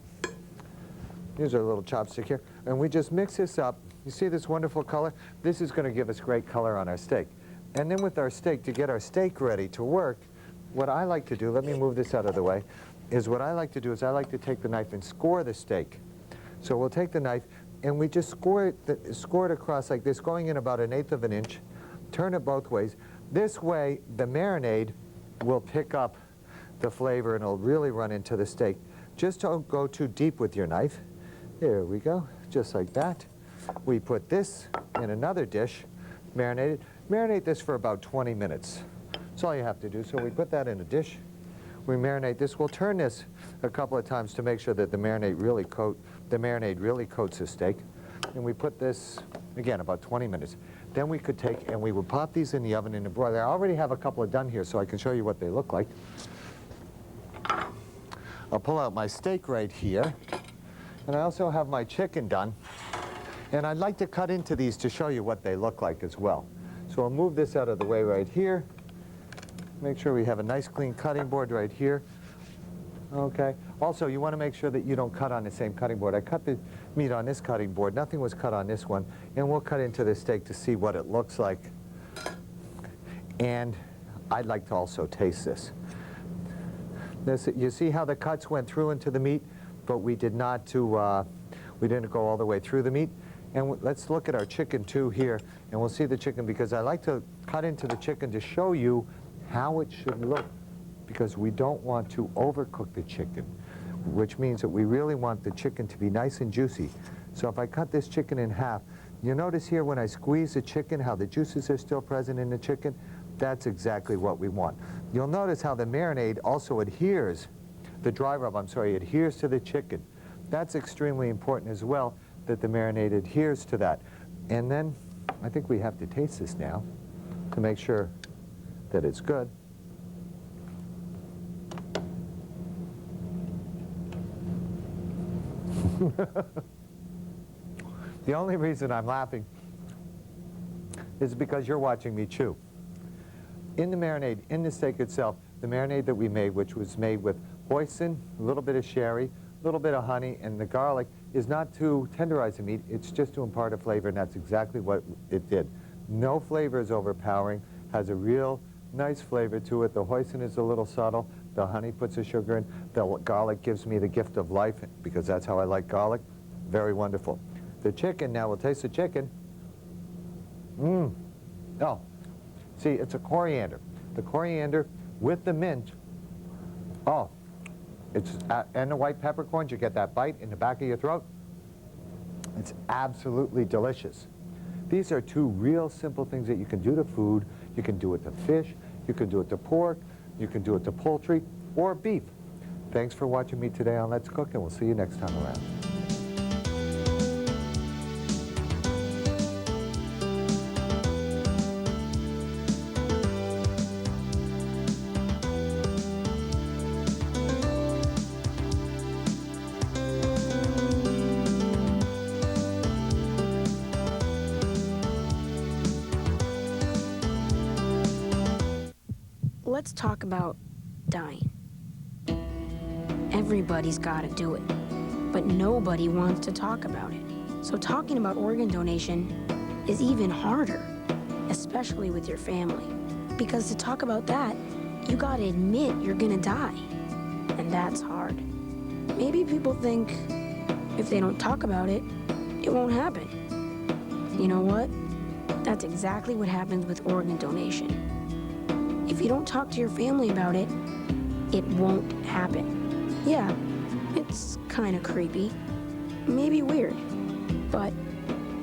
S3: Use our little chopstick here. And we just mix this up. You see this wonderful color? This is going to give us great color on our steak. And then with our steak, to get our steak ready to work, what I like to do, let me move this out of the way, is what I like to do is I like to take the knife and score the steak. So we'll take the knife and we just score it across like this, going in about 1/8 of an inch, turn it both ways. This way, the marinade will pick up the flavor and it'll really run into the steak. Just don't go too deep with your knife. There we go, just like that. We put this in another dish, marinated. Marinate this for about 20 minutes. That's all you have to do. So we put that in a dish. We marinate this. We'll turn this a couple of times to make sure that the marinade really coats the steak. And we put this, again, about 20 minutes. Then we could take, and we would pop these in the oven in a broiler. I already have a couple of done here, so I can show you what they look like. I'll pull out my steak right here. And I also have my chicken done. And I'd like to cut into these to show you what they look like as well. So I'll move this out of the way right here. Make sure we have a nice clean cutting board right here. Okay. Also, you want to make sure that you don't cut on the same cutting board. I cut the meat on this cutting board. Nothing was cut on this one. And we'll cut into the steak to see what it looks like. And I'd like to also taste this. You see how the cuts went through into the meat, but we didn't go all the way through the meat. And let's look at our chicken too here, and we'll see the chicken, because I like to cut into the chicken to show you how it should look, because we don't want to overcook the chicken, which means that we really want the chicken to be nice and juicy. So if I cut this chicken in half, you notice here when I squeeze the chicken how the juices are still present in the chicken. That's exactly what we want. You'll notice how the marinade also adheres, the dry rub, I'm sorry, adheres to the chicken. That's extremely important as well, that the marinade adheres to that. And then I think we have to taste this now to make sure that it's good. The only reason I'm laughing is because you're watching me chew. In the marinade, in the steak itself, the marinade that we made, which was made with hoisin, a little bit of sherry, a little bit of honey, and the garlic, is not to tenderize the meat, it's just to impart a flavor, and that's exactly what it did. No flavor is overpowering, has a real nice flavor to it. The hoisin is a little subtle, the honey puts the sugar in, the garlic gives me the gift of life, because that's how I like garlic. Very wonderful. The chicken, now we'll taste the chicken. Oh, see, it's a coriander. The coriander with the mint, oh, and the white peppercorns, you get that bite in the back of your throat. It's absolutely delicious. These are two real simple things that you can do to food. You can do it to fish, you can do it to pork, you can do it to poultry or beef. Thanks for watching me today on Let's Cook, and we'll see you next time around.
S20: Let's talk about dying. Everybody's got to do it, but nobody wants to talk about it. So talking about organ donation is even harder, especially with your family. Because to talk about that, you got to admit you're gonna die, and that's hard. Maybe people think if they don't talk about it, it won't happen. You know what? That's exactly what happens with organ donation. If you don't talk to your family about it, it won't happen. Yeah, it's kind of creepy, maybe weird, but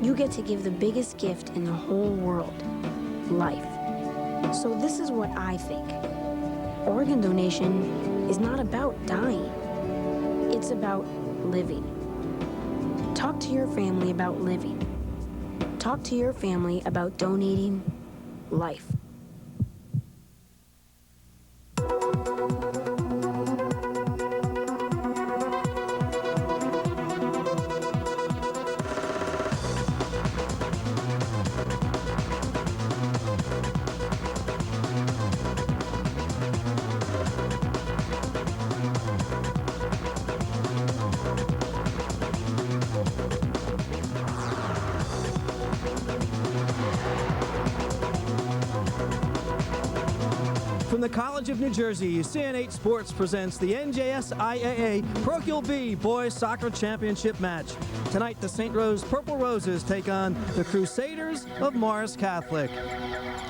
S20: you get to give the biggest gift in the whole world, life. So this is what I think. Organ donation is not about dying. It's about living. Talk to your family about living. Talk to your family about donating life.
S1: From the College of New Jersey, CN8 Sports presents the NJSIAA Parochial B Boys Soccer Championship match. Tonight, the St. Rose Purple Roses take on the Crusaders of Morris Catholic.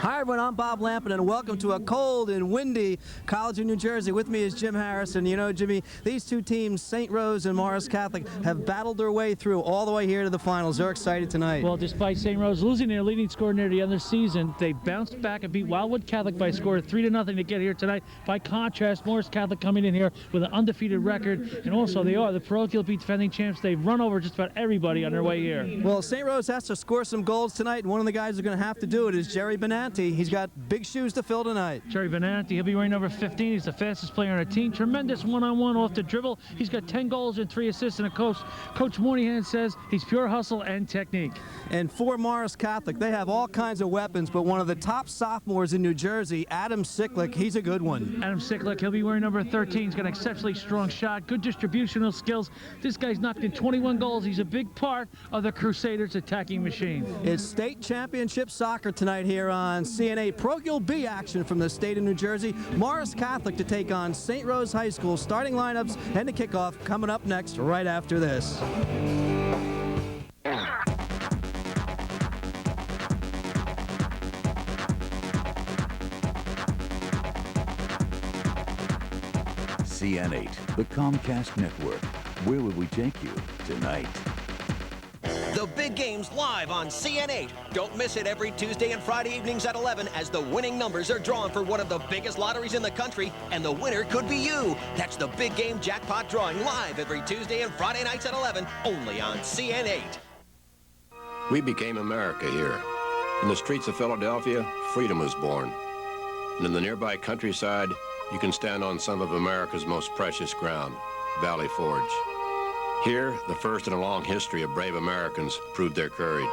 S1: Hi everyone, I'm Bob Lampin and welcome to a cold and windy College of New Jersey. With me is Jim Harrison. You know, Jimmy, these two teams, St. Rose and Morris Catholic, have battled their way through all the way here to the finals. They're excited tonight.
S21: Well, despite St. Rose losing their leading scorer near the end of the season, they bounced back and beat Wildwood Catholic by a score of 3-0 to get here tonight. By contrast, Morris Catholic coming in here with an undefeated record, and also they are the parochial beat defending champs. They've run over just about everybody on their way here.
S1: Well, St. Rose has to score some goals tonight, and one of the guys who's going to have to do it is Jerry Benanti. He's got big shoes to fill tonight.
S21: Jerry Benanti, he'll be wearing number 15. He's the fastest player on the team. Tremendous one-on-one off the dribble. He's got 10 goals and 3 assists, and Coach Moynihan says he's pure hustle and technique.
S1: And for Morris Catholic, they have all kinds of weapons, but one of the top sophomores in New Jersey, Adam Sicklick, he's a good one.
S21: Adam Sicklick, he'll be wearing number 13. He's got an exceptionally strong shot, good distributional skills. This guy's knocked in 21 goals. He's a big part of the Crusaders' attacking machine.
S1: It's state championship soccer tonight here on CNA. Parochial B action from the state of New Jersey. Morris Catholic to take on St. Rose High School. Starting lineups and the kickoff coming up next right after this.
S6: CN8, the Comcast Network. Where will we take you tonight?
S7: The big game's live on CN8. Don't miss it every Tuesday and Friday evenings at 11 as the winning numbers are drawn for one of the biggest lotteries in the country, and the winner could be you. That's the big game jackpot drawing live every Tuesday and Friday nights at 11, only on CN8.
S4: We became America here. In the streets of Philadelphia, freedom was born. And in the nearby countryside, you can stand on some of America's most precious ground, Valley Forge. Here, the first in a long history of brave Americans proved their courage.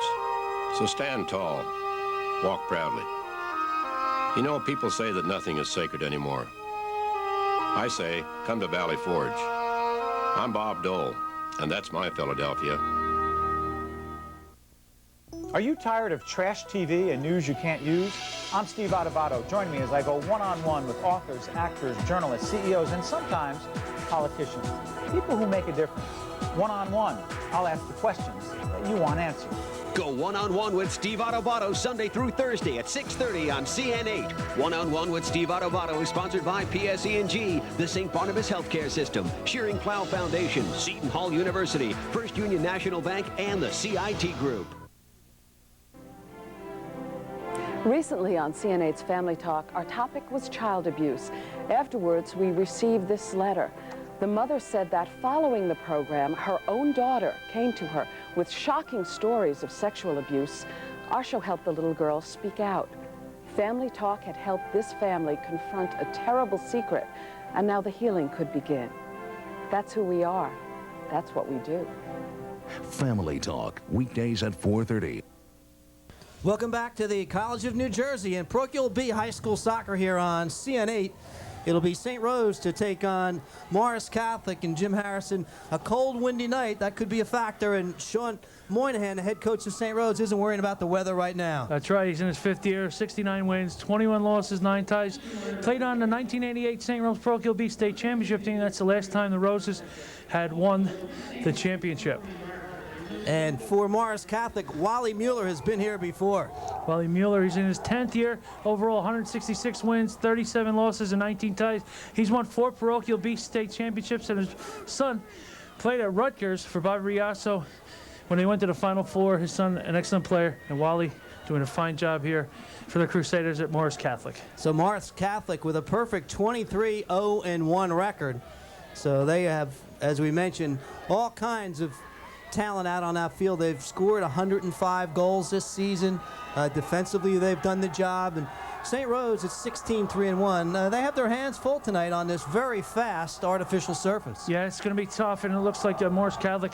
S4: So stand tall, walk proudly. You know, people say that nothing is sacred anymore. I say, come to Valley Forge. I'm Bob Dole, and that's my Philadelphia.
S15: Are you tired of trash TV and news you can't use? I'm Steve Adubato. Join me as I go one-on-one with authors, actors, journalists, CEOs, and sometimes politicians, people who make a difference. One-on-one, I'll ask the questions that you want answered.
S7: Go one-on-one with Steve Adubato Sunday through Thursday at 6:30 on CN8. One-on-one with Steve Adubato is sponsored by PSE&G, the St. Barnabas Healthcare System, Shearing Plow Foundation, Seton Hall University, First Union National Bank, and the CIT Group.
S9: Recently on CN8's Family Talk, our topic was child abuse. Afterwards, we received this letter. The mother said that following the program, her own daughter came to her with shocking stories of sexual abuse. Our show helped the little girl speak out. Family Talk had helped this family confront a terrible secret, and now the healing could begin. That's who we are. That's what we do.
S6: Family Talk, weekdays at 4:30.
S1: Welcome back to the College of New Jersey and Parochial B High School Soccer here on CN8. It'll be St. Rose to take on Morris Catholic, and Jim Harrison. A cold, windy night, that could be a factor, and Sean Moynihan, the head coach of St. Rose, isn't worrying about the weather right now.
S21: That's right. He's in his 5th year, 69 wins, 21 losses, 9 ties. Played on the 1988 St. Rose Parochial B State Championship team. That's the last time the Roses had won the championship.
S1: And for Morris Catholic, Wally Mueller has been here before.
S21: Wally Mueller, he's in his 10th year. Overall, 166 wins, 37 losses, and 19 ties. He's won 4 Parochial B State Championships, and his son played at Rutgers for Bobby Riasso when they went to the Final Four. His son, an excellent player, and Wally doing a fine job here for the Crusaders at Morris Catholic.
S1: So Morris Catholic with a perfect 23-0-1 record. So they have, as we mentioned, all kinds of talent out on that field. They've scored 105 goals this season. Defensively, they've done the job. And St. Rose is 16-3-1. They have their hands full tonight on this very fast artificial surface.
S21: Yeah, it's going to be tough, and it looks like Morris Catholic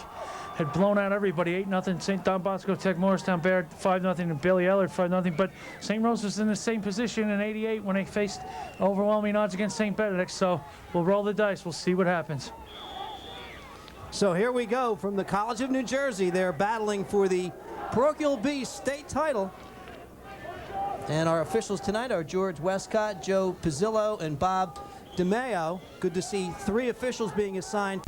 S21: had blown out everybody 8-0. St. Don Bosco Tech Morristown Baird 5-0, and Bailey Ellard 5-0. But St. Rose was in the same position in '88 when they faced overwhelming odds against St. Benedict. So we'll roll the dice. We'll see what happens.
S1: So here we go from the College of New Jersey. They're battling for the Parochial B state title. And our officials tonight are George Westcott, Joe Pizzillo, and Bob DeMeo. Good to see 3 officials being assigned.